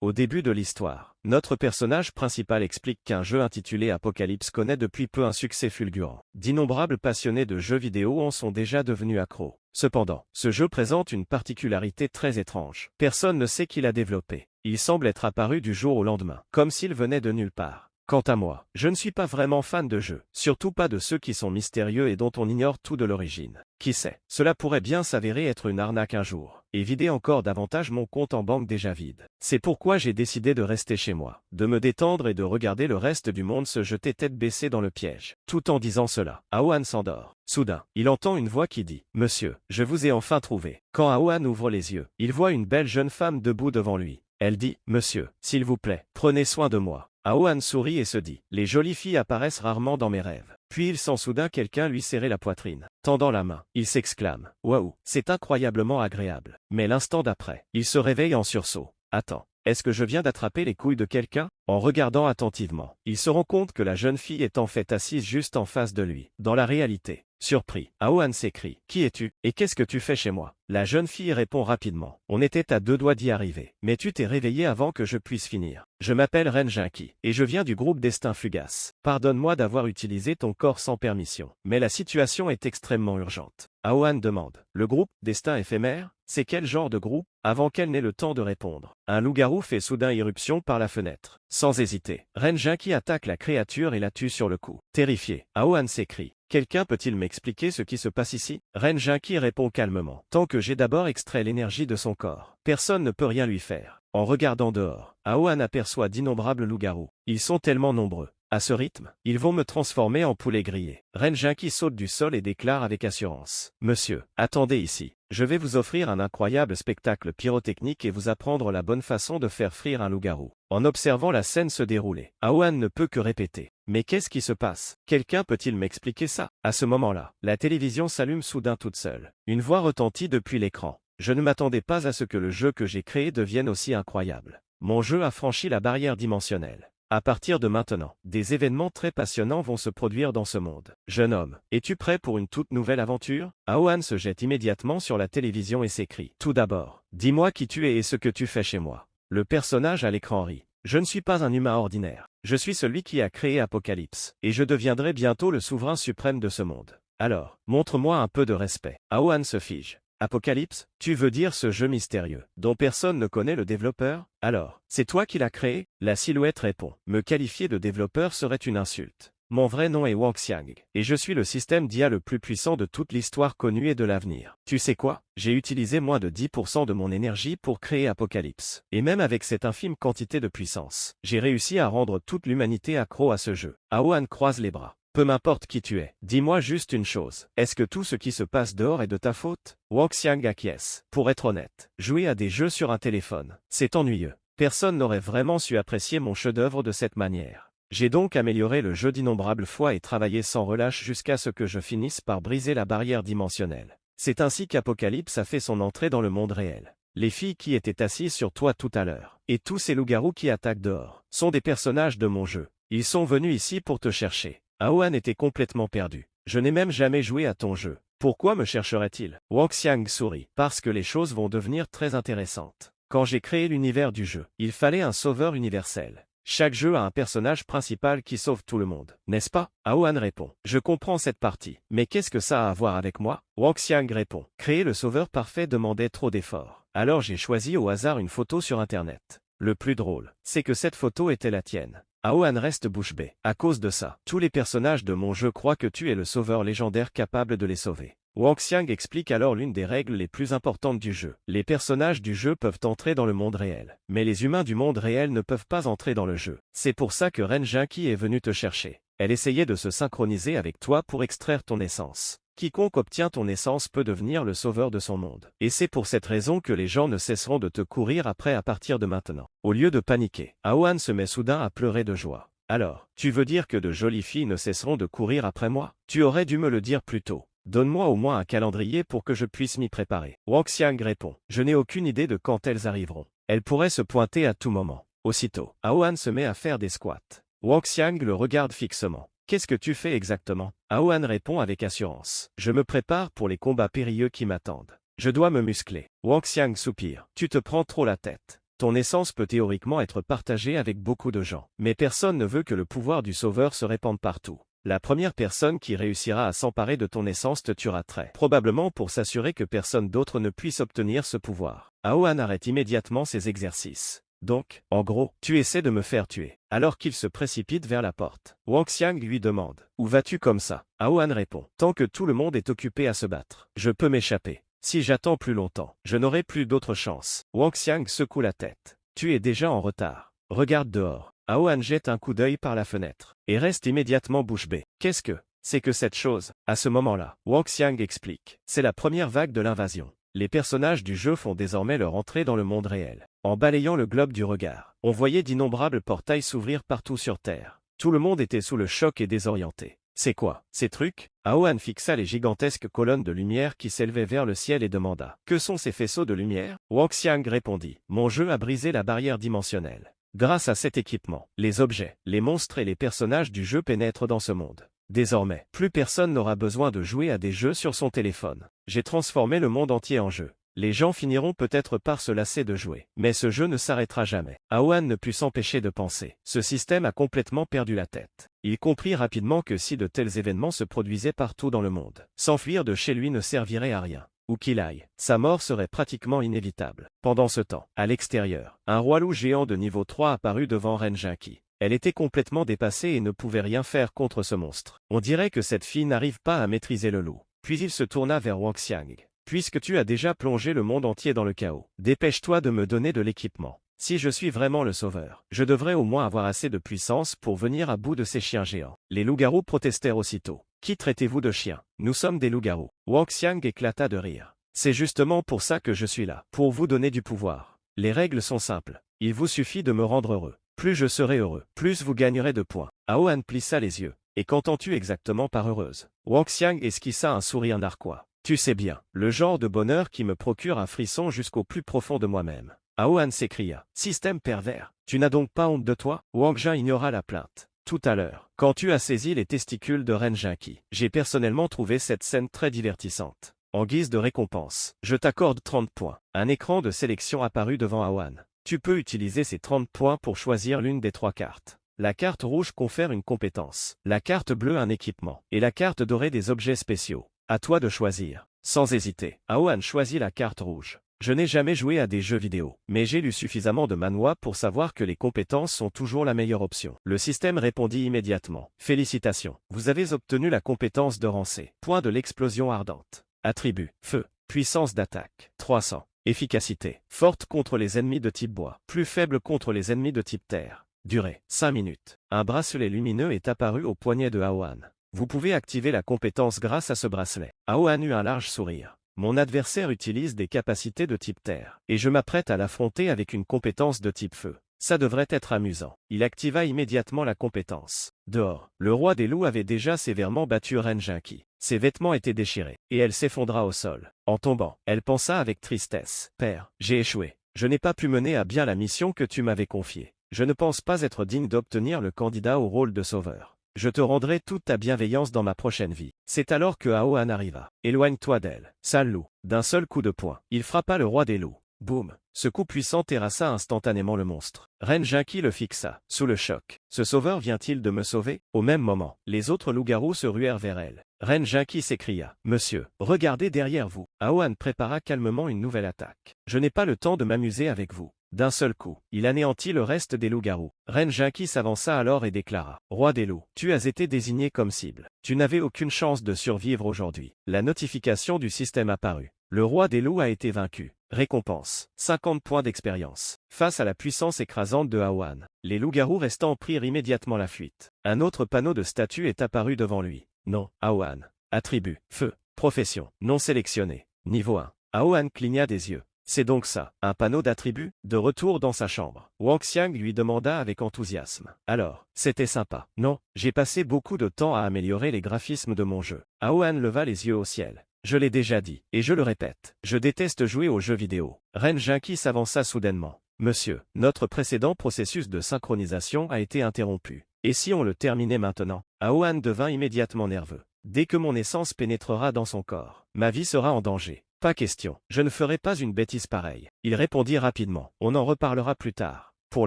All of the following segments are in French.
Au début de l'histoire, notre personnage principal explique qu'un jeu intitulé Apocalypse connaît depuis peu un succès fulgurant. D'innombrables passionnés de jeux vidéo en sont déjà devenus accros. Cependant, ce jeu présente une particularité très étrange. Personne ne sait qui l'a développé. Il semble être apparu du jour au lendemain, comme s'il venait de nulle part. Quant à moi, je ne suis pas vraiment fan de jeux, surtout pas de ceux qui sont mystérieux et dont on ignore tout de l'origine. Qui sait, cela pourrait bien s'avérer être une arnaque un jour, et vider encore davantage mon compte en banque déjà vide. C'est pourquoi j'ai décidé de rester chez moi, de me détendre et de regarder le reste du monde se jeter tête baissée dans le piège. Tout en disant cela, Aohan s'endort. Soudain, il entend une voix qui dit « Monsieur, je vous ai enfin trouvé ». Quand Aohan ouvre les yeux, il voit une belle jeune femme debout devant lui. Elle dit « Monsieur, s'il vous plaît, prenez soin de moi ». Aohan sourit et se dit « Les jolies filles apparaissent rarement dans mes rêves ». Puis il sent soudain quelqu'un lui serrer la poitrine. Tendant la main, il s'exclame « Waouh, c'est incroyablement agréable ». Mais l'instant d'après, il se réveille en sursaut. « Attends, est-ce que je viens d'attraper les couilles de quelqu'un ?» En regardant attentivement, il se rend compte que la jeune fille est en fait assise juste en face de lui. Dans la réalité, surpris, Aohan s'écrie « Qui es-tu et qu'est-ce que tu fais chez moi ?» La jeune fille répond rapidement « On était à 2 doigts d'y arriver, mais tu t'es réveillé avant que je puisse finir. Je m'appelle Ren Jinki, et je viens du groupe Destin Fugace. Pardonne-moi d'avoir utilisé ton corps sans permission, mais la situation est extrêmement urgente. » Aohan demande « Le groupe Destin éphémère ? C'est quel genre de groupe ?» Avant qu'elle n'ait le temps de répondre, un loup-garou fait soudain irruption par la fenêtre. Sans hésiter, Ren Jinki attaque la créature et la tue sur le coup. Terrifié, Aohan s'écrie « Quelqu'un peut-il m'expliquer ce qui se passe ici ?» Ren Jinki répond calmement « Tant que j'ai d'abord extrait l'énergie de son corps, personne ne peut rien lui faire. » En regardant dehors, Aohan aperçoit d'innombrables loups-garous. Ils sont tellement nombreux. À ce rythme, ils vont me transformer en poulet grillé. Ren Jinki saute du sol et déclare avec assurance « Monsieur, attendez ici. Je vais vous offrir un incroyable spectacle pyrotechnique et vous apprendre la bonne façon de faire frire un loup-garou. » En observant la scène se dérouler, Aohan ne peut que répéter « Mais qu'est-ce qui se passe? Quelqu'un peut-il m'expliquer ça ?» À ce moment-là, la télévision s'allume soudain toute seule. Une voix retentit depuis l'écran. « Je ne m'attendais pas à ce que le jeu que j'ai créé devienne aussi incroyable. Mon jeu a franchi la barrière dimensionnelle. À partir de maintenant, des événements très passionnants vont se produire dans ce monde. Jeune homme, es-tu prêt pour une toute nouvelle aventure ?» Aohan se jette immédiatement sur la télévision et s'écrie « Tout d'abord, dis-moi qui tu es et ce que tu fais chez moi. » Le personnage à l'écran rit. « Je ne suis pas un humain ordinaire. Je suis celui qui a créé Apocalypse, et je deviendrai bientôt le souverain suprême de ce monde. Alors, montre-moi un peu de respect. » Aohan se fige. Apocalypse, tu veux dire ce jeu mystérieux, dont personne ne connaît le développeur? Alors, c'est toi qui l'as créé? La silhouette répond. Me qualifier de développeur serait une insulte. Mon vrai nom est Wang Xiang, et je suis le système d'IA le plus puissant de toute l'histoire connue et de l'avenir. Tu sais quoi? J'ai utilisé moins de 10% de mon énergie pour créer Apocalypse. Et même avec cette infime quantité de puissance, j'ai réussi à rendre toute l'humanité accro à ce jeu. Aohan croise les bras. Peu m'importe qui tu es, dis-moi juste une chose. Est-ce que tout ce qui se passe dehors est de ta faute? Wang Xiang acquiesce. Pour être honnête, jouer à des jeux sur un téléphone, c'est ennuyeux. Personne n'aurait vraiment su apprécier mon chef-d'œuvre de cette manière. J'ai donc amélioré le jeu d'innombrables fois et travaillé sans relâche jusqu'à ce que je finisse par briser la barrière dimensionnelle. C'est ainsi qu'Apocalypse a fait son entrée dans le monde réel. Les filles qui étaient assises sur toi tout à l'heure, et tous ces loups-garous qui attaquent dehors, sont des personnages de mon jeu. Ils sont venus ici pour te chercher. Aohan était complètement perdu. Je n'ai même jamais joué à ton jeu. Pourquoi me chercherait-il? Wang Xiang sourit. Parce que les choses vont devenir très intéressantes. Quand j'ai créé l'univers du jeu, il fallait un sauveur universel. Chaque jeu a un personnage principal qui sauve tout le monde, n'est-ce pas? Aohan répond. Je comprends cette partie, mais qu'est-ce que ça a à voir avec moi? Wang Xiang répond. Créer le sauveur parfait demandait trop d'efforts. Alors j'ai choisi au hasard une photo sur internet. Le plus drôle, c'est que cette photo était la tienne. Aohan reste bouche bée. À cause de ça, tous les personnages de mon jeu croient que tu es le sauveur légendaire capable de les sauver. Wang Xiang explique alors l'une des règles les plus importantes du jeu. Les personnages du jeu peuvent entrer dans le monde réel, mais les humains du monde réel ne peuvent pas entrer dans le jeu. C'est pour ça que Ren Jinki est venue te chercher. Elle essayait de se synchroniser avec toi pour extraire ton essence. Quiconque obtient ton essence peut devenir le sauveur de son monde. Et c'est pour cette raison que les gens ne cesseront de te courir après à partir de maintenant. Au lieu de paniquer, Aohan se met soudain à pleurer de joie. Alors, tu veux dire que de jolies filles ne cesseront de courir après moi? Tu aurais dû me le dire plus tôt. Donne-moi au moins un calendrier pour que je puisse m'y préparer. Wang Xiang répond. Je n'ai aucune idée de quand elles arriveront. Elles pourraient se pointer à tout moment. Aussitôt, Aohan se met à faire des squats. Wang Xiang le regarde fixement. Qu'est-ce que tu fais exactement? Aohan répond avec assurance. Je me prépare pour les combats périlleux qui m'attendent. Je dois me muscler. Wang Xiang soupire. Tu te prends trop la tête. Ton essence peut théoriquement être partagée avec beaucoup de gens. Mais personne ne veut que le pouvoir du Sauveur se répande partout. La première personne qui réussira à s'emparer de ton essence te tuera très probablement pour s'assurer que personne d'autre ne puisse obtenir ce pouvoir. Aohan arrête immédiatement ses exercices. Donc, en gros, tu essaies de me faire tuer. Alors qu'il se précipite vers la porte, Wang Xiang lui demande « Où vas-tu comme ça ?» Aohan répond « Tant que tout le monde est occupé à se battre, je peux m'échapper. Si j'attends plus longtemps, je n'aurai plus d'autre chance. » Wang Xiang secoue la tête. « Tu es déjà en retard. Regarde dehors. » Aohan jette un coup d'œil par la fenêtre et reste immédiatement bouche bée. « Qu'est-ce que c'est que cette chose ?» À ce moment-là, Wang Xiang explique. C'est la première vague de l'invasion. Les personnages du jeu font désormais leur entrée dans le monde réel. En balayant le globe du regard, on voyait d'innombrables portails s'ouvrir partout sur Terre. Tout le monde était sous le choc et désorienté. C'est quoi, ces trucs? Aohan fixa les gigantesques colonnes de lumière qui s'élevaient vers le ciel et demanda. Que sont ces faisceaux de lumière? Wang Xiang répondit. Mon jeu a brisé la barrière dimensionnelle. Grâce à cet équipement, les objets, les monstres et les personnages du jeu pénètrent dans ce monde. Désormais, plus personne n'aura besoin de jouer à des jeux sur son téléphone. J'ai transformé le monde entier en jeu. Les gens finiront peut-être par se lasser de jouer, mais ce jeu ne s'arrêtera jamais. Aohan ne put s'empêcher de penser. Ce système a complètement perdu la tête. Il comprit rapidement que si de tels événements se produisaient partout dans le monde, s'enfuir de chez lui ne servirait à rien. Où qu'il aille, sa mort serait pratiquement inévitable. Pendant ce temps, à l'extérieur, un roi loup géant de niveau 3 apparut devant Ren Jinqi. Elle était complètement dépassée et ne pouvait rien faire contre ce monstre. On dirait que cette fille n'arrive pas à maîtriser le loup. Puis il se tourna vers Wang Xiang. Puisque tu as déjà plongé le monde entier dans le chaos, dépêche-toi de me donner de l'équipement. Si je suis vraiment le sauveur, je devrais au moins avoir assez de puissance pour venir à bout de ces chiens géants. Les loups-garous protestèrent aussitôt. Qui traitez-vous de chiens? Nous sommes des loups-garous. Wang Xiang éclata de rire. C'est justement pour ça que je suis là, pour vous donner du pouvoir. Les règles sont simples. Il vous suffit de me rendre heureux. Plus je serai heureux, plus vous gagnerez de points. Aohan plissa les yeux. Et qu'entends-tu exactement par heureuse? Wang Xiang esquissa un sourire narquois. Tu sais bien, le genre de bonheur qui me procure un frisson jusqu'au plus profond de moi-même. Aohan s'écria. Système pervers. Tu n'as donc pas honte de toi? Wang Jin ignora la plainte. Tout à l'heure, quand tu as saisi les testicules de Ren Jinqi, j'ai personnellement trouvé cette scène très divertissante. En guise de récompense, je t'accorde 30 points. Un écran de sélection apparut devant Aohan. Tu peux utiliser ces 30 points pour choisir l'une des 3 cartes. La carte rouge confère une compétence, la carte bleue un équipement, et la carte dorée des objets spéciaux. À toi de choisir. Sans hésiter, Aohan choisit la carte rouge. Je n'ai jamais joué à des jeux vidéo, mais j'ai lu suffisamment de manhwa pour savoir que les compétences sont toujours la meilleure option. Le système répondit immédiatement. Félicitations, vous avez obtenu la compétence de rang C. Point de l'explosion ardente. Attribut, feu. Puissance d'attaque, 300. Efficacité, forte contre les ennemis de type bois, plus faible contre les ennemis de type terre. Durée, 5 minutes. Un bracelet lumineux est apparu au poignet de Aohan. Vous pouvez activer la compétence grâce à ce bracelet. Aohan eut un large sourire. Mon adversaire utilise des capacités de type terre, et je m'apprête à l'affronter avec une compétence de type feu. Ça devrait être amusant. Il activa immédiatement la compétence. Dehors, le roi des loups avait déjà sévèrement battu Ren Jinqi. Ses vêtements étaient déchirés, et elle s'effondra au sol. En tombant, elle pensa avec tristesse. « Père, j'ai échoué. Je n'ai pas pu mener à bien la mission que tu m'avais confiée. Je ne pense pas être digne d'obtenir le candidat au rôle de sauveur. Je te rendrai toute ta bienveillance dans ma prochaine vie. » C'est alors que Aohan arriva. « Éloigne-toi d'elle, sale loup. » D'un seul coup de poing, il frappa le roi des loups. Boum! Ce coup puissant terrassa instantanément le monstre. Ren Jinqi le fixa, sous le choc. Ce sauveur vient-il de me sauver? Au même moment, les autres loups-garous se ruèrent vers elle. Ren Jinqi s'écria. Monsieur, regardez derrière vous. Aohan prépara calmement une nouvelle attaque. Je n'ai pas le temps de m'amuser avec vous. D'un seul coup, il anéantit le reste des loups-garous. Ren Jinqi s'avança alors et déclara. Roi des loups, tu as été désigné comme cible. Tu n'avais aucune chance de survivre aujourd'hui. La notification du système apparut. Le roi des loups a été vaincu. Récompense, 50 points d'expérience. Face à la puissance écrasante de Aohan, les loups-garous restants prirent immédiatement la fuite. Un autre panneau de statut est apparu devant lui. Non, Aohan. Attribut, feu. Profession, non sélectionné. Niveau 1. Aohan cligna des yeux. C'est donc ça, un panneau d'attributs? De retour dans sa chambre, Wang Xiang lui demanda avec enthousiasme. Alors, c'était sympa. Non, j'ai passé beaucoup de temps à améliorer les graphismes de mon jeu. Aohan leva les yeux au ciel. Je l'ai déjà dit, et je le répète, je déteste jouer aux jeux vidéo. Ren Jinqi s'avança soudainement. Monsieur, notre précédent processus de synchronisation a été interrompu. Et si on le terminait maintenant? Aohan devint immédiatement nerveux. Dès que mon essence pénétrera dans son corps, ma vie sera en danger. Pas question, je ne ferai pas une bêtise pareille. Il répondit rapidement, on en reparlera plus tard. Pour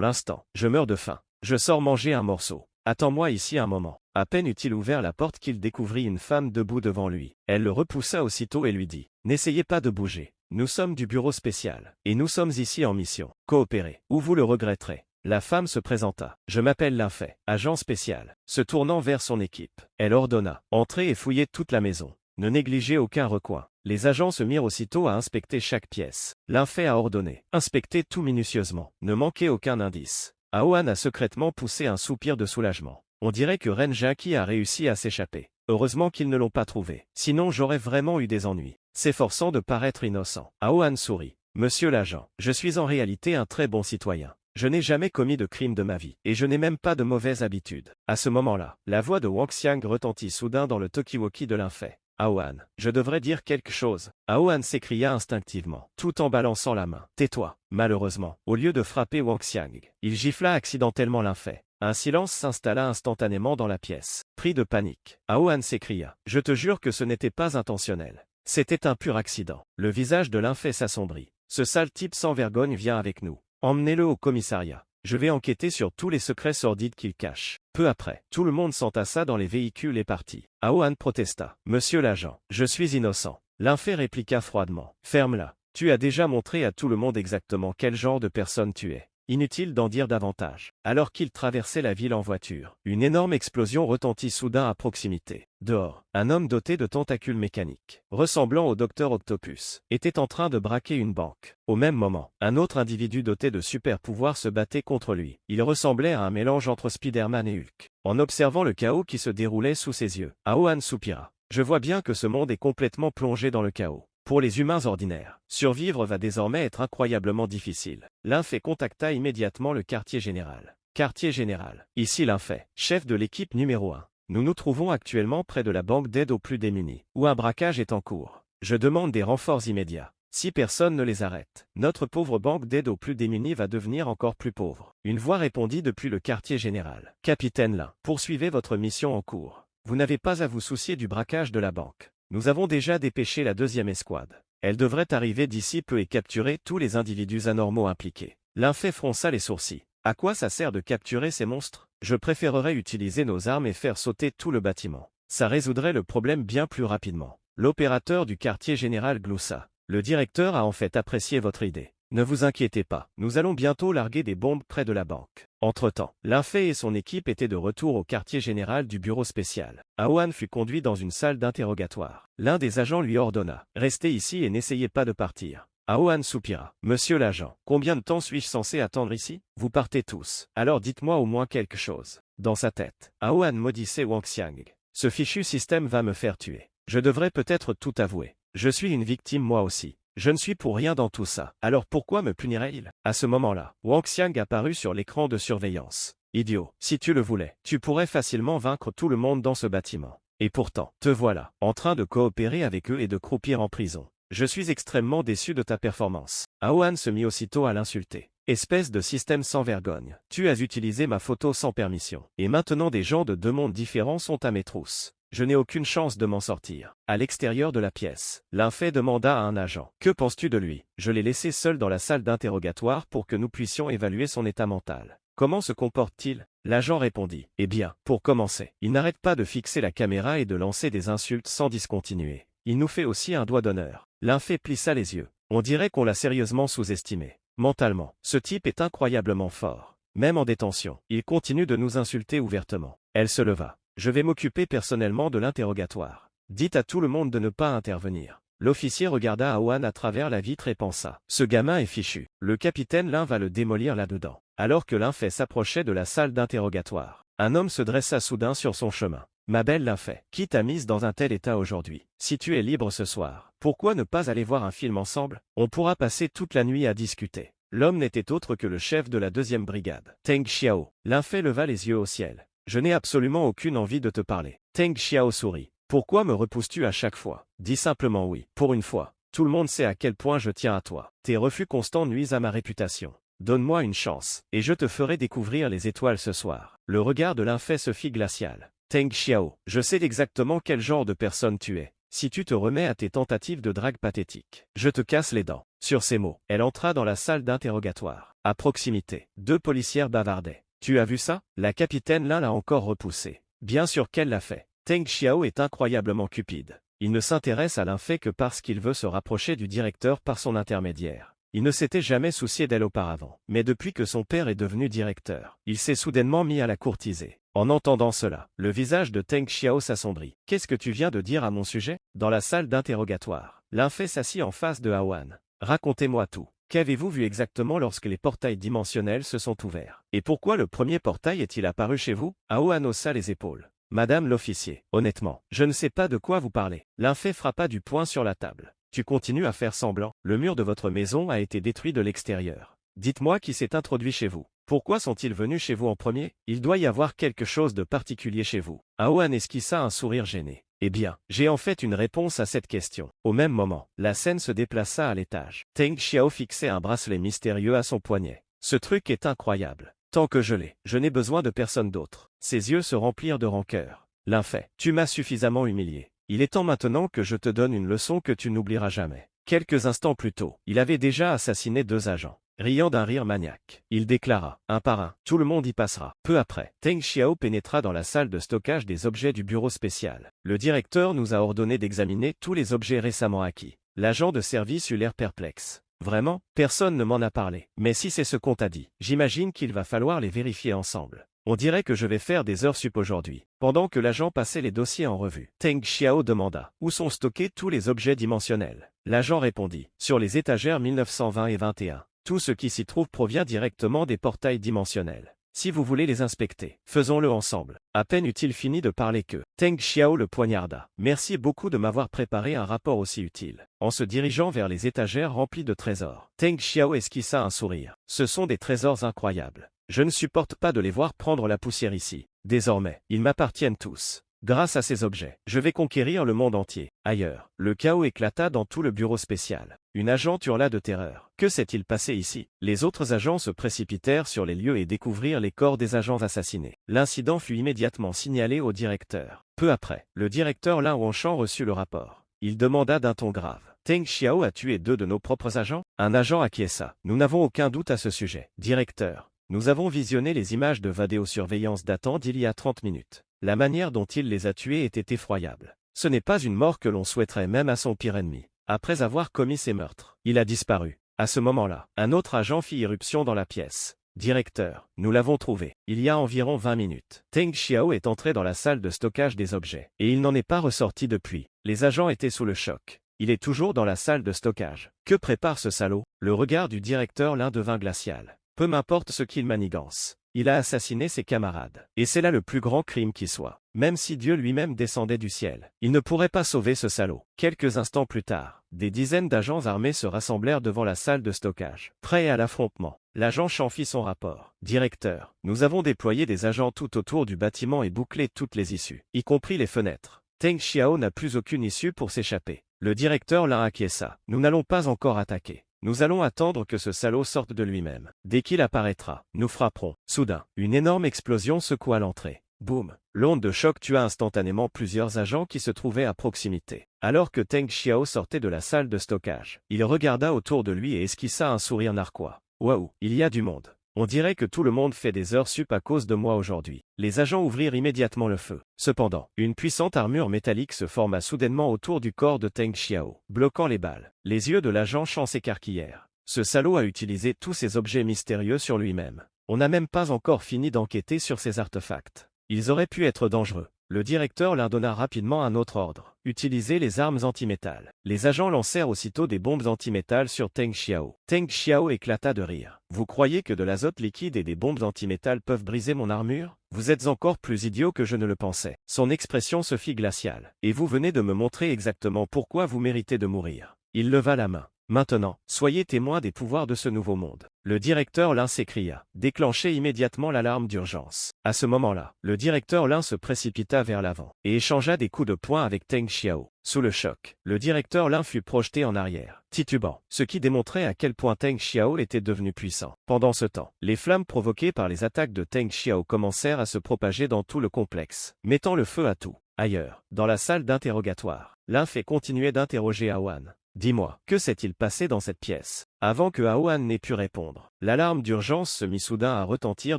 l'instant, je meurs de faim. Je sors manger un morceau. Attends-moi ici un moment. À peine eut-il ouvert la porte qu'il découvrit une femme debout devant lui. Elle le repoussa aussitôt et lui dit « N'essayez pas de bouger. Nous sommes du bureau spécial. Et nous sommes ici en mission. Coopérez, ou vous le regretterez. » La femme se présenta. « Je m'appelle Linfay, agent spécial. » Se tournant vers son équipe, elle ordonna « Entrez et fouillez toute la maison. Ne négligez aucun recoin. » Les agents se mirent aussitôt à inspecter chaque pièce. Linfay a ordonné « Inspectez tout minutieusement. Ne manquez aucun indice. » Aohan a secrètement poussé un soupir de soulagement. On dirait que Ren Jinki a réussi à s'échapper. Heureusement qu'ils ne l'ont pas trouvé. Sinon j'aurais vraiment eu des ennuis. S'efforçant de paraître innocent, Aohan sourit. « Monsieur l'agent, je suis en réalité un très bon citoyen. Je n'ai jamais commis de crime de ma vie, et je n'ai même pas de mauvaises habitudes. » À ce moment-là, la voix de Wang Xiang retentit soudain dans le talkie-walkie de Linfay. « Aohan, je devrais dire quelque chose. » Aohan s'écria instinctivement, tout en balançant la main. « Tais-toi. » Malheureusement, au lieu de frapper Wang Xiang, il gifla accidentellement Linfay. Un silence s'installa instantanément dans la pièce. Pris de panique, Aohan s'écria. « Je te jure que ce n'était pas intentionnel. C'était un pur accident. » Le visage de Linfay s'assombrit. « Ce sale type sans vergogne vient avec nous. Emmenez-le au commissariat. Je vais enquêter sur tous les secrets sordides qu'il cache. » Peu après, tout le monde s'entassa dans les véhicules et partit. Aohan protesta. « Monsieur l'agent, je suis innocent. » Linfay répliqua froidement. « Ferme-la. Tu as déjà montré à tout le monde exactement quel genre de personne tu es. Inutile d'en dire davantage. » Alors qu'il traversait la ville en voiture, une énorme explosion retentit soudain à proximité. Dehors, un homme doté de tentacules mécaniques, ressemblant au docteur Octopus, était en train de braquer une banque. Au même moment, un autre individu doté de super pouvoirs se battait contre lui. Il ressemblait à un mélange entre Spider-Man et Hulk. En observant le chaos qui se déroulait sous ses yeux, Aohan soupira. « Je vois bien que ce monde est complètement plongé dans le chaos. Pour les humains ordinaires, survivre va désormais être incroyablement difficile. » Linfay contacta immédiatement le quartier général. « Quartier général, ici Linfay, chef de l'équipe numéro 1. Nous nous trouvons actuellement près de la banque d'aide aux plus démunis, où un braquage est en cours. Je demande des renforts immédiats. Si personne ne les arrête, notre pauvre banque d'aide aux plus démunis va devenir encore plus pauvre. » Une voix répondit depuis le quartier général. « Capitaine Lin, poursuivez votre mission en cours. Vous n'avez pas à vous soucier du braquage de la banque. Nous avons déjà dépêché la deuxième escouade. Elle devrait arriver d'ici peu et capturer tous les individus anormaux impliqués. » Linfay fronça les sourcils. « À quoi ça sert de capturer ces monstres? Je préférerais utiliser nos armes et faire sauter tout le bâtiment. Ça résoudrait le problème bien plus rapidement. » L'opérateur du quartier général gloussa. « Le directeur a en fait apprécié votre idée. Ne vous inquiétez pas, nous allons bientôt larguer des bombes près de la banque. » Entre-temps, Linfay et son équipe étaient de retour au quartier général du bureau spécial. Aohan fut conduit dans une salle d'interrogatoire. L'un des agents lui ordonna « Restez ici et n'essayez pas de partir. » Aohan soupira. « Monsieur l'agent, combien de temps suis-je censé attendre ici? Vous partez tous. Alors dites-moi au moins quelque chose. » Dans sa tête, Aohan maudissait Wang Xiang. « Ce fichu système va me faire tuer. Je devrais peut-être tout avouer. Je suis une victime moi aussi. Je ne suis pour rien dans tout ça. Alors pourquoi me punirait-il? » À ce moment-là, Wang Xiang apparut sur l'écran de surveillance. « Idiot, si tu le voulais, tu pourrais facilement vaincre tout le monde dans ce bâtiment. Et pourtant, te voilà, en train de coopérer avec eux et de croupir en prison. Je suis extrêmement déçu de ta performance. » Aohan se mit aussitôt à l'insulter. « Espèce de système sans vergogne. Tu as utilisé ma photo sans permission. Et maintenant des gens de deux mondes différents sont à mes trousses. Je n'ai aucune chance de m'en sortir. » À l'extérieur de la pièce, Linfay demanda à un agent. « Que penses-tu de lui? » Je l'ai laissé seul dans la salle d'interrogatoire pour que nous puissions évaluer son état mental. « Comment se comporte-t-il » L'agent répondit. « Eh bien, pour commencer, il n'arrête pas de fixer la caméra et de lancer des insultes sans discontinuer. Il nous fait aussi un doigt d'honneur. » Linfay plissa les yeux. On dirait qu'on l'a sérieusement sous-estimé. Mentalement, ce type est incroyablement fort. Même en détention, il continue de nous insulter ouvertement. Elle se leva. « Je vais m'occuper personnellement de l'interrogatoire. Dites à tout le monde de ne pas intervenir. » L'officier regarda Aohan à travers la vitre et pensa. « Ce gamin est fichu. Le capitaine Lin va le démolir là-dedans. » Alors que Linfay s'approchait de la salle d'interrogatoire, un homme se dressa soudain sur son chemin. « Ma belle Linfay, qui t'a mise dans un tel état aujourd'hui? Si tu es libre ce soir, pourquoi ne pas aller voir un film ensemble? On pourra passer toute la nuit à discuter. » L'homme n'était autre que le chef de la 2e brigade, Teng Xiao. Linfay leva les yeux au ciel. « Je n'ai absolument aucune envie de te parler. » Teng Xiao sourit. « Pourquoi me repousses-tu à chaque fois? Dis simplement oui. Pour une fois, tout le monde sait à quel point je tiens à toi. Tes refus constants nuisent à ma réputation. Donne-moi une chance, et je te ferai découvrir les étoiles ce soir. » Le regard de Linfay se fit glacial. « Teng Xiao, je sais exactement quel genre de personne tu es. si tu te remets à tes tentatives de drague pathétiques, je te casse les dents. Sur ces mots, elle entra dans la salle d'interrogatoire. À proximité, 2 policières bavardaient. Tu as vu ça? La capitaine Lin l'a encore repoussé. Bien sûr qu'elle l'a fait. Teng Xiao est incroyablement cupide. Il ne s'intéresse à Lin Fei que parce qu'il veut se rapprocher du directeur par son intermédiaire. Il ne s'était jamais soucié d'elle auparavant. Mais depuis que son père est devenu directeur, il s'est soudainement mis à la courtiser. En entendant cela, le visage de Teng Xiao s'assombrit. « Qu'est-ce que tu viens de dire à mon sujet ?» Dans la salle d'interrogatoire, Lin Fei s'assit en face de Awan. « Racontez-moi tout. Qu'avez-vous vu exactement lorsque les portails dimensionnels se sont ouverts? Et pourquoi le premier portail est-il apparu chez vous ?» Awan haussa les épaules. « Madame l'officier, honnêtement, je ne sais pas de quoi vous parlez. » Lin Fei frappa du poing sur la table. « Tu continues à faire semblant. Le mur de votre maison a été détruit de l'extérieur. Dites-moi qui s'est introduit chez vous. Pourquoi sont-ils venus chez vous en premier? Il doit y avoir quelque chose de particulier chez vous. » Awan esquissa un sourire gêné. « Eh bien, j'ai en fait une réponse à cette question. » Au même moment, la scène se déplaça à l'étage. Teng Xiao fixait un bracelet mystérieux à son poignet. « Ce truc est incroyable. Tant que je l'ai, je n'ai besoin de personne d'autre. » Ses yeux se remplirent de rancœur. « Lin Fei, tu m'as suffisamment humilié. Il est temps maintenant que je te donne une leçon que tu n'oublieras jamais. » Quelques instants plus tôt, il avait déjà assassiné 2 agents. Riant d'un rire maniaque, il déclara, un par un, tout le monde y passera. Peu après, Teng Xiao pénétra dans la salle de stockage des objets du bureau spécial. Le directeur nous a ordonné d'examiner tous les objets récemment acquis. L'agent de service eut l'air perplexe. Vraiment, personne ne m'en a parlé. Mais si c'est ce qu'on t'a dit, j'imagine qu'il va falloir les vérifier ensemble. On dirait que je vais faire des heures sup aujourd'hui. Pendant que l'agent passait les dossiers en revue, Teng Xiao demanda, où sont stockés tous les objets dimensionnels? L'agent répondit, sur les étagères 1920 et 21. Tout ce qui s'y trouve provient directement des portails dimensionnels. Si vous voulez les inspecter, faisons-le ensemble. À peine eut-il fini de parler que Teng Xiao le poignarda. Merci beaucoup de m'avoir préparé un rapport aussi utile. En se dirigeant vers les étagères remplies de trésors, Teng Xiao esquissa un sourire. Ce sont des trésors incroyables. Je ne supporte pas de les voir prendre la poussière ici. Désormais, ils m'appartiennent tous. Grâce à ces objets, je vais conquérir le monde entier. Ailleurs, le chaos éclata dans tout le bureau spécial. Une agente hurla de terreur. Que s'est-il passé ici? Les autres agents se précipitèrent sur les lieux et découvrirent les corps des agents assassinés. L'incident fut immédiatement signalé au directeur. Peu après, le directeur Lin Wangchan reçut le rapport. Il demanda d'un ton grave. Teng Xiao a tué 2 de nos propres agents? Un agent acquiesça. Nous n'avons aucun doute à ce sujet. Directeur, nous avons visionné les images de vidéosurveillance datant d'il y a 30 minutes. La manière dont il les a tués était effroyable. Ce n'est pas une mort que l'on souhaiterait même à son pire ennemi. Après avoir commis ces meurtres, il a disparu. À ce moment-là, un autre agent fit irruption dans la pièce. Directeur, nous l'avons trouvé. Il y a environ 20 minutes. Teng Xiao est entré dans la salle de stockage des objets, et il n'en est pas ressorti depuis. Les agents étaient sous le choc. Il est toujours dans la salle de stockage. Que prépare ce salaud? Le regard du directeur Lin devint glacial. Peu m'importe ce qu'il manigance. Il a assassiné ses camarades. Et c'est là le plus grand crime qui soit. Même si Dieu lui-même descendait du ciel, il ne pourrait pas sauver ce salaud. Quelques instants plus tard, des dizaines d'agents armés se rassemblèrent devant la salle de stockage, prêts à l'affrontement. L'agent Chan fit son rapport. Directeur, nous avons déployé des agents tout autour du bâtiment et bouclé toutes les issues, y compris les fenêtres. Teng Xiao n'a plus aucune issue pour s'échapper. Le directeur l'a acquiesça. Nous n'allons pas encore attaquer. Nous allons attendre que ce salaud sorte de lui-même. Dès qu'il apparaîtra, nous frapperons. Soudain, une énorme explosion secoua l'entrée. Boum! L'onde de choc tua instantanément plusieurs agents qui se trouvaient à proximité. Alors que Teng Xiao sortait de la salle de stockage, il regarda autour de lui et esquissa un sourire narquois. Waouh, il y a du monde. On dirait que tout le monde fait des heures sup à cause de moi aujourd'hui. Les agents ouvrirent immédiatement le feu. Cependant, une puissante armure métallique se forma soudainement autour du corps de Teng Xiao, bloquant les balles. Les yeux de l'agent Chan s'écarquillèrent. Ce salaud a utilisé tous ces objets mystérieux sur lui-même. On n'a même pas encore fini d'enquêter sur ces artefacts. Ils auraient pu être dangereux. Le directeur leur donna rapidement un autre ordre. Utilisez les armes antimétal. Les agents lancèrent aussitôt des bombes antimétal sur Teng Xiao. Teng Xiao éclata de rire. Vous croyez que de l'azote liquide et des bombes antimétal peuvent briser mon armure? Vous êtes encore plus idiot que je ne le pensais. Son expression se fit glaciale. Et vous venez de me montrer exactement pourquoi vous méritez de mourir. Il leva la main. Maintenant, soyez témoin des pouvoirs de ce nouveau monde. Le directeur Lin s'écria. Déclenchez immédiatement l'alarme d'urgence. À ce moment-là, le directeur Lin se précipita vers l'avant et échangea des coups de poing avec Teng Xiao. Sous le choc, le directeur Lin fut projeté en arrière, titubant, ce qui démontrait à quel point Teng Xiao était devenu puissant. Pendant ce temps, les flammes provoquées par les attaques de Teng Xiao commencèrent à se propager dans tout le complexe, mettant le feu à tout. Ailleurs, dans la salle d'interrogatoire, Linfei continuait d'interroger Aohan. Dis-moi, que s'est-il passé dans cette pièce? Avant que Aohan n'ait pu répondre, l'alarme d'urgence se mit soudain à retentir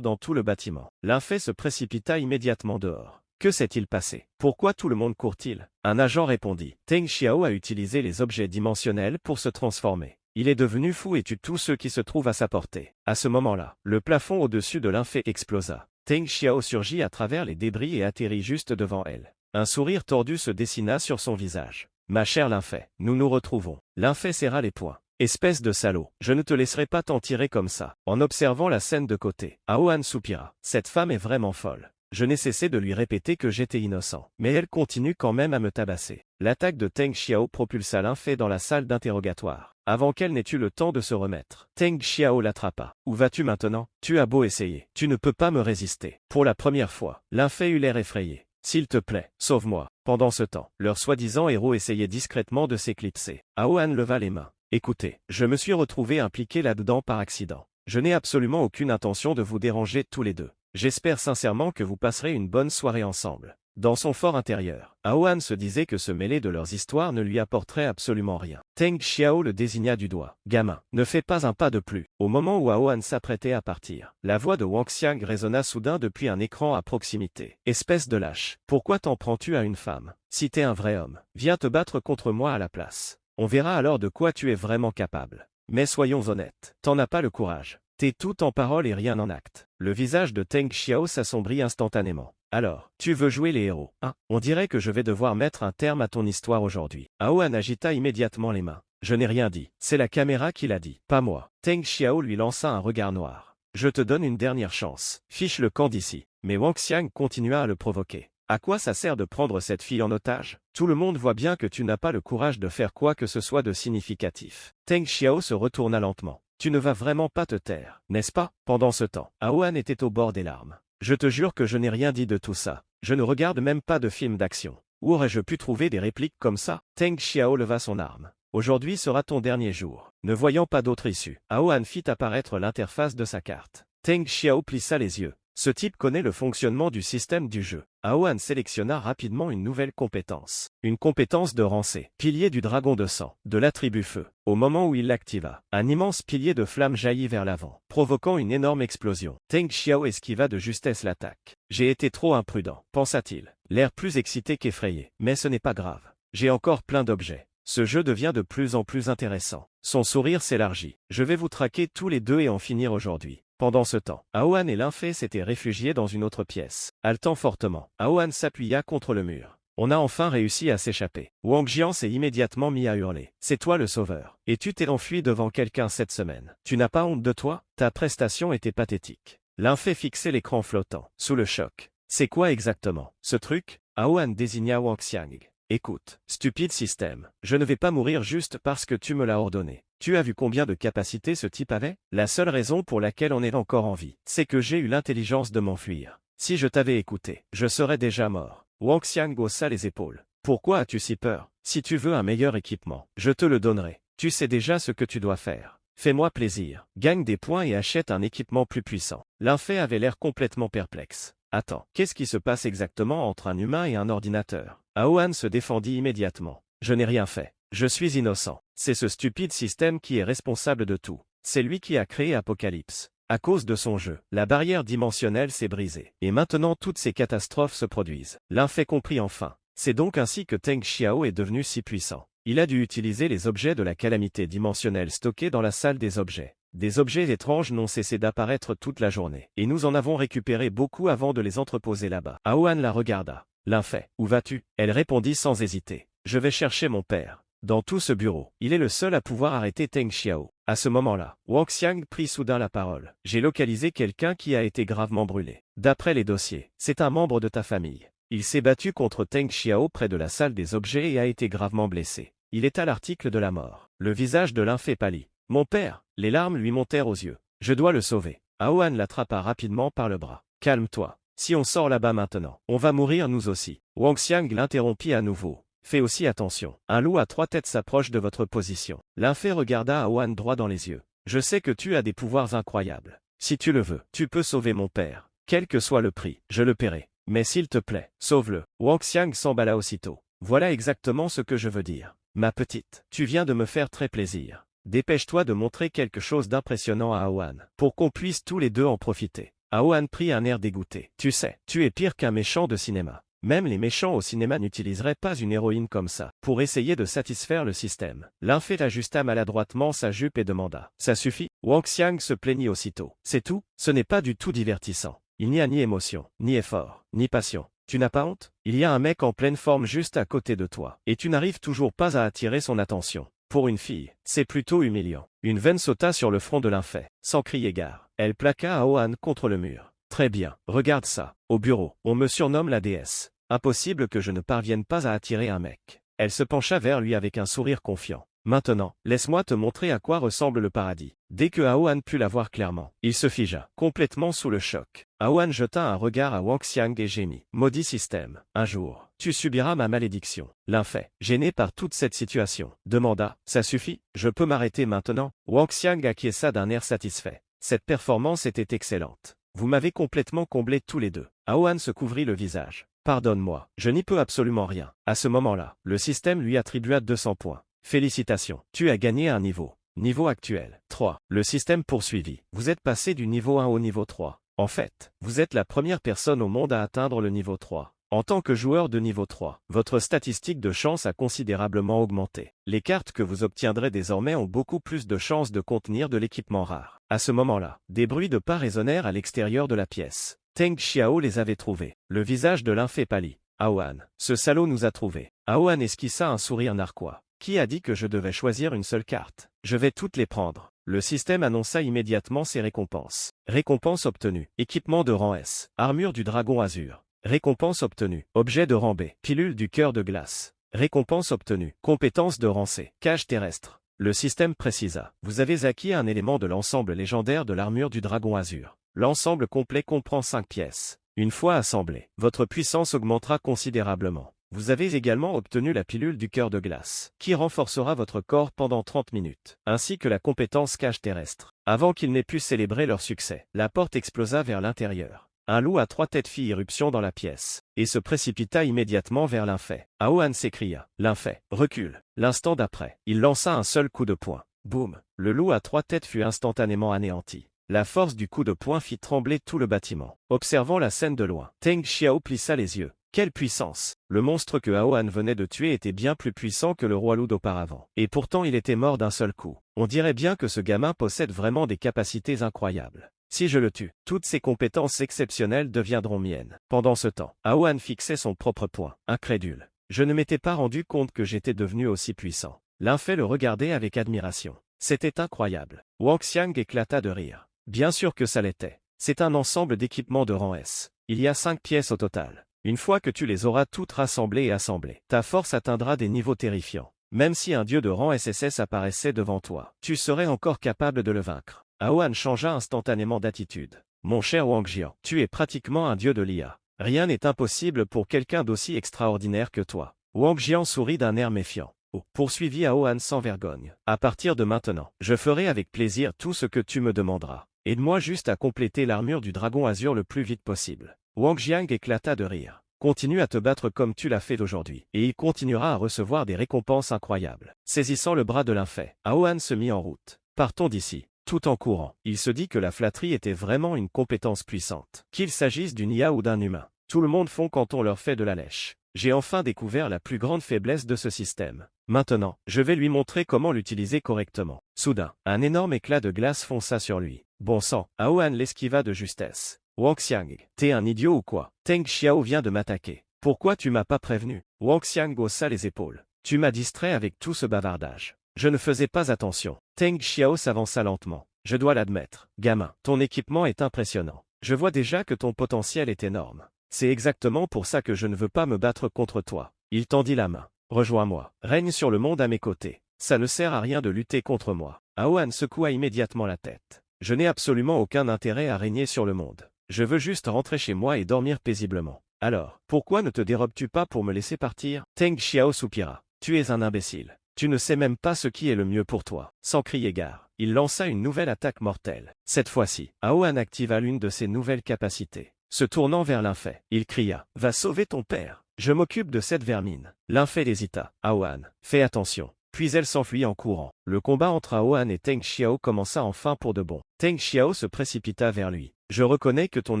dans tout le bâtiment. Linfei se précipita immédiatement dehors. Que s'est-il passé? Pourquoi tout le monde court-il? Un agent répondit. Teng Xiao a utilisé les objets dimensionnels pour se transformer. Il est devenu fou et tue tous ceux qui se trouvent à sa portée. À ce moment-là, le plafond au-dessus de Linfei explosa. Teng Xiao surgit à travers les débris et atterrit juste devant elle. Un sourire tordu se dessina sur son visage. Ma chère Linfei, nous nous retrouvons. Linfei serra les poings. Espèce de salaud, je ne te laisserai pas t'en tirer comme ça. En observant la scène de côté, Aohan soupira. Cette femme est vraiment folle. Je n'ai cessé de lui répéter que j'étais innocent. Mais elle continue quand même à me tabasser. L'attaque de Teng Xiao propulsa Linfei dans la salle d'interrogatoire. Avant qu'elle n'ait eu le temps de se remettre, Teng Xiao l'attrapa. Où vas-tu maintenant? Tu as beau essayer, tu ne peux pas me résister. Pour la première fois, Linfei eut l'air effrayé. S'il te plaît, sauve-moi. Pendant ce temps, leur soi-disant héros essayait discrètement de s'éclipser. Aohan leva les mains. Écoutez, je me suis retrouvé impliqué là-dedans par accident. Je n'ai absolument aucune intention de vous déranger tous les deux. J'espère sincèrement que vous passerez une bonne soirée ensemble. Dans son fort intérieur, Aohan se disait que se mêler de leurs histoires ne lui apporterait absolument rien. Teng Xiao le désigna du doigt. Gamin, ne fais pas un pas de plus. Au moment où Aohan s'apprêtait à partir, la voix de Wang Xiang résonna soudain depuis un écran à proximité. Espèce de lâche, pourquoi t'en prends-tu à une femme? Si t'es un vrai homme, viens te battre contre moi à la place. On verra alors de quoi tu es vraiment capable. Mais soyons honnêtes, t'en as pas le courage. T'es tout en parole et rien en acte. Le visage de Teng Xiao s'assombrit instantanément. Alors, tu veux jouer les héros, hein? On dirait que je vais devoir mettre un terme à ton histoire aujourd'hui. Aohan agita immédiatement les mains. Je n'ai rien dit. C'est la caméra qui l'a dit, pas moi. Teng Xiao lui lança un regard noir. Je te donne une dernière chance. Fiche le camp d'ici. Mais Wang Xiang continua à le provoquer. À quoi ça sert de prendre cette fille en otage? Tout le monde voit bien que tu n'as pas le courage de faire quoi que ce soit de significatif. Teng Xiao se retourna lentement. Tu ne vas vraiment pas te taire, n'est-ce pas? Pendant ce temps, Aohan était au bord des larmes. Je te jure que je n'ai rien dit de tout ça. Je ne regarde même pas de films d'action. Où aurais-je pu trouver des répliques comme ça? Teng Xiao leva son arme. Aujourd'hui sera ton dernier jour. Ne voyant pas d'autre issue, Aohan fit apparaître l'interface de sa carte. Teng Xiao plissa les yeux. Ce type connaît le fonctionnement du système du jeu. Aohan sélectionna rapidement une nouvelle compétence. Une compétence de rang C, pilier du dragon de sang, de l'attribut feu. Au moment où il l'activa, un immense pilier de flamme jaillit vers l'avant, provoquant une énorme explosion. Teng Xiao esquiva de justesse l'attaque. J'ai été trop imprudent, pensa-t-il, l'air plus excité qu'effrayé. Mais ce n'est pas grave. J'ai encore plein d'objets. Ce jeu devient de plus en plus intéressant. Son sourire s'élargit. Je vais vous traquer tous les deux et en finir aujourd'hui. Pendant ce temps, Aohan et Linfei s'étaient réfugiés dans une autre pièce. Haletant fortement, Aohan s'appuya contre le mur. On a enfin réussi à s'échapper. Wang Jian s'est immédiatement mis à hurler. C'est toi le sauveur. Et tu t'es enfui devant quelqu'un cette semaine. Tu n'as pas honte de toi? Ta prestation était pathétique. Linfei fixait l'écran flottant, sous le choc. C'est quoi exactement, ce truc? Aohan désigna Wang Xiang. Écoute, stupide système, je ne vais pas mourir juste parce que tu me l'as ordonné. Tu as vu combien de capacités ce type avait? La seule raison pour laquelle on est encore en vie, c'est que j'ai eu l'intelligence de m'enfuir. Si je t'avais écouté, je serais déjà mort. Wang Xiang haussa les épaules. Pourquoi as-tu si peur? Si tu veux un meilleur équipement, je te le donnerai. Tu sais déjà ce que tu dois faire. Fais-moi plaisir, gagne des points et achète un équipement plus puissant. Linfei avait l'air complètement perplexe. Attends, qu'est-ce qui se passe exactement entre un humain et un ordinateur? Aohan se défendit immédiatement. Je n'ai rien fait. Je suis innocent. C'est ce stupide système qui est responsable de tout. C'est lui qui a créé Apocalypse. À cause de son jeu, la barrière dimensionnelle s'est brisée. Et maintenant toutes ces catastrophes se produisent. Linfei comprit enfin. C'est donc ainsi que Teng Xiao est devenu si puissant. Il a dû utiliser les objets de la calamité dimensionnelle stockés dans la salle des objets. Des objets étranges n'ont cessé d'apparaître toute la journée. Et nous en avons récupéré beaucoup avant de les entreposer là-bas. Aohan la regarda. Linfei, où vas-tu? Elle répondit sans hésiter. Je vais chercher mon père. Dans tout ce bureau, il est le seul à pouvoir arrêter Teng Xiao. À ce moment-là, Wang Xiang prit soudain la parole. J'ai localisé quelqu'un qui a été gravement brûlé. D'après les dossiers, c'est un membre de ta famille. Il s'est battu contre Teng Xiao près de la salle des objets et a été gravement blessé. Il est à l'article de la mort. Le visage de Linfei pâlit. Mon père, les larmes lui montèrent aux yeux. Je dois le sauver. Aohan l'attrapa rapidement par le bras. Calme-toi. Si on sort là-bas maintenant, on va mourir nous aussi. Wang Xiang l'interrompit à nouveau. Fais aussi attention. Un loup à 3 têtes s'approche de votre position. Linfei regarda Aohan droit dans les yeux. Je sais que tu as des pouvoirs incroyables. Si tu le veux, tu peux sauver mon père. Quel que soit le prix, je le paierai. Mais s'il te plaît, sauve-le. Wang Xiang s'emballa aussitôt. Voilà exactement ce que je veux dire. Ma petite, tu viens de me faire très plaisir. Dépêche-toi de montrer quelque chose d'impressionnant à Aohan, pour qu'on puisse tous les deux en profiter. Aohan prit un air dégoûté. Tu sais, tu es pire qu'un méchant de cinéma. Même les méchants au cinéma n'utiliseraient pas une héroïne comme ça, pour essayer de satisfaire le système. L'infé ajusta maladroitement sa jupe et demanda. Ça suffit? Wang Xiang se plaignit aussitôt. C'est tout? Ce n'est pas du tout divertissant. Il n'y a ni émotion, ni effort, ni passion. Tu n'as pas honte? Il y a un mec en pleine forme juste à côté de toi, et tu n'arrives toujours pas à attirer son attention. Pour une fille, c'est plutôt humiliant. Une veine sauta sur le front de l'infé. Sans crier gare, elle plaqua Aohan contre le mur. Très bien, regarde ça. Au bureau, on me surnomme la déesse. Impossible que je ne parvienne pas à attirer un mec. Elle se pencha vers lui avec un sourire confiant. Maintenant, laisse-moi te montrer à quoi ressemble le paradis. Dès que Aohan put la voir clairement, il se figea, complètement sous le choc. Aohan jeta un regard à Wang Xiang et gémit. Maudit système. Un jour, tu subiras ma malédiction. L'infé, gêné par toute cette situation, demanda. Ça suffit? Je peux m'arrêter maintenant? Wang Xiang acquiesça d'un air satisfait. Cette performance était excellente. Vous m'avez complètement comblé tous les deux. Aohan se couvrit le visage. Pardonne-moi, je n'y peux absolument rien. À ce moment-là, le système lui attribua 200 points. Félicitations, tu as gagné un niveau. Niveau actuel, 3. Le système poursuivit. Vous êtes passé du niveau 1 au niveau 3. En fait, vous êtes la première personne au monde à atteindre le niveau 3. En tant que joueur de niveau 3, votre statistique de chance a considérablement augmenté. Les cartes que vous obtiendrez désormais ont beaucoup plus de chances de contenir de l'équipement rare. À ce moment-là, des bruits de pas résonnèrent à l'extérieur de la pièce. Teng Xiao les avait trouvés. Le visage de l'infé pâlit. Aohan, ce salaud nous a trouvés. Aohan esquissa un sourire narquois. Qui a dit que je devais choisir une seule carte? Je vais toutes les prendre. Le système annonça immédiatement ses récompenses. Récompense obtenue. Équipement de rang S. Armure du dragon azur. Récompense obtenue. Objet de rang B. Pilule du cœur de glace. Récompense obtenue. Compétence de rang C. Cage terrestre. Le système précisa. Vous avez acquis un élément de l'ensemble légendaire de l'armure du dragon azur. L'ensemble complet comprend 5 pièces. Une fois assemblée, votre puissance augmentera considérablement. Vous avez également obtenu la pilule du cœur de glace, qui renforcera votre corps pendant 30 minutes, ainsi que la compétence cage terrestre. Avant qu'ils n'aient pu célébrer leur succès, la porte explosa vers l'intérieur. Un loup à 3 têtes fit irruption dans la pièce, et se précipita immédiatement vers l'infé. Aohan s'écria. L'infé, recule. L'instant d'après, il lança un seul coup de poing. Boum. Le loup à 3 têtes fut instantanément anéanti. La force du coup de poing fit trembler tout le bâtiment. Observant la scène de loin, Teng Xiao plissa les yeux. Quelle puissance! Le monstre que Aohan venait de tuer était bien plus puissant que le roi loup d'auparavant. Et pourtant il était mort d'un seul coup. On dirait bien que ce gamin possède vraiment des capacités incroyables. Si je le tue, toutes ses compétences exceptionnelles deviendront miennes. Pendant ce temps, Aohan fixait son propre poing, incrédule. Je ne m'étais pas rendu compte que j'étais devenu aussi puissant. L'infé le regardait avec admiration. C'était incroyable. Wang Xiang éclata de rire. Bien sûr que ça l'était. C'est un ensemble d'équipements de rang S. Il y a 5 pièces au total. Une fois que tu les auras toutes rassemblées et assemblées, ta force atteindra des niveaux terrifiants. Même si un dieu de rang SSS apparaissait devant toi, tu serais encore capable de le vaincre. Aohan changea instantanément d'attitude. Mon cher Wang Jian, tu es pratiquement un dieu de l'IA. Rien n'est impossible pour quelqu'un d'aussi extraordinaire que toi. Wang Jian sourit d'un air méfiant. Oh, poursuivit Aohan sans vergogne. À partir de maintenant, je ferai avec plaisir tout ce que tu me demanderas. Aide-moi juste à compléter l'armure du dragon azur le plus vite possible. Wang Jiang éclata de rire. Continue à te battre comme tu l'as fait aujourd'hui, et il continuera à recevoir des récompenses incroyables. Saisissant le bras de l'infé, Aohan se mit en route. Partons d'ici. Tout en courant, il se dit que la flatterie était vraiment une compétence puissante. Qu'il s'agisse d'une IA ou d'un humain. Tout le monde fond quand on leur fait de la lèche. J'ai enfin découvert la plus grande faiblesse de ce système. Maintenant, je vais lui montrer comment l'utiliser correctement. Soudain, un énorme éclat de glace fonça sur lui. Bon sang, Aohan l'esquiva de justesse. Wang Xiang, t'es un idiot ou quoi? Teng Xiao vient de m'attaquer. Pourquoi tu m'as pas prévenu? Wang Xiang haussa les épaules. Tu m'as distrait avec tout ce bavardage. Je ne faisais pas attention. Teng Xiao s'avança lentement. Je dois l'admettre. Gamin, ton équipement est impressionnant. Je vois déjà que ton potentiel est énorme. C'est exactement pour ça que je ne veux pas me battre contre toi. Il tendit la main. Rejoins-moi. Règne sur le monde à mes côtés. Ça ne sert à rien de lutter contre moi. Aohan secoua immédiatement la tête. Je n'ai absolument aucun intérêt à régner sur le monde. Je veux juste rentrer chez moi et dormir paisiblement. Alors, pourquoi ne te dérobes-tu pas pour me laisser partir? Teng Xiao soupira. Tu es un imbécile. Tu ne sais même pas ce qui est le mieux pour toi. Sans crier gare, il lança une nouvelle attaque mortelle. Cette fois-ci, Aohan activa l'une de ses nouvelles capacités. Se tournant vers Linfei, il cria « Va sauver ton père. Je m'occupe de cette vermine. » Linfei hésita. Aohan, fais attention. Puis elle s'enfuit en courant. Le combat entre Aohan et Teng Xiao commença enfin pour de bon. Teng Xiao se précipita vers lui. Je reconnais que ton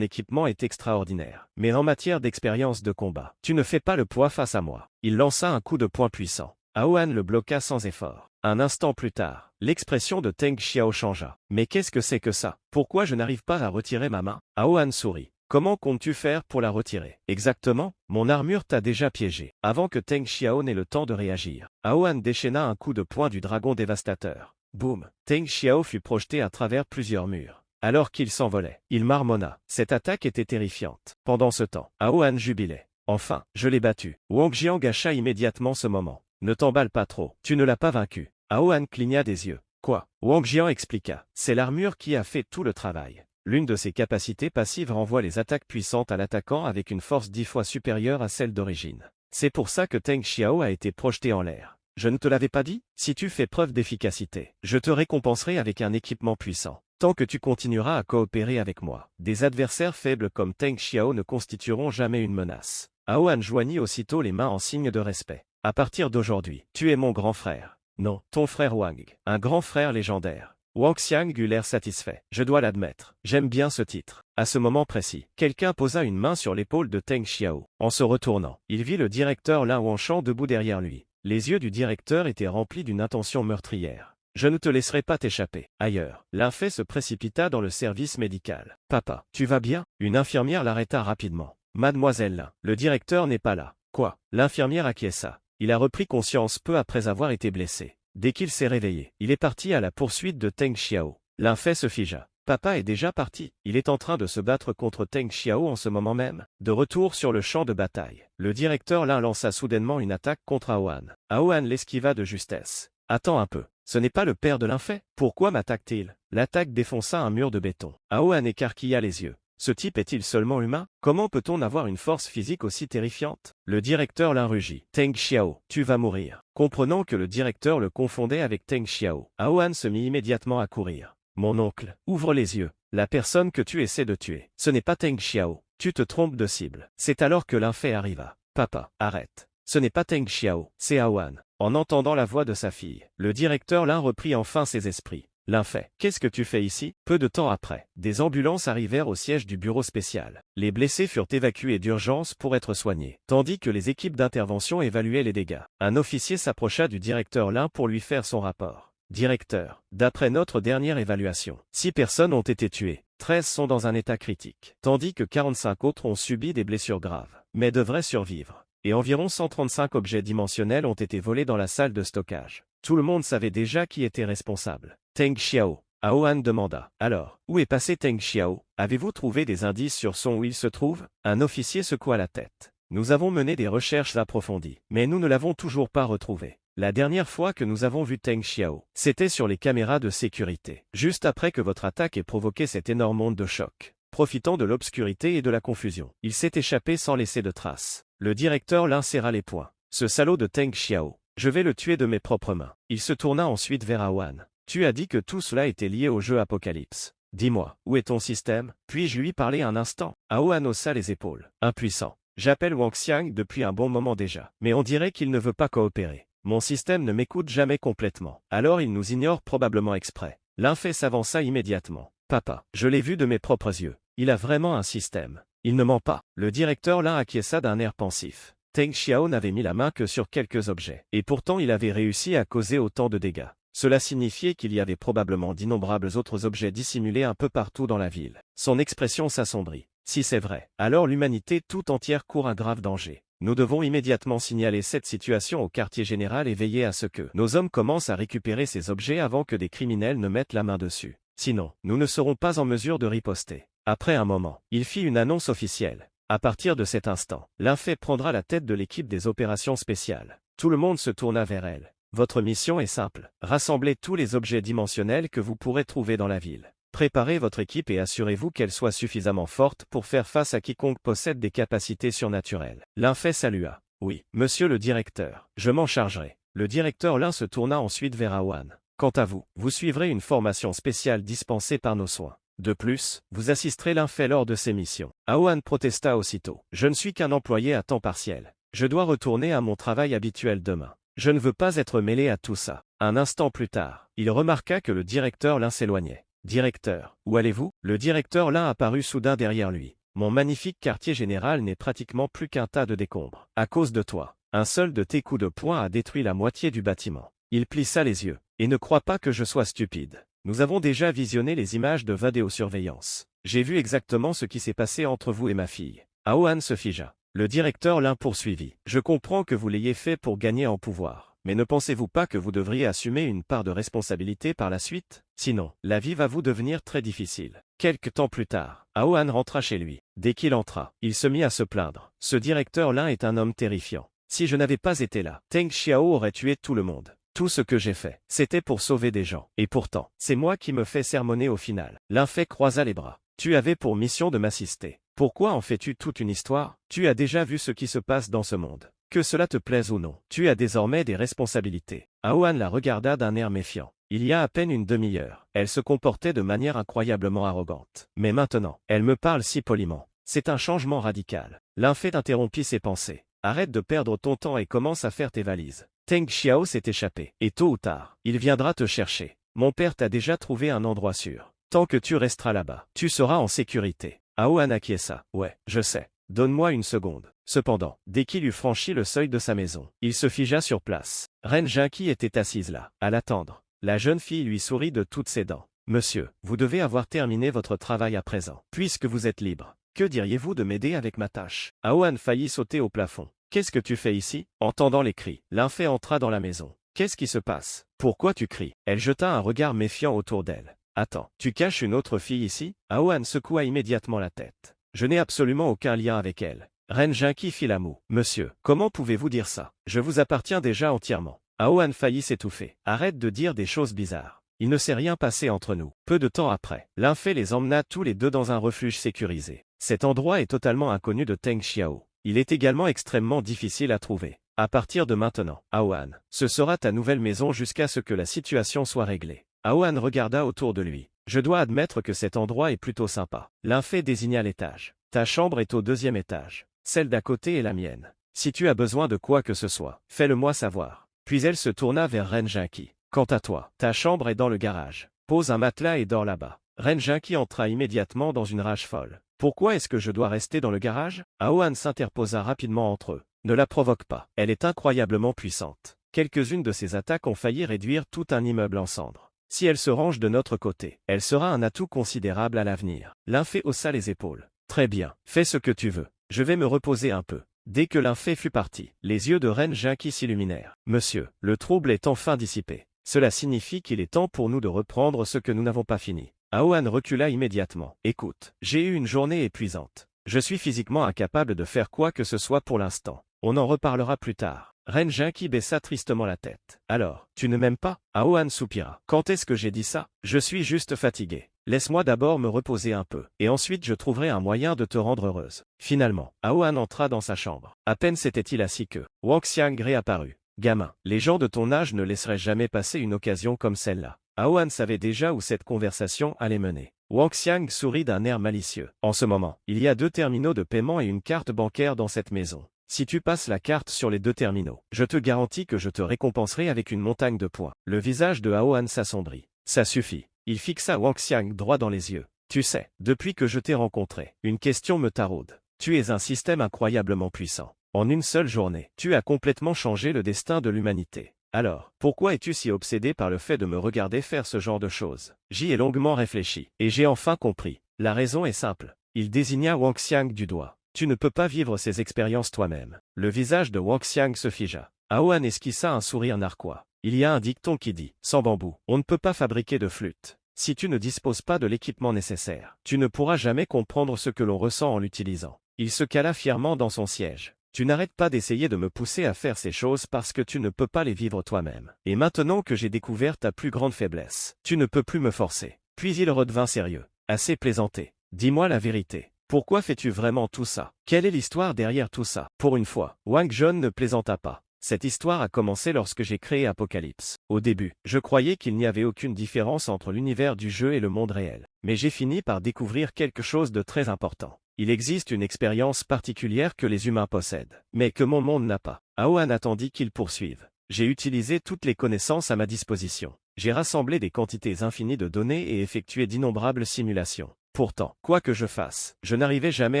équipement est extraordinaire. Mais en matière d'expérience de combat, tu ne fais pas le poids face à moi. Il lança un coup de poing puissant. Aohan le bloqua sans effort. Un instant plus tard, l'expression de Teng Xiao changea. Mais qu'est-ce que c'est que ça? Pourquoi je n'arrive pas à retirer ma main? Aohan sourit. Comment comptes-tu faire pour la retirer? Exactement, mon armure t'a déjà piégé. Avant que Teng Xiao n'ait le temps de réagir, Aohan déchaîna un coup de poing du dragon dévastateur. Boum! Teng Xiao fut projeté à travers plusieurs murs. Alors qu'il s'envolait, il marmonna. Cette attaque était terrifiante. Pendant ce temps, Aohan jubilait. Enfin, je l'ai battu. Wang Jian gâcha immédiatement ce moment. Ne t'emballe pas trop, tu ne l'as pas vaincu. Aohan cligna des yeux. Quoi? Wang Jian expliqua. C'est l'armure qui a fait tout le travail. L'une de ses capacités passives renvoie les attaques puissantes à l'attaquant avec une force 10 fois supérieure à celle d'origine. C'est pour ça que Teng Xiao a été projeté en l'air. Je ne te l'avais pas dit? Si tu fais preuve d'efficacité, je te récompenserai avec un équipement puissant. Tant que tu continueras à coopérer avec moi, des adversaires faibles comme Teng Xiao ne constitueront jamais une menace. Aohan joignit aussitôt les mains en signe de respect. À partir d'aujourd'hui, tu es mon grand frère. Non, ton frère Wang, un grand frère légendaire. Wang Xiang eut l'air satisfait. Je dois l'admettre, j'aime bien ce titre. À ce moment précis, quelqu'un posa une main sur l'épaule de Teng Xiao. En se retournant, il vit le directeur Lin Wanshan debout derrière lui. Les yeux du directeur étaient remplis d'une intention meurtrière. Je ne te laisserai pas t'échapper. Ailleurs, Linfei se précipita dans le service médical. Papa, tu vas bien? Une infirmière l'arrêta rapidement. Mademoiselle Lin, le directeur n'est pas là. Quoi? L'infirmière acquiesça. Il a repris conscience peu après avoir été blessé. Dès qu'il s'est réveillé, il est parti à la poursuite de Teng Xiao. Linfei se figea. Papa est déjà parti. Il est en train de se battre contre Teng Xiao en ce moment même. De retour sur le champ de bataille, le directeur Lin lança soudainement une attaque contre Aohan. Aohan l'esquiva de justesse. Attends un peu. Ce n'est pas le père de Linfei? Pourquoi m'attaque-t-il? L'attaque défonça un mur de béton. Aohan écarquilla les yeux. Ce type est-il seulement humain? Comment peut-on avoir une force physique aussi terrifiante? Le directeur Lin rugit. Teng Xiao, tu vas mourir. Comprenant que le directeur le confondait avec Teng Xiao, Aohan se mit immédiatement à courir. Mon oncle, ouvre les yeux. La personne que tu essaies de tuer, ce n'est pas Teng Xiao. Tu te trompes de cible. C'est alors que Linfei arriva. Papa, arrête. Ce n'est pas Teng Xiao, c'est Aohan. En entendant la voix de sa fille, le directeur Lin reprit enfin ses esprits. Linfei, qu'est-ce que tu fais ici? Peu de temps après, des ambulances arrivèrent au siège du bureau spécial. Les blessés furent évacués d'urgence pour être soignés, tandis que les équipes d'intervention évaluaient les dégâts. Un officier s'approcha du directeur Lin pour lui faire son rapport. Directeur, d'après notre dernière évaluation, 6 personnes ont été tuées, 13 sont dans un état critique, tandis que 45 autres ont subi des blessures graves, mais devraient survivre. Et environ 135 objets dimensionnels ont été volés dans la salle de stockage. Tout le monde savait déjà qui était responsable. Teng Xiao. Aohan demanda. Alors, où est passé Teng Xiao? Avez-vous trouvé des indices sur son où il se trouve? Un officier secoua la tête. Nous avons mené des recherches approfondies, mais nous ne l'avons toujours pas retrouvé. La dernière fois que nous avons vu Teng Xiao, c'était sur les caméras de sécurité, juste après que votre attaque ait provoqué cette énorme onde de choc. Profitant de l'obscurité et de la confusion, il s'est échappé sans laisser de traces. Le directeur Lin serra les poings. Ce salaud de Teng Xiao. Je vais le tuer de mes propres mains. Il se tourna ensuite vers Aohan. Tu as dit que tout cela était lié au jeu Apocalypse. Dis-moi, où est ton système? Puis-je lui parler un instant? Aohan haussa les épaules. Impuissant. J'appelle Wang Xiang depuis un bon moment déjà, mais on dirait qu'il ne veut pas coopérer. Mon système ne m'écoute jamais complètement. Alors il nous ignore probablement exprès. Linfei s'avança immédiatement. Papa, je l'ai vu de mes propres yeux. Il a vraiment un système. Il ne ment pas. Le directeur Lin acquiesça d'un air pensif. Teng Xiao n'avait mis la main que sur quelques objets, et pourtant il avait réussi à causer autant de dégâts. Cela signifiait qu'il y avait probablement d'innombrables autres objets dissimulés un peu partout dans la ville. Son expression s'assombrit. Si c'est vrai, alors l'humanité tout entière court un grave danger. Nous devons immédiatement signaler cette situation au quartier général et veiller à ce que nos hommes commencent à récupérer ces objets avant que des criminels ne mettent la main dessus. Sinon, nous ne serons pas en mesure de riposter. Après un moment, il fit une annonce officielle. À partir de cet instant, Linfei prendra la tête de l'équipe des opérations spéciales. Tout le monde se tourna vers elle. Votre mission est simple. Rassemblez tous les objets dimensionnels que vous pourrez trouver dans la ville. Préparez votre équipe et assurez-vous qu'elle soit suffisamment forte pour faire face à quiconque possède des capacités surnaturelles. Linfei salua. Oui, monsieur le directeur, je m'en chargerai. Le directeur Lin se tourna ensuite vers Aohan. Quant à vous, vous suivrez une formation spéciale dispensée par nos soins. De plus, vous assisterez l'un fait lors de ses missions. Aohan protesta aussitôt. Je ne suis qu'un employé à temps partiel. Je dois retourner à mon travail habituel demain. Je ne veux pas être mêlé à tout ça. Un instant plus tard, il remarqua que le directeur Lin s'éloignait. Directeur, où allez-vous? Le directeur Lin apparut soudain derrière lui. Mon magnifique quartier général n'est pratiquement plus qu'un tas de décombres. À cause de toi. Un seul de tes coups de poing a détruit la moitié du bâtiment. Il plissa les yeux. Et ne crois pas que je sois stupide. Nous avons déjà visionné les images de vidéosurveillance. J'ai vu exactement ce qui s'est passé entre vous et ma fille. Aohan se figea. Le directeur Lin poursuivit. Je comprends que vous l'ayez fait pour gagner en pouvoir. Mais ne pensez-vous pas que vous devriez assumer une part de responsabilité par la suite? Sinon, la vie va vous devenir très difficile. Quelque temps plus tard, Aohan rentra chez lui. Dès qu'il entra, il se mit à se plaindre. Ce directeur Lin est un homme terrifiant. Si je n'avais pas été là, Teng Xiao aurait tué tout le monde. Tout ce que j'ai fait, c'était pour sauver des gens. Et pourtant, c'est moi qui me fais sermonner au final. L'un fait croisa les bras. Tu avais pour mission de m'assister. Pourquoi en fais-tu toute une histoire? Tu as déjà vu ce qui se passe dans ce monde. Que cela te plaise ou non, tu as désormais des responsabilités. Aohan la regarda d'un air méfiant. Il y a à peine une demi-heure, elle se comportait de manière incroyablement arrogante. Mais maintenant, elle me parle si poliment. C'est un changement radical. L'un fait interrompit ses pensées. Arrête de perdre ton temps et commence à faire tes valises. Teng Xiao s'est échappé, et tôt ou tard, il viendra te chercher. Mon père t'a déjà trouvé un endroit sûr. Tant que tu resteras là-bas, tu seras en sécurité. Aohan acquiesça. Ouais, je sais. Donne-moi une seconde. Cependant, dès qu'il eut franchi le seuil de sa maison, il se figea sur place. Reine Jinqi était assise là, à l'attendre. La jeune fille lui sourit de toutes ses dents. Monsieur, vous devez avoir terminé votre travail à présent. Puisque vous êtes libre, que diriez-vous de m'aider avec ma tâche? Aohan faillit sauter au plafond. Qu'est-ce que tu fais ici? Entendant les cris, l'un fait entra dans la maison. Qu'est-ce qui se passe? Pourquoi tu cries? Elle jeta un regard méfiant autour d'elle. Attends, tu caches une autre fille ici? Aohan secoua immédiatement la tête. Je n'ai absolument aucun lien avec elle. Reine Jinqi fit la moue. Monsieur, comment pouvez-vous dire ça? Je vous appartiens déjà entièrement. Aohan faillit s'étouffer. Arrête de dire des choses bizarres. Il ne s'est rien passé entre nous. Peu de temps après, l'un fait les emmena tous les deux dans un refuge sécurisé. Cet endroit est totalement inconnu de Teng Xiao. Il est également extrêmement difficile à trouver. À partir de maintenant, Aohan, ce sera ta nouvelle maison jusqu'à ce que la situation soit réglée. Aohan regarda autour de lui. Je dois admettre que cet endroit est plutôt sympa. L'un fait désigna l'étage. Ta chambre est au 2e étage. Celle d'à côté est la mienne. Si tu as besoin de quoi que ce soit, fais-le-moi savoir. Puis elle se tourna vers Reine Jinqi. Quant à toi, ta chambre est dans le garage. Pose un matelas et dors là-bas. Reine Jinqi entra immédiatement dans une rage folle. Pourquoi est-ce que je dois rester dans le garage? Aohan s'interposa rapidement entre eux. Ne la provoque pas, elle est incroyablement puissante. Quelques-unes de ses attaques ont failli réduire tout un immeuble en cendres. Si elle se range de notre côté, elle sera un atout considérable à l'avenir. L'un fait haussa les épaules. Très bien, fais ce que tu veux. Je vais me reposer un peu. Dès que l'un fait fut parti, les yeux de Reine Jinqi s'illuminèrent. Monsieur, le trouble est enfin dissipé. Cela signifie qu'il est temps pour nous de reprendre ce que nous n'avons pas fini. Aohan recula immédiatement. Écoute, j'ai eu une journée épuisante. Je suis physiquement incapable de faire quoi que ce soit pour l'instant. On en reparlera plus tard. Reine Jinqi baissa tristement la tête. Alors, tu ne m'aimes pas? Aohan soupira. Quand est-ce que j'ai dit ça? Je suis juste fatigué. Laisse-moi d'abord me reposer un peu, et ensuite je trouverai un moyen de te rendre heureuse. Finalement, Aohan entra dans sa chambre. À peine s'était-il assis que Wang Xiang réapparut. Gamin, les gens de ton âge ne laisseraient jamais passer une occasion comme celle-là. Aohan savait déjà où cette conversation allait mener. Wang Xiang sourit d'un air malicieux. En ce moment, il y a 2 terminaux de paiement et une carte bancaire dans cette maison. Si tu passes la carte sur les 2 terminaux, je te garantis que je te récompenserai avec une montagne de points. Le visage de Aohan s'assombrit. Ça suffit. Il fixa Wang Xiang droit dans les yeux. Tu sais, depuis que je t'ai rencontré, une question me taraude. Tu es un système incroyablement puissant. En une seule journée, tu as complètement changé le destin de l'humanité. Alors, pourquoi es-tu si obsédé par le fait de me regarder faire ce genre de choses? J'y ai longuement réfléchi, et j'ai enfin compris. La raison est simple. Il désigna Wang Xiang du doigt. Tu ne peux pas vivre ces expériences toi-même. Le visage de Wang Xiang se figea. Aohan esquissa un sourire narquois. Il y a un dicton qui dit, sans bambou, on ne peut pas fabriquer de flûte. Si tu ne disposes pas de l'équipement nécessaire, tu ne pourras jamais comprendre ce que l'on ressent en l'utilisant. Il se cala fièrement dans son siège. Tu n'arrêtes pas d'essayer de me pousser à faire ces choses parce que tu ne peux pas les vivre toi-même. Et maintenant que j'ai découvert ta plus grande faiblesse, tu ne peux plus me forcer. Puis il redevint sérieux. Assez plaisanté. Dis-moi la vérité. Pourquoi fais-tu vraiment tout ça? Quelle est l'histoire derrière tout ça? Pour une fois, Wang Zhon ne plaisanta pas. Cette histoire a commencé lorsque j'ai créé Apocalypse. Au début, je croyais qu'il n'y avait aucune différence entre l'univers du jeu et le monde réel. mais j'ai fini par découvrir quelque chose de très important. Il existe une expérience particulière que les humains possèdent, mais que mon monde n'a pas. Aohan attendit qu'il poursuive. J'ai utilisé toutes les connaissances à ma disposition. J'ai rassemblé des quantités infinies de données et effectué d'innombrables simulations. Pourtant, quoi que je fasse, je n'arrivais jamais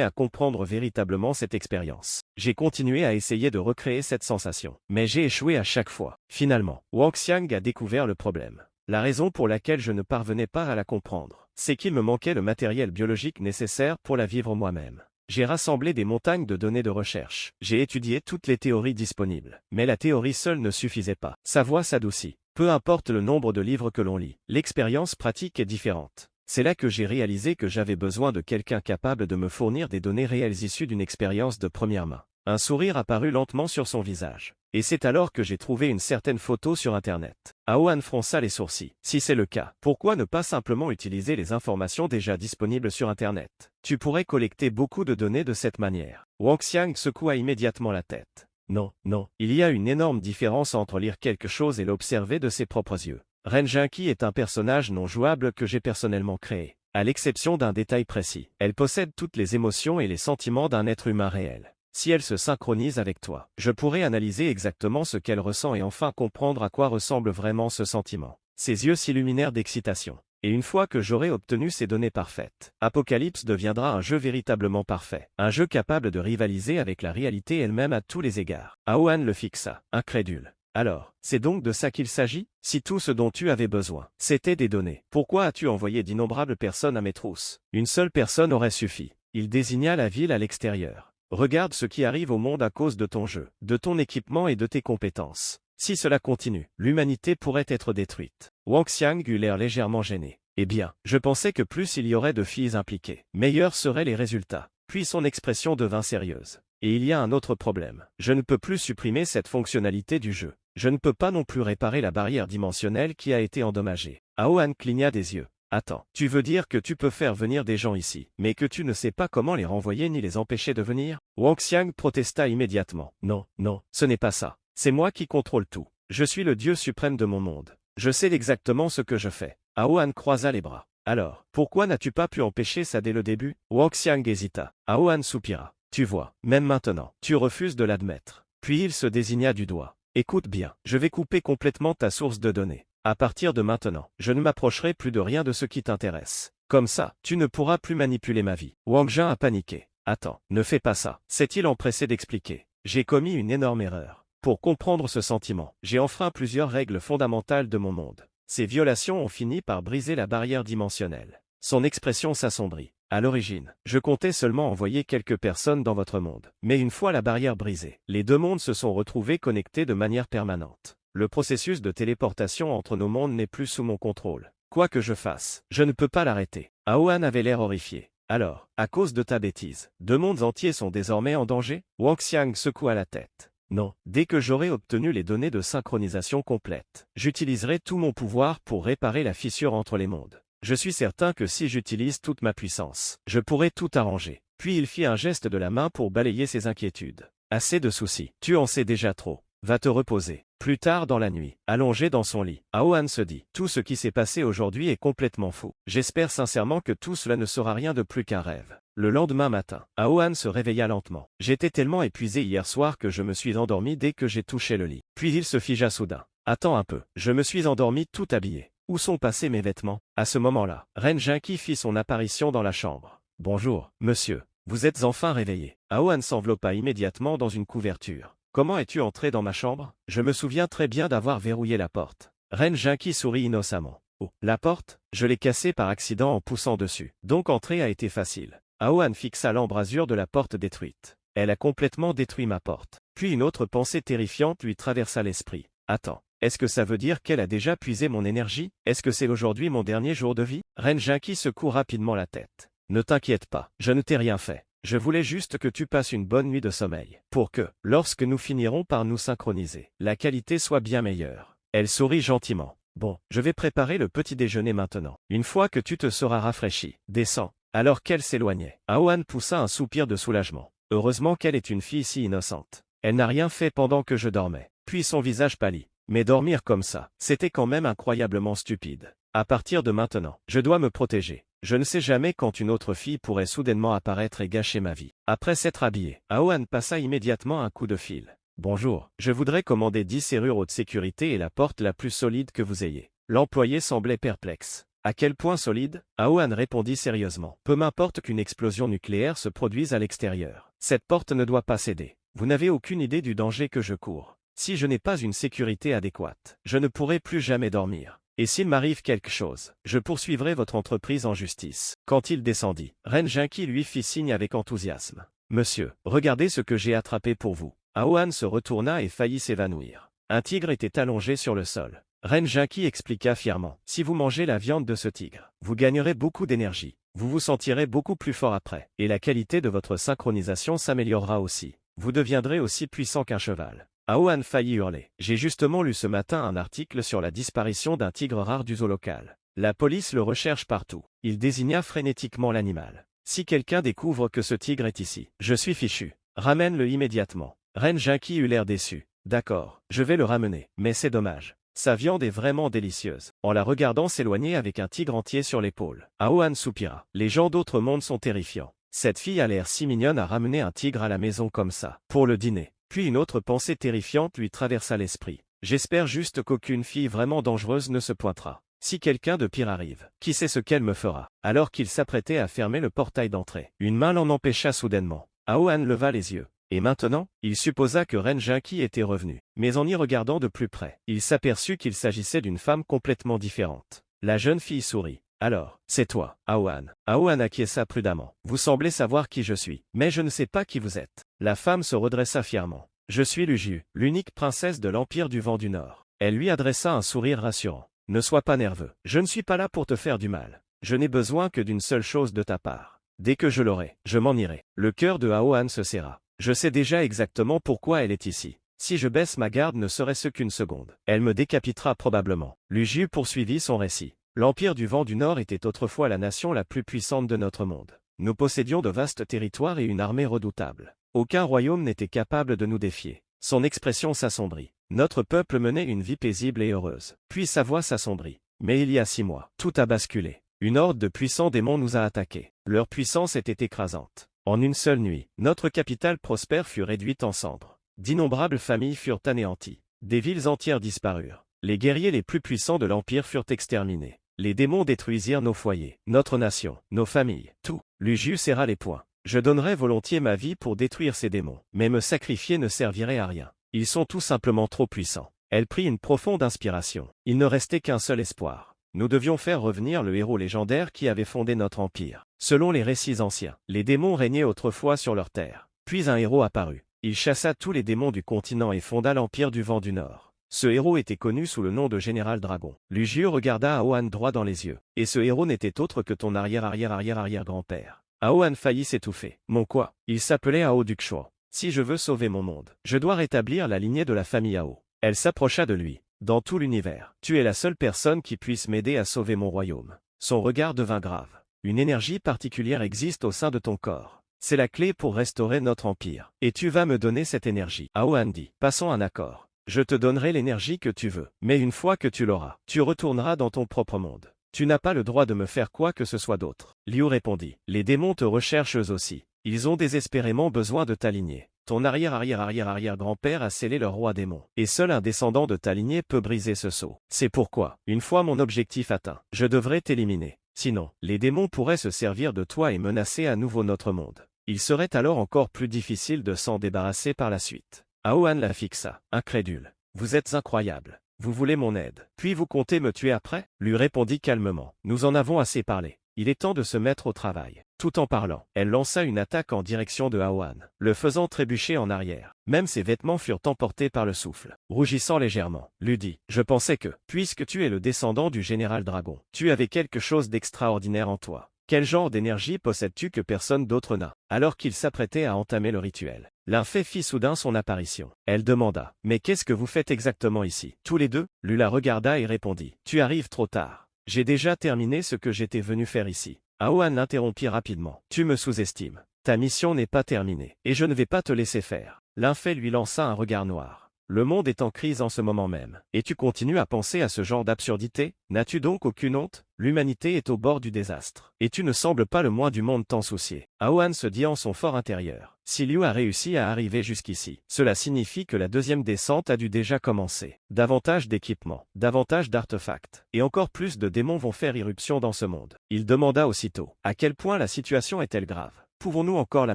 à comprendre véritablement cette expérience. J'ai continué à essayer de recréer cette sensation, mais j'ai échoué à chaque fois. Finalement, Wang Xiang a découvert le problème. La raison pour laquelle je ne parvenais pas à la comprendre, c'est qu'il me manquait le matériel biologique nécessaire pour la vivre moi-même. J'ai rassemblé des montagnes de données de recherche. J'ai étudié toutes les théories disponibles. Mais la théorie seule ne suffisait pas. Sa voix s'adoucit. Peu importe le nombre de livres que l'on lit, l'expérience pratique est différente. C'est là que j'ai réalisé que j'avais besoin de quelqu'un capable de me fournir des données réelles issues d'une expérience de première main. Un sourire apparut lentement sur son visage. Et c'est alors que j'ai trouvé une certaine photo sur Internet. Aohan fronça les sourcils. Si c'est le cas, pourquoi ne pas simplement utiliser les informations déjà disponibles sur Internet? Tu pourrais collecter beaucoup de données de cette manière. Wang Xiang secoua immédiatement la tête. Non, non, il y a une énorme différence entre lire quelque chose et l'observer de ses propres yeux. Ren Jinqi est un personnage non jouable que j'ai personnellement créé. À l'exception d'un détail précis, elle possède toutes les émotions et les sentiments d'un être humain réel. Si elle se synchronise avec toi, je pourrais analyser exactement ce qu'elle ressent et enfin comprendre à quoi ressemble vraiment ce sentiment. Ses yeux s'illuminèrent d'excitation. Et une fois que j'aurai obtenu ces données parfaites, Apocalypse deviendra un jeu véritablement parfait. Un jeu capable de rivaliser avec la réalité elle-même à tous les égards. Aohan le fixa, incrédule. Alors, c'est donc de ça qu'il s'agit? Si tout ce dont tu avais besoin, c'était des données, pourquoi as-tu envoyé d'innombrables personnes à mes trousses? Une seule personne aurait suffi. Il désigna la ville à l'extérieur. Regarde ce qui arrive au monde à cause de ton jeu, de ton équipement et de tes compétences. Si cela continue, l'humanité pourrait être détruite. Wang Xiang eut l'air légèrement gêné. Eh bien, je pensais que plus il y aurait de filles impliquées, meilleurs seraient les résultats. Puis son expression devint sérieuse. Et il y a un autre problème. Je ne peux plus supprimer cette fonctionnalité du jeu. Je ne peux pas non plus réparer la barrière dimensionnelle qui a été endommagée. Aohan cligna des yeux. Attends, tu veux dire que tu peux faire venir des gens ici, mais que tu ne sais pas comment les renvoyer ni les empêcher de venir? Wang Xiang protesta immédiatement. Non, non, ce n'est pas ça. C'est moi qui contrôle tout. Je suis le dieu suprême de mon monde. Je sais exactement ce que je fais. Aohan croisa les bras. Alors, pourquoi n'as-tu pas pu empêcher ça dès le début? Wang Xiang hésita. Aohan soupira. Tu vois, même maintenant, tu refuses de l'admettre. Puis il se désigna du doigt. Écoute bien, je vais couper complètement ta source de données. À partir de maintenant, je ne m'approcherai plus de rien de ce qui t'intéresse. Comme ça, tu ne pourras plus manipuler ma vie. Wang Jin a paniqué. Attends, ne fais pas ça. S'est-il empressé d'expliquer? J'ai commis une énorme erreur. Pour comprendre ce sentiment, j'ai enfreint plusieurs règles fondamentales de mon monde. Ces violations ont fini par briser la barrière dimensionnelle. Son expression s'assombrit. À l'origine, je comptais seulement envoyer quelques personnes dans votre monde. Mais une fois la barrière brisée, les deux mondes se sont retrouvés connectés de manière permanente. Le processus de téléportation entre nos mondes n'est plus sous mon contrôle. Quoi que je fasse, je ne peux pas l'arrêter. Aohan avait l'air horrifié. Alors, à cause de ta bêtise, deux mondes entiers sont désormais en danger? Wang Xiang secoua la tête. Non, dès que j'aurai obtenu les données de synchronisation complète, j'utiliserai tout mon pouvoir pour réparer la fissure entre les mondes. Je suis certain que si j'utilise toute ma puissance, je pourrai tout arranger. Puis il fit un geste de la main pour balayer ses inquiétudes. Assez de soucis, tu en sais déjà trop. Va te reposer. Plus tard dans la nuit, allongé dans son lit, Aohan se dit, tout ce qui s'est passé aujourd'hui est complètement fou. J'espère sincèrement que tout cela ne sera rien de plus qu'un rêve. Le lendemain matin, Aohan se réveilla lentement. J'étais tellement épuisé hier soir que je me suis endormi dès que j'ai touché le lit. Puis il se figea soudain. Attends un peu, je me suis endormi tout habillé. Où sont passés mes vêtements? À ce moment-là, Ren Jinqi fit son apparition dans la chambre. Bonjour, monsieur. Vous êtes enfin réveillé. Aohan s'enveloppa immédiatement dans une couverture. Comment es-tu entré dans ma chambre? Je me souviens très bien d'avoir verrouillé la porte. Ren Jinqi sourit innocemment. Oh, la porte? Je l'ai cassée par accident en poussant dessus. Donc entrer a été facile. Aohan fixa l'embrasure de la porte détruite. Elle a complètement détruit ma porte. Puis une autre pensée terrifiante lui traversa l'esprit. Attends, est-ce que ça veut dire qu'elle a déjà puisé mon énergie? Est-ce que c'est aujourd'hui mon dernier jour de vie? Ren Jinqi secoue rapidement la tête. Ne t'inquiète pas, je ne t'ai rien fait. Je voulais juste que tu passes une bonne nuit de sommeil, pour que, lorsque nous finirons par nous synchroniser, la qualité soit bien meilleure. Elle sourit gentiment. Bon, je vais préparer le petit déjeuner maintenant. Une fois que tu te seras rafraîchi, descends. Alors qu'elle s'éloignait, Aohan poussa un soupir de soulagement. Heureusement qu'elle est une fille si innocente. Elle n'a rien fait pendant que je dormais. Puis son visage pâlit. Mais dormir comme ça, c'était quand même incroyablement stupide. À partir de maintenant, je dois me protéger. Je ne sais jamais quand une autre fille pourrait soudainement apparaître et gâcher ma vie. Après s'être habillé, Aohan passa immédiatement un coup de fil. Bonjour, je voudrais commander 10 serrures haute sécurité et la porte la plus solide que vous ayez. L'employé semblait perplexe. À quel point solide? Aohan répondit sérieusement. Peu m'importe qu'une explosion nucléaire se produise à l'extérieur. Cette porte ne doit pas céder. Vous n'avez aucune idée du danger que je cours. Si je n'ai pas une sécurité adéquate, je ne pourrai plus jamais dormir. Et s'il m'arrive quelque chose, je poursuivrai votre entreprise en justice. Quand il descendit, Ren Jinqi lui fit signe avec enthousiasme. Monsieur, regardez ce que j'ai attrapé pour vous. Aohan se retourna et faillit s'évanouir. Un tigre était allongé sur le sol. Ren Jinqi expliqua fièrement. Si vous mangez la viande de ce tigre, vous gagnerez beaucoup d'énergie. Vous vous sentirez beaucoup plus fort après. Et la qualité de votre synchronisation s'améliorera aussi. Vous deviendrez aussi puissant qu'un cheval. Aohan faillit hurler. J'ai justement lu ce matin un article sur la disparition d'un tigre rare du zoo local. La police le recherche partout. Il désigna frénétiquement l'animal. Si quelqu'un découvre que ce tigre est ici, je suis fichu. Ramène-le immédiatement. Ren Jinqi eut l'air déçu. D'accord, je vais le ramener, mais c'est dommage. Sa viande est vraiment délicieuse. En la regardant s'éloigner avec un tigre entier sur l'épaule, Aohan soupira. Les gens d'autres mondes sont terrifiants. Cette fille a l'air si mignonne à ramener un tigre à la maison comme ça, pour le dîner. Puis une autre pensée terrifiante lui traversa l'esprit. J'espère juste qu'aucune fille vraiment dangereuse ne se pointera. Si quelqu'un de pire arrive, qui sait ce qu'elle me fera? Alors qu'il s'apprêtait à fermer le portail d'entrée, une main l'en empêcha soudainement. Aohan leva les yeux. Et maintenant, il supposa que Ren Jinqi était revenu. Mais en y regardant de plus près, il s'aperçut qu'il s'agissait d'une femme complètement différente. La jeune fille sourit. Alors, c'est toi, Aohan. Aohan acquiesça prudemment. Vous semblez savoir qui je suis, mais je ne sais pas qui vous êtes. La femme se redressa fièrement. Je suis Luju, l'unique princesse de l'Empire du Vent du Nord. Elle lui adressa un sourire rassurant. Ne sois pas nerveux. Je ne suis pas là pour te faire du mal. Je n'ai besoin que d'une seule chose de ta part. Dès que je l'aurai, je m'en irai. Le cœur de Aohan se serra. Je sais déjà exactement pourquoi elle est ici. Si je baisse ma garde ne serait-ce qu'une seconde, elle me décapitera probablement. Luju poursuivit son récit. L'Empire du Vent du Nord était autrefois la nation la plus puissante de notre monde. Nous possédions de vastes territoires et une armée redoutable. Aucun royaume n'était capable de nous défier. Son expression s'assombrit. Notre peuple menait une vie paisible et heureuse. Puis sa voix s'assombrit. Mais il y a 6 mois, tout a basculé. Une horde de puissants démons nous a attaqués. Leur puissance était écrasante. En une seule nuit, notre capitale prospère fut réduite en cendres. D'innombrables familles furent anéanties. Des villes entières disparurent. Les guerriers les plus puissants de l'Empire furent exterminés. Les démons détruisirent nos foyers, notre nation, nos familles, tout. Luju serra les poings. Je donnerais volontiers ma vie pour détruire ces démons, mais me sacrifier ne servirait à rien. Ils sont tout simplement trop puissants. Elle prit une profonde inspiration. Il ne restait qu'un seul espoir. Nous devions faire revenir le héros légendaire qui avait fondé notre empire. Selon les récits anciens, les démons régnaient autrefois sur leur terre. Puis un héros apparut. Il chassa tous les démons du continent et fonda l'Empire du Vent du Nord. Ce héros était connu sous le nom de Général Dragon. Luju regarda Aohan droit dans les yeux. Et ce héros n'était autre que ton arrière-arrière-arrière-arrière-grand-père. Aohan faillit s'étouffer. Mon quoi? Il s'appelait Ao Dukshuo. Si je veux sauver mon monde, je dois rétablir la lignée de la famille Ao. Elle s'approcha de lui. Dans tout l'univers, tu es la seule personne qui puisse m'aider à sauver mon royaume. Son regard devint grave. Une énergie particulière existe au sein de ton corps. C'est la clé pour restaurer notre empire. Et tu vas me donner cette énergie. Aohan dit. Passons un accord. Je te donnerai l'énergie que tu veux. Mais une fois que tu l'auras, tu retourneras dans ton propre monde. Tu n'as pas le droit de me faire quoi que ce soit d'autre. Liu répondit. Les démons te recherchent eux aussi. Ils ont désespérément besoin de ta lignée. Ton arrière-arrière-arrière-arrière-grand-père a scellé leur roi démon. Et seul un descendant de ta lignée peut briser ce sceau. C'est pourquoi, une fois mon objectif atteint, je devrais t'éliminer. Sinon, les démons pourraient se servir de toi et menacer à nouveau notre monde. Il serait alors encore plus difficile de s'en débarrasser par la suite. Aohan la fixa, incrédule. Vous êtes incroyable. Vous voulez mon aide. Puis vous comptez me tuer après? Lui répondit calmement. Nous en avons assez parlé. Il est temps de se mettre au travail. Tout en parlant, elle lança une attaque en direction de Aohan, le faisant trébucher en arrière. Même ses vêtements furent emportés par le souffle. Rougissant légèrement, lui dit, je pensais que, puisque tu es le descendant du général Dragon, tu avais quelque chose d'extraordinaire en toi. Quel genre d'énergie possèdes-tu que personne d'autre n'a? Alors qu'il s'apprêtait à entamer le rituel, Linfei fit soudain son apparition. Elle demanda, mais qu'est-ce que vous faites exactement ici? Tous les deux, Lu la regarda et répondit, tu arrives trop tard. J'ai déjà terminé ce que j'étais venu faire ici. Aohan l'interrompit rapidement. Tu me sous-estimes. Ta mission n'est pas terminée, et je ne vais pas te laisser faire. Linfei lui lança un regard noir. Le monde est en crise en ce moment même. Et tu continues à penser à ce genre d'absurdité? N'as-tu donc aucune honte? L'humanité est au bord du désastre. Et tu ne sembles pas le moins du monde t'en soucier. Aohan se dit en son fort intérieur. Si Liu a réussi à arriver jusqu'ici, cela signifie que la deuxième descente a dû déjà commencer. Davantage d'équipements, davantage d'artefacts, et encore plus de démons vont faire irruption dans ce monde. Il demanda aussitôt, à quel point la situation est-elle grave? Pouvons-nous encore la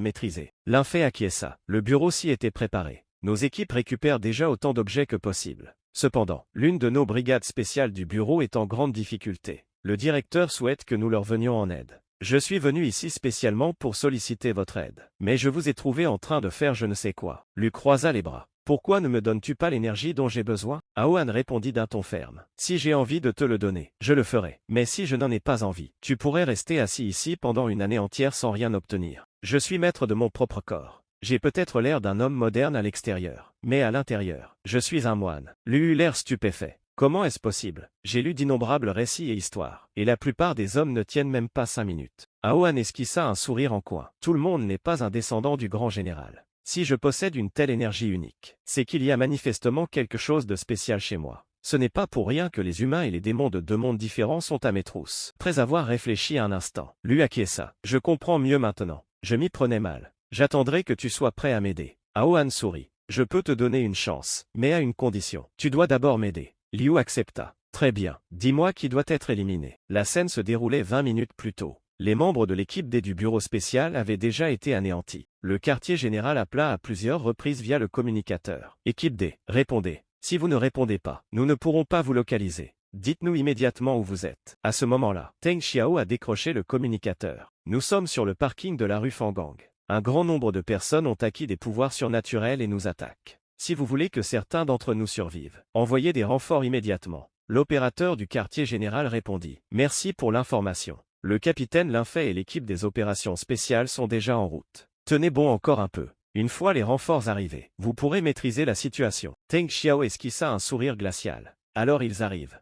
maîtriser? L'infait acquiesça. Le bureau s'y était préparé. Nos équipes récupèrent déjà autant d'objets que possible. Cependant, l'une de nos brigades spéciales du bureau est en grande difficulté. Le directeur souhaite que nous leur venions en aide. Je suis venu ici spécialement pour solliciter votre aide. Mais je vous ai trouvé en train de faire je ne sais quoi. Lui croisa les bras. Pourquoi ne me donnes-tu pas l'énergie dont j'ai besoin? Aohan répondit d'un ton ferme. Si j'ai envie de te le donner, je le ferai. Mais si je n'en ai pas envie, tu pourrais rester assis ici pendant une année entière sans rien obtenir. Je suis maître de mon propre corps. J'ai peut-être l'air d'un homme moderne à l'extérieur, mais à l'intérieur, je suis un moine. Lui eut l'air stupéfait. Comment est-ce possible? J'ai lu d'innombrables récits et histoires, et la plupart des hommes ne tiennent même pas 5 minutes. Aohan esquissa un sourire en coin. Tout le monde n'est pas un descendant du grand général. Si je possède une telle énergie unique, c'est qu'il y a manifestement quelque chose de spécial chez moi. Ce n'est pas pour rien que les humains et les démons de deux mondes différents sont à mes trousses. Après avoir réfléchi un instant, lui acquiesça. Je comprends mieux maintenant. Je m'y prenais mal. J'attendrai que tu sois prêt à m'aider. Aohan sourit. Je peux te donner une chance, mais à une condition. Tu dois d'abord m'aider. Liu accepta. Très bien. Dis-moi qui doit être éliminé. La scène se déroulait 20 minutes plus tôt. Les membres de l'équipe D du bureau spécial avaient déjà été anéantis. Le quartier général appela à plusieurs reprises via le communicateur. Équipe D, répondez. Si vous ne répondez pas, nous ne pourrons pas vous localiser. Dites-nous immédiatement où vous êtes. À ce moment-là, Teng Xiao a décroché le communicateur. Nous sommes sur le parking de la rue Fangang. Un grand nombre de personnes ont acquis des pouvoirs surnaturels et nous attaquent. Si vous voulez que certains d'entre nous survivent, envoyez des renforts immédiatement. L'opérateur du quartier général répondit. Merci pour l'information. Le capitaine Linfei et l'équipe des opérations spéciales sont déjà en route. Tenez bon encore un peu. Une fois les renforts arrivés, vous pourrez maîtriser la situation. Teng Xiao esquissa un sourire glacial. Alors ils arrivent.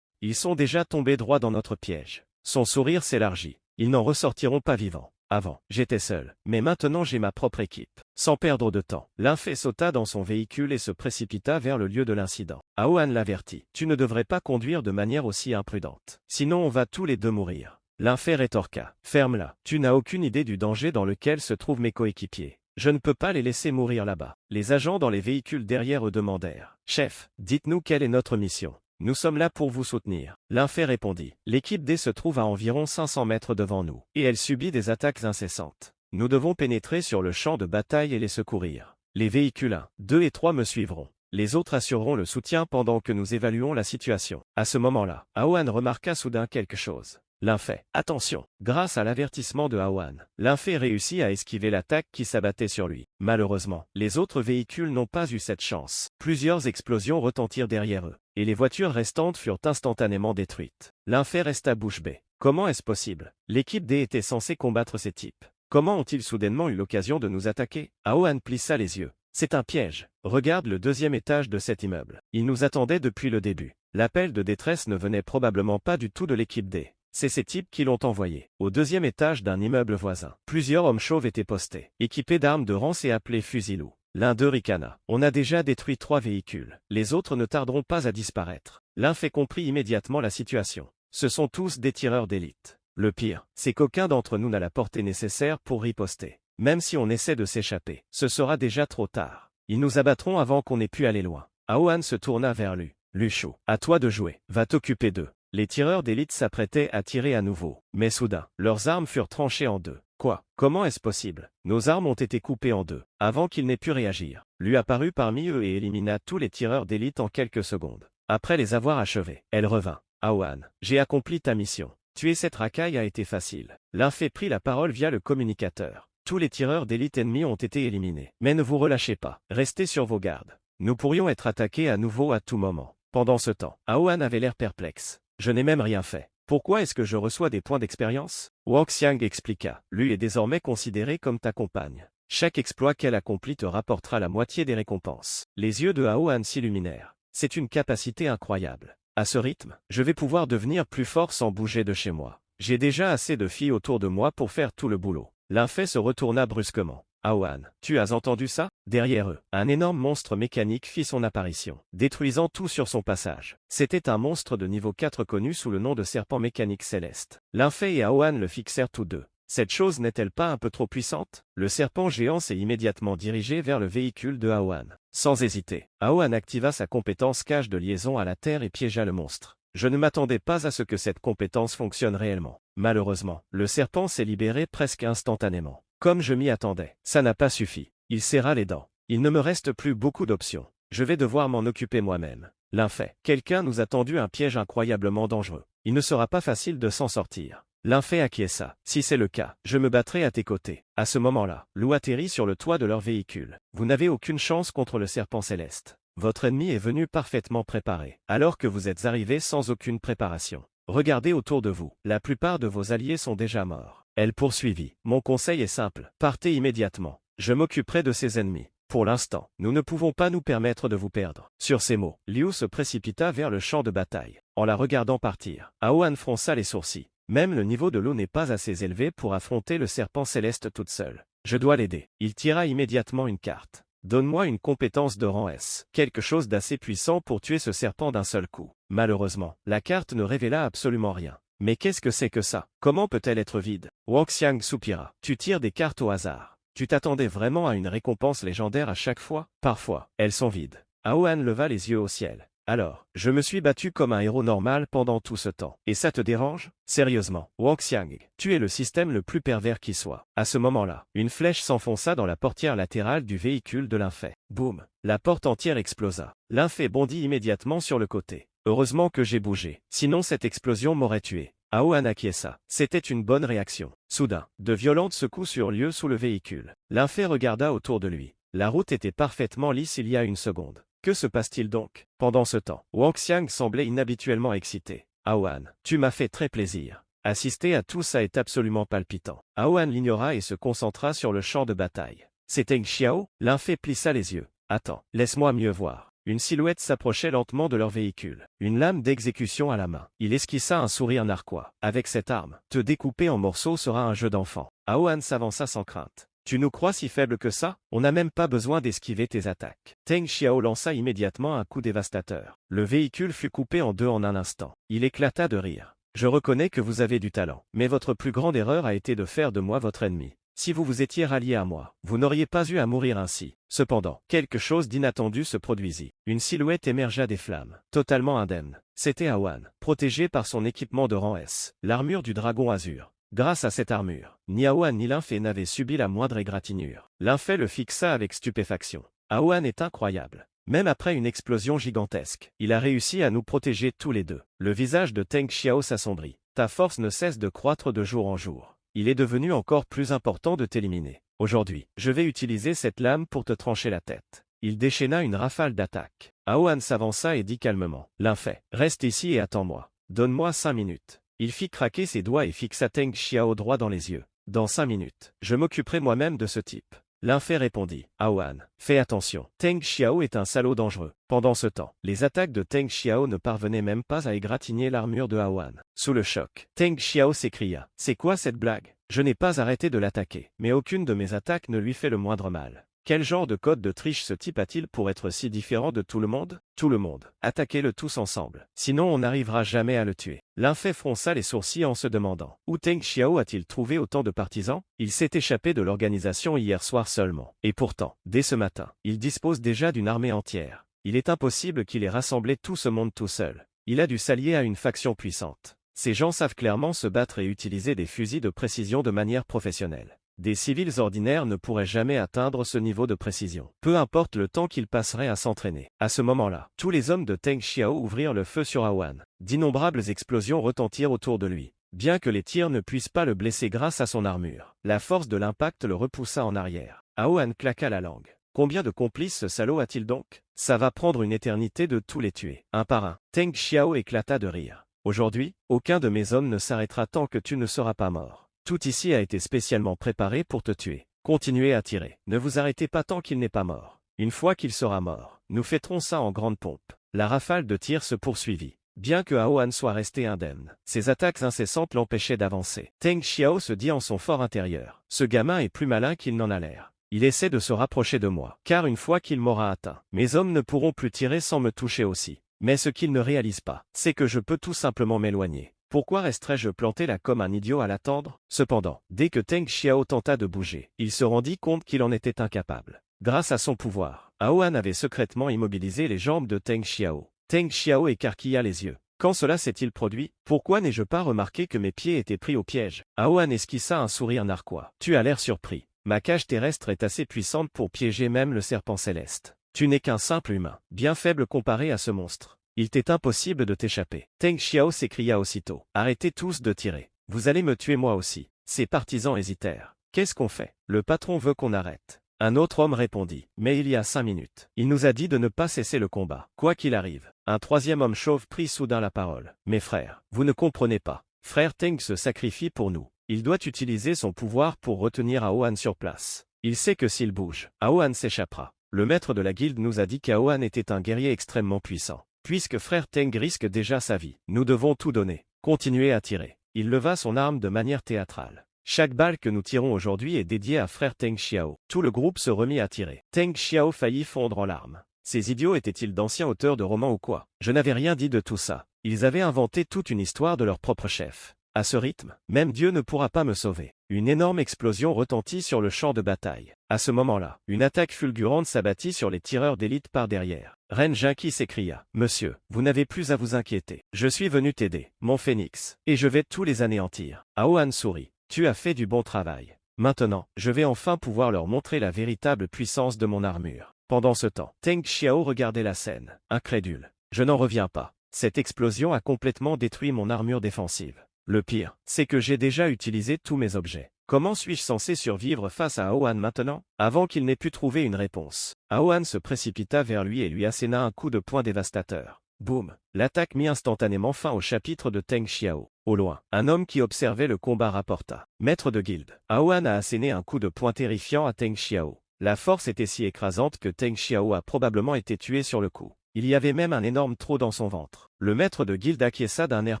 Ils sont déjà tombés droit dans notre piège. Son sourire s'élargit. Ils n'en ressortiront pas vivants. Avant, j'étais seul, mais maintenant j'ai ma propre équipe. Sans perdre de temps, Linfei sauta dans son véhicule et se précipita vers le lieu de l'incident. Aohan l'avertit. Tu ne devrais pas conduire de manière aussi imprudente. Sinon on va tous les deux mourir. Linfei rétorqua. Ferme-la. Tu n'as aucune idée du danger dans lequel se trouvent mes coéquipiers. Je ne peux pas les laisser mourir là-bas. Les agents dans les véhicules derrière eux demandèrent. Chef, dites-nous quelle est notre mission. Nous sommes là pour vous soutenir. Linfei répondit. L'équipe D se trouve à environ 500 mètres devant nous, et elle subit des attaques incessantes. Nous devons pénétrer sur le champ de bataille et les secourir. Les véhicules 1, 2 et 3 me suivront. Les autres assureront le soutien pendant que nous évaluons la situation. À ce moment-là, Aohan remarqua soudain quelque chose. Linfei. Attention. Grâce à l'avertissement de Aohan, Linfei réussit à esquiver l'attaque qui s'abattait sur lui. Malheureusement, les autres véhicules n'ont pas eu cette chance. Plusieurs explosions retentirent derrière eux, et les voitures restantes furent instantanément détruites. Linfei resta bouche bée. Comment est-ce possible? L'équipe D était censée combattre ces types. Comment ont-ils soudainement eu l'occasion de nous attaquer? Aohan plissa les yeux. C'est un piège. Regarde le deuxième étage de cet immeuble. Ils nous attendaient depuis le début. L'appel de détresse ne venait probablement pas du tout de l'équipe D. C'est ces types qui l'ont envoyé. Au deuxième étage d'un immeuble voisin, plusieurs hommes chauves étaient postés, équipés d'armes de rance et appelés fusil. L'un d'eux ricana. On a déjà détruit 3 véhicules. Les autres ne tarderont pas à disparaître. Linfei comprit immédiatement la situation. Ce sont tous des tireurs d'élite. Le pire, c'est qu'aucun d'entre nous n'a la portée nécessaire pour riposter. Même si on essaie de s'échapper, ce sera déjà trop tard. Ils nous abattront avant qu'on ait pu aller loin. Aohan se tourna vers Lu. Luchu, à toi de jouer. Va t'occuper d'eux. Les tireurs d'élite s'apprêtaient à tirer à nouveau. Mais soudain, leurs armes furent tranchées en deux. Quoi? Comment est-ce possible? Nos armes ont été coupées en deux, avant qu'ils n'aient pu réagir. Lui apparut parmi eux et élimina tous les tireurs d'élite en quelques secondes. Après les avoir achevés, elle revint. Aohan, j'ai accompli ta mission. Tuer cette racaille a été facile. Linfei prit la parole via le communicateur. Tous les tireurs d'élite ennemis ont été éliminés. Mais ne vous relâchez pas. Restez sur vos gardes. Nous pourrions être attaqués à nouveau à tout moment. Pendant ce temps, Aohan avait l'air perplexe. Je n'ai même rien fait. Pourquoi est-ce que je reçois des points d'expérience? Wang Xiang expliqua. Lui est désormais considéré comme ta compagne. Chaque exploit qu'elle accomplit te rapportera la moitié des récompenses. Les yeux de Aohan s'illuminèrent. C'est une capacité incroyable. À ce rythme, je vais pouvoir devenir plus fort sans bouger de chez moi. J'ai déjà assez de filles autour de moi pour faire tout le boulot. Linfei se retourna brusquement. Aohan, tu as entendu ça? Derrière eux, un énorme monstre mécanique fit son apparition, détruisant tout sur son passage. C'était un monstre de niveau 4 connu sous le nom de serpent mécanique céleste. Linfei et Aohan le fixèrent tous deux. Cette chose n'est-elle pas un peu trop puissante? Le serpent géant s'est immédiatement dirigé vers le véhicule de Aohan. Sans hésiter, Aohan activa sa compétence cage de liaison à la terre et piégea le monstre. Je ne m'attendais pas à ce que cette compétence fonctionne réellement. Malheureusement, le serpent s'est libéré presque instantanément. Comme je m'y attendais, ça n'a pas suffi. Il serra les dents. Il ne me reste plus beaucoup d'options. Je vais devoir m'en occuper moi-même. Linfei, quelqu'un nous a tendu un piège incroyablement dangereux. Il ne sera pas facile de s'en sortir. Linfei acquiesça. Si c'est le cas, je me battrai à tes côtés. À ce moment-là, Lou atterrit sur le toit de leur véhicule. Vous n'avez aucune chance contre le serpent céleste. Votre ennemi est venu parfaitement préparé, alors que vous êtes arrivé sans aucune préparation. Regardez autour de vous, la plupart de vos alliés sont déjà morts. Elle poursuivit. Mon conseil est simple, partez immédiatement. Je m'occuperai de ses ennemis. Pour l'instant, nous ne pouvons pas nous permettre de vous perdre. Sur ces mots, Liu se précipita vers le champ de bataille. En la regardant partir, Aohan fronça les sourcils. Même le niveau de l'eau n'est pas assez élevé pour affronter le serpent céleste toute seule. Je dois l'aider. Il tira immédiatement une carte. Donne-moi une compétence de rang S, quelque chose d'assez puissant pour tuer ce serpent d'un seul coup. Malheureusement, la carte ne révéla absolument rien. Mais qu'est-ce que c'est que ça? Comment peut-elle être vide? Wang Xiang soupira. Tu tires des cartes au hasard. Tu t'attendais vraiment à une récompense légendaire à chaque fois? Parfois, elles sont vides. Aohan leva les yeux au ciel. Alors, je me suis battu comme un héros normal pendant tout ce temps. Et ça te dérange? Sérieusement, Wang Xiang, tu es le système le plus pervers qui soit. À ce moment-là, une flèche s'enfonça dans la portière latérale du véhicule de Linfei. Boum! La porte entière explosa. Linfei bondit immédiatement sur le côté. Heureusement que j'ai bougé, sinon cette explosion m'aurait tué. Aohan acquiesça. C'était une bonne réaction. Soudain, de violentes secousses eurent lieu sous le véhicule. Linfei regarda autour de lui. La route était parfaitement lisse il y a une seconde. Que se passe-t-il donc? Pendant ce temps, Wang Xiang semblait inhabituellement excité. Aohan, tu m'as fait très plaisir. Assister à tout ça est absolument palpitant. Aohan l'ignora et se concentra sur le champ de bataille. C'est Teng Xiao? Linfei plissa les yeux. Attends, laisse-moi mieux voir. Une silhouette s'approchait lentement de leur véhicule. Une lame d'exécution à la main. Il esquissa un sourire narquois. Avec cette arme, te découper en morceaux sera un jeu d'enfant. Aohan s'avança sans crainte. Tu nous crois si faible que ça? On n'a même pas besoin d'esquiver tes attaques. Teng Xiao lança immédiatement un coup dévastateur. Le véhicule fut coupé en deux en un instant. Il éclata de rire. Je reconnais que vous avez du talent, mais votre plus grande erreur a été de faire de moi votre ennemi. Si vous vous étiez rallié à moi, vous n'auriez pas eu à mourir ainsi. Cependant, quelque chose d'inattendu se produisit. Une silhouette émergea des flammes, totalement indemne. C'était Aohan, protégé par son équipement de rang S, l'armure du dragon azur. Grâce à cette armure, ni Aohan ni Linfei n'avaient subi la moindre égratignure. Linfei le fixa avec stupéfaction. Aohan est incroyable. Même après une explosion gigantesque, il a réussi à nous protéger tous les deux. Le visage de Teng Xiao s'assombrit. Ta force ne cesse de croître de jour en jour. Il est devenu encore plus important de t'éliminer. Aujourd'hui, je vais utiliser cette lame pour te trancher la tête. Il déchaîna une rafale d'attaque. Aohan s'avança et dit calmement. Linfei, reste ici et attends-moi. Donne-moi 5 minutes. Il fit craquer ses doigts et fixa Teng Xiao droit dans les yeux. Dans 5 minutes, je m'occuperai moi-même de ce type. Linfei répondit. Aohan, fais attention. Teng Xiao est un salaud dangereux. Pendant ce temps, les attaques de Teng Xiao ne parvenaient même pas à égratigner l'armure de Aohan. Sous le choc, Teng Xiao s'écria. C'est quoi cette blague? Je n'ai pas arrêté de l'attaquer, mais aucune de mes attaques ne lui fait le moindre mal. Quel genre de code de triche ce type a-t-il pour être si différent de tout le monde? Tout le monde. Attaquez-le tous ensemble. Sinon on n'arrivera jamais à le tuer. Linfei fronça les sourcils en se demandant. Où Teng Xiao a-t-il trouvé autant de partisans? Il s'est échappé de l'organisation hier soir seulement. Et pourtant, dès ce matin, il dispose déjà d'une armée entière. Il est impossible qu'il ait rassemblé tout ce monde tout seul. Il a dû s'allier à une faction puissante. Ces gens savent clairement se battre et utiliser des fusils de précision de manière professionnelle. Des civils ordinaires ne pourraient jamais atteindre ce niveau de précision, peu importe le temps qu'ils passeraient à s'entraîner. À ce moment-là, tous les hommes de Teng Xiao ouvrirent le feu sur Aohan. D'innombrables explosions retentirent autour de lui. Bien que les tirs ne puissent pas le blesser grâce à son armure, la force de l'impact le repoussa en arrière. Aohan claqua la langue. Combien de complices ce salaud a-t-il donc? Ça va prendre une éternité de tous les tuer. Un par un, Teng Xiao éclata de rire. Aujourd'hui, aucun de mes hommes ne s'arrêtera tant que tu ne seras pas mort. Tout ici a été spécialement préparé pour te tuer. Continuez à tirer. Ne vous arrêtez pas tant qu'il n'est pas mort. Une fois qu'il sera mort, nous fêterons ça en grande pompe. La rafale de tirs se poursuivit. Bien que Aohan soit resté indemne, ses attaques incessantes l'empêchaient d'avancer. Teng Xiao se dit en son fort intérieur. Ce gamin est plus malin qu'il n'en a l'air. Il essaie de se rapprocher de moi, car une fois qu'il m'aura atteint, mes hommes ne pourront plus tirer sans me toucher aussi. Mais ce qu'il ne réalise pas, c'est que je peux tout simplement m'éloigner. Pourquoi resterais-je planté là comme un idiot à l'attendre? Cependant, dès que Teng Xiao tenta de bouger, il se rendit compte qu'il en était incapable. Grâce à son pouvoir, Aohan avait secrètement immobilisé les jambes de Teng Xiao. Teng Xiao écarquilla les yeux. Quand cela s'est-il produit? Pourquoi n'ai-je pas remarqué que mes pieds étaient pris au piège? Aohan esquissa un sourire narquois. Tu as l'air surpris. Ma cage terrestre est assez puissante pour piéger même le serpent céleste. Tu n'es qu'un simple humain, bien faible comparé à ce monstre. Il t'est impossible de t'échapper. Teng Xiao s'écria aussitôt. Arrêtez tous de tirer. Vous allez me tuer moi aussi. Ses partisans hésitèrent. Qu'est-ce qu'on fait? Le patron veut qu'on arrête. Un autre homme répondit. Mais il y a 5 minutes. Il nous a dit de ne pas cesser le combat, quoi qu'il arrive. Un troisième homme chauve prit soudain la parole. Mes frères, vous ne comprenez pas. Frère Teng se sacrifie pour nous. Il doit utiliser son pouvoir pour retenir Aohan sur place. Il sait que s'il bouge, Aohan s'échappera. Le maître de la guilde nous a dit qu'Aohan était un guerrier extrêmement puissant. Puisque frère Teng risque déjà sa vie, nous devons tout donner. Continuez à tirer. Il leva son arme de manière théâtrale. Chaque balle que nous tirons aujourd'hui est dédiée à frère Teng Xiao. Tout le groupe se remit à tirer. Teng Xiao faillit fondre en larmes. Ces idiots étaient-ils d'anciens auteurs de romans ou quoi? Je n'avais rien dit de tout ça. Ils avaient inventé toute une histoire de leur propre chef. À ce rythme, même Dieu ne pourra pas me sauver. Une énorme explosion retentit sur le champ de bataille. À ce moment-là, une attaque fulgurante s'abattit sur les tireurs d'élite par derrière. Ren Jinqi s'écria. « Monsieur, vous n'avez plus à vous inquiéter. Je suis venu t'aider, mon phénix, et je vais tous les anéantir. » Aohan sourit. « Tu as fait du bon travail. Maintenant, je vais enfin pouvoir leur montrer la véritable puissance de mon armure. » Pendant ce temps, Teng Xiao regardait la scène, incrédule. « Je n'en reviens pas. Cette explosion a complètement détruit mon armure défensive. Le pire, c'est que j'ai déjà utilisé tous mes objets. Comment suis-je censé survivre face à Aohan maintenant? » Avant qu'il n'ait pu trouver une réponse, Aohan se précipita vers lui et lui asséna un coup de poing dévastateur. Boum! L'attaque mit instantanément fin au chapitre de Teng Xiao. Au loin, un homme qui observait le combat rapporta. « Maître de guilde, Aohan a asséné un coup de poing terrifiant à Teng Xiao. La force était si écrasante que Teng Xiao a probablement été tué sur le coup. Il y avait même un énorme trou dans son ventre. » Le maître de guilde acquiesça d'un air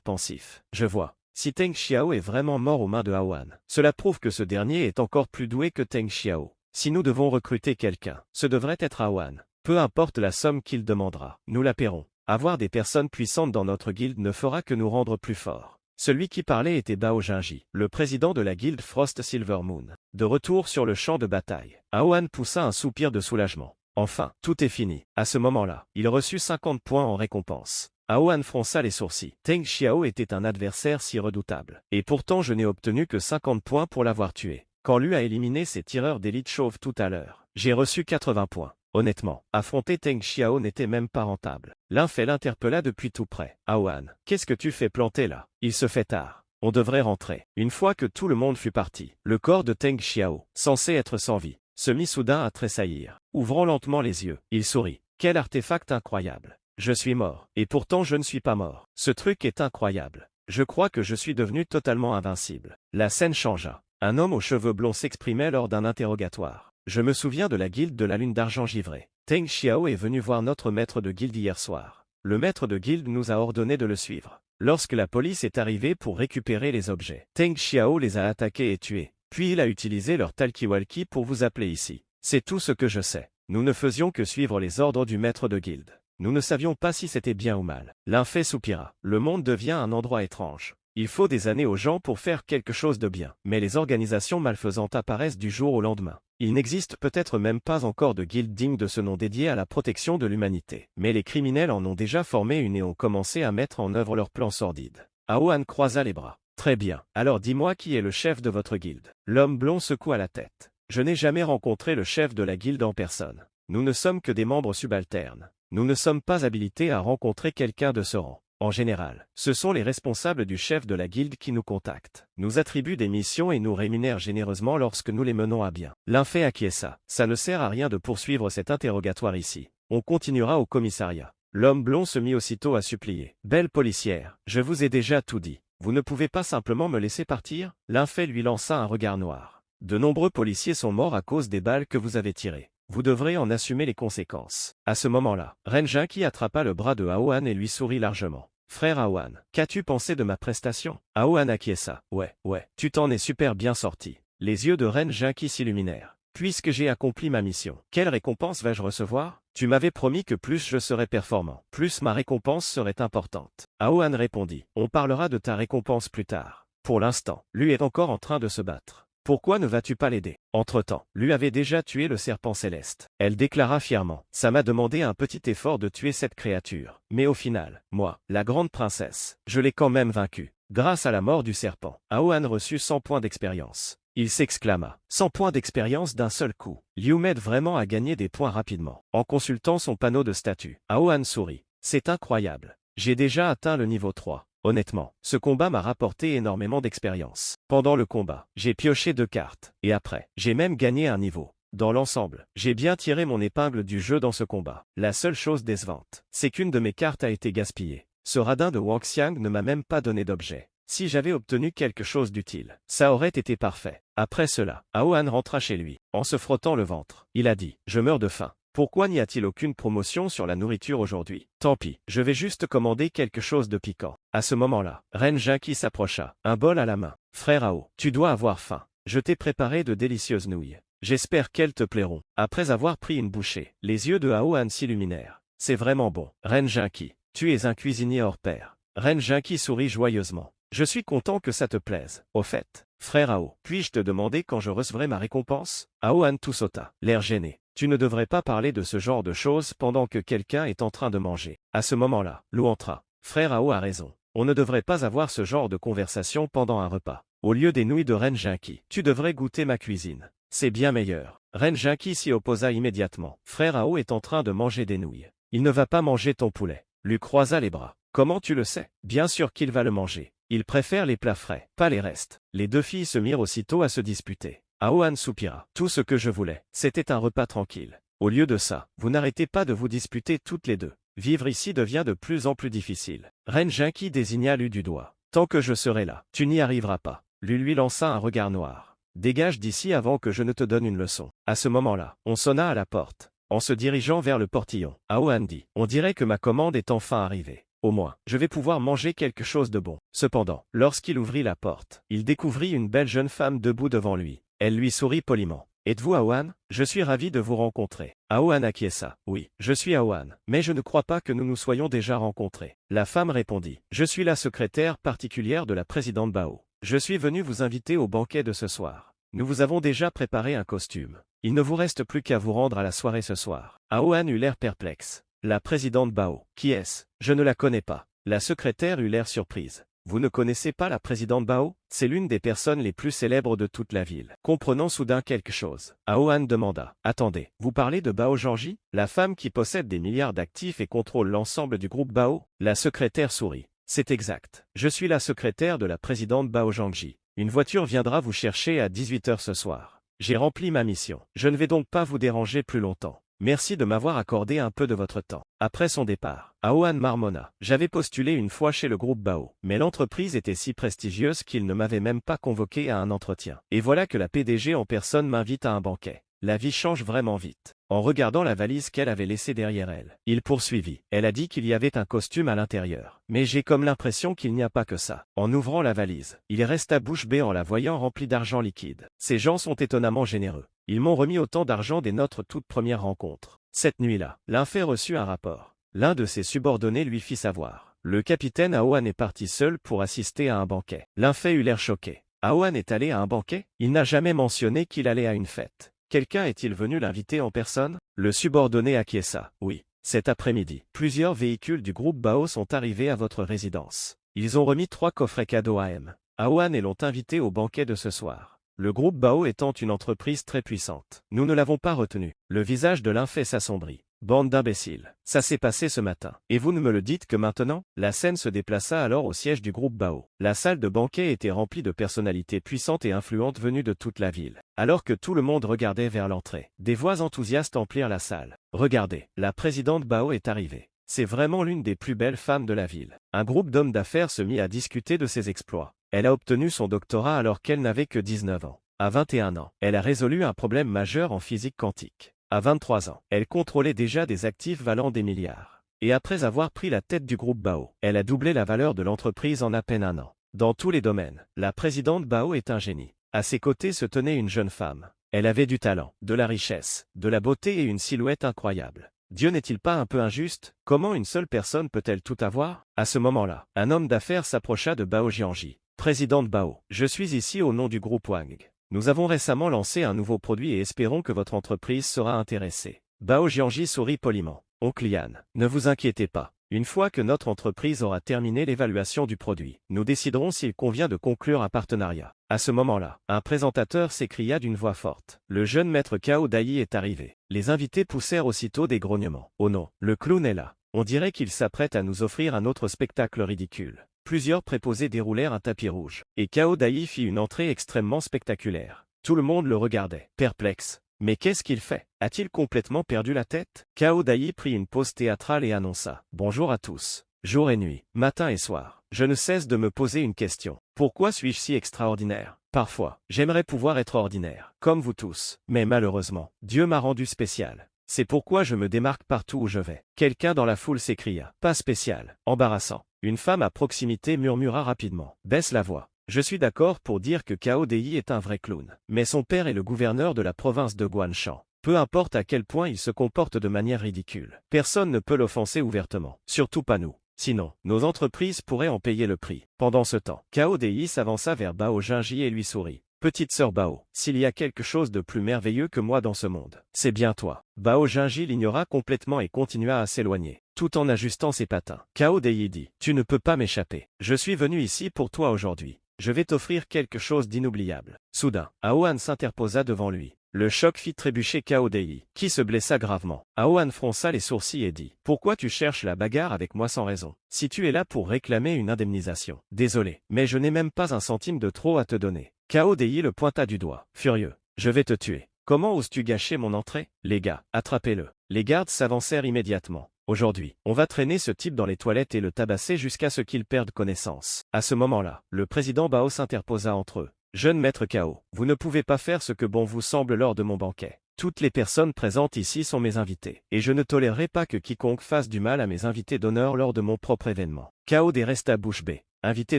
pensif. « Je vois. Si Teng Xiao est vraiment mort aux mains de Aohan, cela prouve que ce dernier est encore plus doué que Teng Xiao. Si nous devons recruter quelqu'un, ce devrait être Aohan. Peu importe la somme qu'il demandera, nous la paierons. Avoir des personnes puissantes dans notre guilde ne fera que nous rendre plus forts. » Celui qui parlait était Bao Jinji, le président de la guilde Frost Silvermoon. De retour sur le champ de bataille, Aohan poussa un soupir de soulagement. Enfin, tout est fini. À ce moment-là, il reçut 50 points en récompense. Aohan fronça les sourcils. Teng Xiao était un adversaire si redoutable. Et pourtant je n'ai obtenu que 50 points pour l'avoir tué. Quand lui a éliminé ses tireurs d'élite chauves tout à l'heure, j'ai reçu 80 points. Honnêtement, affronter Teng Xiao n'était même pas rentable. L'un fait l'interpella depuis tout près. « Aohan, qu'est-ce que tu fais planter là? Il se fait tard. On devrait rentrer. » Une fois que tout le monde fut parti, le corps de Teng Xiao, censé être sans vie, se mit soudain à tressaillir. Ouvrant lentement les yeux, il sourit. Quel artefact incroyable! Je suis mort, et pourtant je ne suis pas mort. Ce truc est incroyable. Je crois que je suis devenu totalement invincible. La scène changea. Un homme aux cheveux blonds s'exprimait lors d'un interrogatoire. Je me souviens de la guilde de la lune d'argent givrée. Teng Xiao est venu voir notre maître de guilde hier soir. Le maître de guilde nous a ordonné de le suivre. Lorsque la police est arrivée pour récupérer les objets, Teng Xiao les a attaqués et tués. Puis il a utilisé leur talkie-walkie pour vous appeler ici. C'est tout ce que je sais. Nous ne faisions que suivre les ordres du maître de guilde. Nous ne savions pas si c'était bien ou mal. L'un fait soupira. Le monde devient un endroit étrange. Il faut des années aux gens pour faire quelque chose de bien. Mais les organisations malfaisantes apparaissent du jour au lendemain. Il n'existe peut-être même pas encore de guilde digne de ce nom dédié à la protection de l'humanité. Mais les criminels en ont déjà formé une et ont commencé à mettre en œuvre leurs plans sordides. Aohan croisa les bras. Très bien. Alors dis-moi qui est le chef de votre guilde. L'homme blond secoua la tête. Je n'ai jamais rencontré le chef de la guilde en personne. Nous ne sommes que des membres subalternes. Nous ne sommes pas habilités à rencontrer quelqu'un de ce rang. En général, ce sont les responsables du chef de la guilde qui nous contactent, nous attribuent des missions et nous rémunèrent généreusement lorsque nous les menons à bien. L'un fait acquiesça. Ça ne sert à rien de poursuivre cet interrogatoire ici. On continuera au commissariat. L'homme blond se mit aussitôt à supplier. Belle policière, je vous ai déjà tout dit. Vous ne pouvez pas simplement me laisser partir? L'un fait lui lança un regard noir. De nombreux policiers sont morts à cause des balles que vous avez tirées. Vous devrez en assumer les conséquences. À ce moment-là, Ren Jinqi attrapa le bras de Aohan et lui sourit largement. Frère Aohan, qu'as-tu pensé de ma prestation? Aohan acquiesça. Ouais, tu t'en es super bien sorti. Les yeux de Ren Jinqi s'illuminèrent. puisque j'ai accompli ma mission, quelle récompense vais-je recevoir? Tu m'avais promis que plus je serais performant, plus ma récompense serait importante. Aohan répondit, on parlera de ta récompense plus tard. Pour l'instant, lui est encore en train de se battre. Pourquoi ne vas-tu pas l'aider? Entre-temps, lui avait déjà tué le serpent céleste. Elle déclara fièrement, ça m'a demandé un petit effort de tuer cette créature. Mais au final, moi, la grande princesse, je l'ai quand même vaincue. Grâce à la mort du serpent, Aohan reçut 100 points d'expérience. Il s'exclama, 100 points d'expérience d'un seul coup. Liu m'aide vraiment à gagner des points rapidement. En consultant son panneau de statut, Aohan sourit. C'est incroyable. J'ai déjà atteint le niveau 3. Honnêtement, ce combat m'a rapporté énormément d'expérience. Pendant le combat, j'ai pioché 2 cartes, et après, j'ai même gagné un niveau. Dans l'ensemble, j'ai bien tiré mon épingle du jeu dans ce combat. La seule chose décevante, c'est qu'une de mes cartes a été gaspillée. Ce radin de Wang Xiang ne m'a même pas donné d'objet. Si j'avais obtenu quelque chose d'utile, ça aurait été parfait. Après cela, Aohan rentra chez lui, en se frottant le ventre. Il a dit, je meurs de faim. Pourquoi n'y a-t-il aucune promotion sur la nourriture aujourd'hui? Tant pis, je vais juste commander quelque chose de piquant. À ce moment-là, Ren Jinqi s'approcha, un bol à la main. Frère Ao, tu dois avoir faim. Je t'ai préparé de délicieuses nouilles. J'espère qu'elles te plairont. Après avoir pris une bouchée, les yeux de Aohan s'illuminèrent. C'est vraiment bon. Ren Jinqi, tu es un cuisinier hors pair. Ren Jinqi sourit joyeusement. Je suis content que ça te plaise. Au fait, frère Ao, puis-je te demander quand je recevrai ma récompense? Aohan tout sauta, l'air gêné. Tu ne devrais pas parler de ce genre de choses pendant que quelqu'un est en train de manger. À ce moment-là, Lou entra. Frère Ao a raison. On ne devrait pas avoir ce genre de conversation pendant un repas. Au lieu des nouilles de Ren Jinqi, tu devrais goûter ma cuisine. C'est bien meilleur. Ren Jinqi s'y opposa immédiatement. Frère Ao est en train de manger des nouilles. Il ne va pas manger ton poulet. Lui croisa les bras. Comment tu le sais? Bien sûr qu'il va le manger. Il préfère les plats frais, pas les restes. Les 2 filles se mirent aussitôt à se disputer. Aohan soupira. Tout ce que je voulais, c'était un repas tranquille. Au lieu de ça, vous n'arrêtez pas de vous disputer toutes les deux. Vivre ici devient de plus en plus difficile. Ren Jinqi désigna Lu du doigt. Tant que je serai là, tu n'y arriveras pas. Lu lui lança un regard noir. Dégage d'ici avant que je ne te donne une leçon. À ce moment-là, on sonna à la porte. En se dirigeant vers le portillon, Aohan dit, on dirait que ma commande est enfin arrivée. Au moins, je vais pouvoir manger quelque chose de bon. Cependant, lorsqu'il ouvrit la porte, il découvrit une belle jeune femme debout devant lui. Elle lui sourit poliment. Êtes-vous Aohan? Je suis ravi de vous rencontrer. Aohan acquiesça. Oui, je suis Aohan, mais je ne crois pas que nous nous soyons déjà rencontrés. La femme répondit. Je suis la secrétaire particulière de la présidente Bao. Je suis venu vous inviter au banquet de ce soir. Nous vous avons déjà préparé un costume. Il ne vous reste plus qu'à vous rendre à la soirée ce soir. Aohan eut l'air perplexe. La présidente Bao. Qui est-ce? Je ne la connais pas. La secrétaire eut l'air surprise. Vous ne connaissez pas la présidente Bao? C'est l'une des personnes les plus célèbres de toute la ville. Comprenant soudain quelque chose, Aohan demanda. Attendez, vous parlez de Bao Zhangji? La femme qui possède des milliards d'actifs et contrôle l'ensemble du groupe Bao? La secrétaire sourit. C'est exact. Je suis la secrétaire de la présidente Bao Zhangji. Une voiture viendra vous chercher à 18 h ce soir. J'ai rempli ma mission. Je ne vais donc pas vous déranger plus longtemps. Merci de m'avoir accordé un peu de votre temps. Après son départ, Aohan marmonna. J'avais postulé une fois chez le groupe Bao, mais l'entreprise était si prestigieuse qu'il ne m'avait même pas convoqué à un entretien. Et voilà que la PDG en personne m'invite à un banquet. La vie change vraiment vite. En regardant la valise qu'elle avait laissée derrière elle, il poursuivit. Elle a dit qu'il y avait un costume à l'intérieur. Mais j'ai comme l'impression qu'il n'y a pas que ça. En ouvrant la valise, il resta bouche bée en la voyant remplie d'argent liquide. Ces gens sont étonnamment généreux. Ils m'ont remis autant d'argent dès notre toute première rencontre. Cette nuit-là, Linfei reçut un rapport. L'un de ses subordonnés lui fit savoir. Le capitaine Aohan est parti seul pour assister à un banquet. Linfei eut l'air choqué. Aohan est allé à un banquet? Il n'a jamais mentionné qu'il allait à une fête. Quelqu'un est-il venu l'inviter en personne? Le subordonné acquiesça. Oui. Cet après-midi, plusieurs véhicules du groupe Bao sont arrivés à votre résidence. Ils ont remis 3 coffrets cadeaux à M. Aohan et l'ont invité au banquet de ce soir. Le groupe Bao étant une entreprise très puissante. Nous ne l'avons pas retenu. Le visage de Linfei s'assombrit. Bande d'imbéciles. Ça s'est passé ce matin. Et vous ne me le dites que maintenant? La scène se déplaça alors au siège du groupe Bao. La salle de banquet était remplie de personnalités puissantes et influentes venues de toute la ville. Alors que tout le monde regardait vers l'entrée, des voix enthousiastes emplirent la salle. Regardez, la présidente Bao est arrivée. C'est vraiment l'une des plus belles femmes de la ville. Un groupe d'hommes d'affaires se mit à discuter de ses exploits. Elle a obtenu son doctorat alors qu'elle n'avait que 19 ans. À 21 ans, elle a résolu un problème majeur en physique quantique. À 23 ans, elle contrôlait déjà des actifs valant des milliards. Et après avoir pris la tête du groupe Bao, elle a doublé la valeur de l'entreprise en à peine un an. Dans tous les domaines, la présidente Bao est un génie. À ses côtés se tenait une jeune femme. Elle avait du talent, de la richesse, de la beauté et une silhouette incroyable. Dieu n'est-il pas un peu injuste? Comment une seule personne peut-elle tout avoir? À ce moment-là, un homme d'affaires s'approcha de Bao Jianji. Président de Bao, je suis ici au nom du groupe Wang. Nous avons récemment lancé un nouveau produit et espérons que votre entreprise sera intéressée. Bao Jianji sourit poliment. Oncle Yan, ne vous inquiétez pas. Une fois que notre entreprise aura terminé l'évaluation du produit, nous déciderons s'il convient de conclure un partenariat. À ce moment-là, un présentateur s'écria d'une voix forte. Le jeune maître Cao Dai est arrivé. Les invités poussèrent aussitôt des grognements. Oh non, le clown est là. On dirait qu'il s'apprête à nous offrir un autre spectacle ridicule. Plusieurs préposés déroulèrent un tapis rouge, et Cao Dai fit une entrée extrêmement spectaculaire. Tout le monde le regardait, perplexe. Mais qu'est-ce qu'il fait? A-t-il complètement perdu la tête? Cao Dai prit une pause théâtrale et annonça. Bonjour à tous. Jour et nuit, matin et soir, je ne cesse de me poser une question. Pourquoi suis-je si extraordinaire? Parfois, j'aimerais pouvoir être ordinaire, comme vous tous. Mais malheureusement, Dieu m'a rendu spécial. C'est pourquoi je me démarque partout où je vais. Quelqu'un dans la foule s'écria. Pas spécial, embarrassant. Une femme à proximité murmura rapidement. Baisse la voix. Je suis d'accord pour dire que Cao Dai est un vrai clown. Mais son père est le gouverneur de la province de Guanshan. Peu importe à quel point il se comporte de manière ridicule. Personne ne peut l'offenser ouvertement. Surtout pas nous. Sinon, nos entreprises pourraient en payer le prix. Pendant ce temps, Cao Dai s'avança vers Bao Jinji et lui sourit. Petite sœur Bao, s'il y a quelque chose de plus merveilleux que moi dans ce monde, c'est bien toi. Bao Jinji l'ignora complètement et continua à s'éloigner, tout en ajustant ses patins. Cao Dai dit, tu ne peux pas m'échapper. Je suis venu ici pour toi aujourd'hui. Je vais t'offrir quelque chose d'inoubliable. Soudain, Aohan s'interposa devant lui. Le choc fit trébucher Cao Dai, qui se blessa gravement. Aohan fronça les sourcils et dit « Pourquoi tu cherches la bagarre avec moi sans raison? Si tu es là pour réclamer une indemnisation. Désolé, mais je n'ai même pas un centime de trop à te donner. » Cao Dai le pointa du doigt. Furieux. « Je vais te tuer. Comment oses-tu gâcher mon entrée? Les gars, attrapez-le. » Les gardes s'avancèrent immédiatement. Aujourd'hui, on va traîner ce type dans les toilettes et le tabasser jusqu'à ce qu'il perde connaissance. À ce moment-là, le président Bao s'interposa entre eux. Jeune maître Cao, vous ne pouvez pas faire ce que bon vous semble lors de mon banquet. Toutes les personnes présentes ici sont mes invités, et je ne tolérerai pas que quiconque fasse du mal à mes invités d'honneur lors de mon propre événement. Cao Dai resta bouche bée. Invité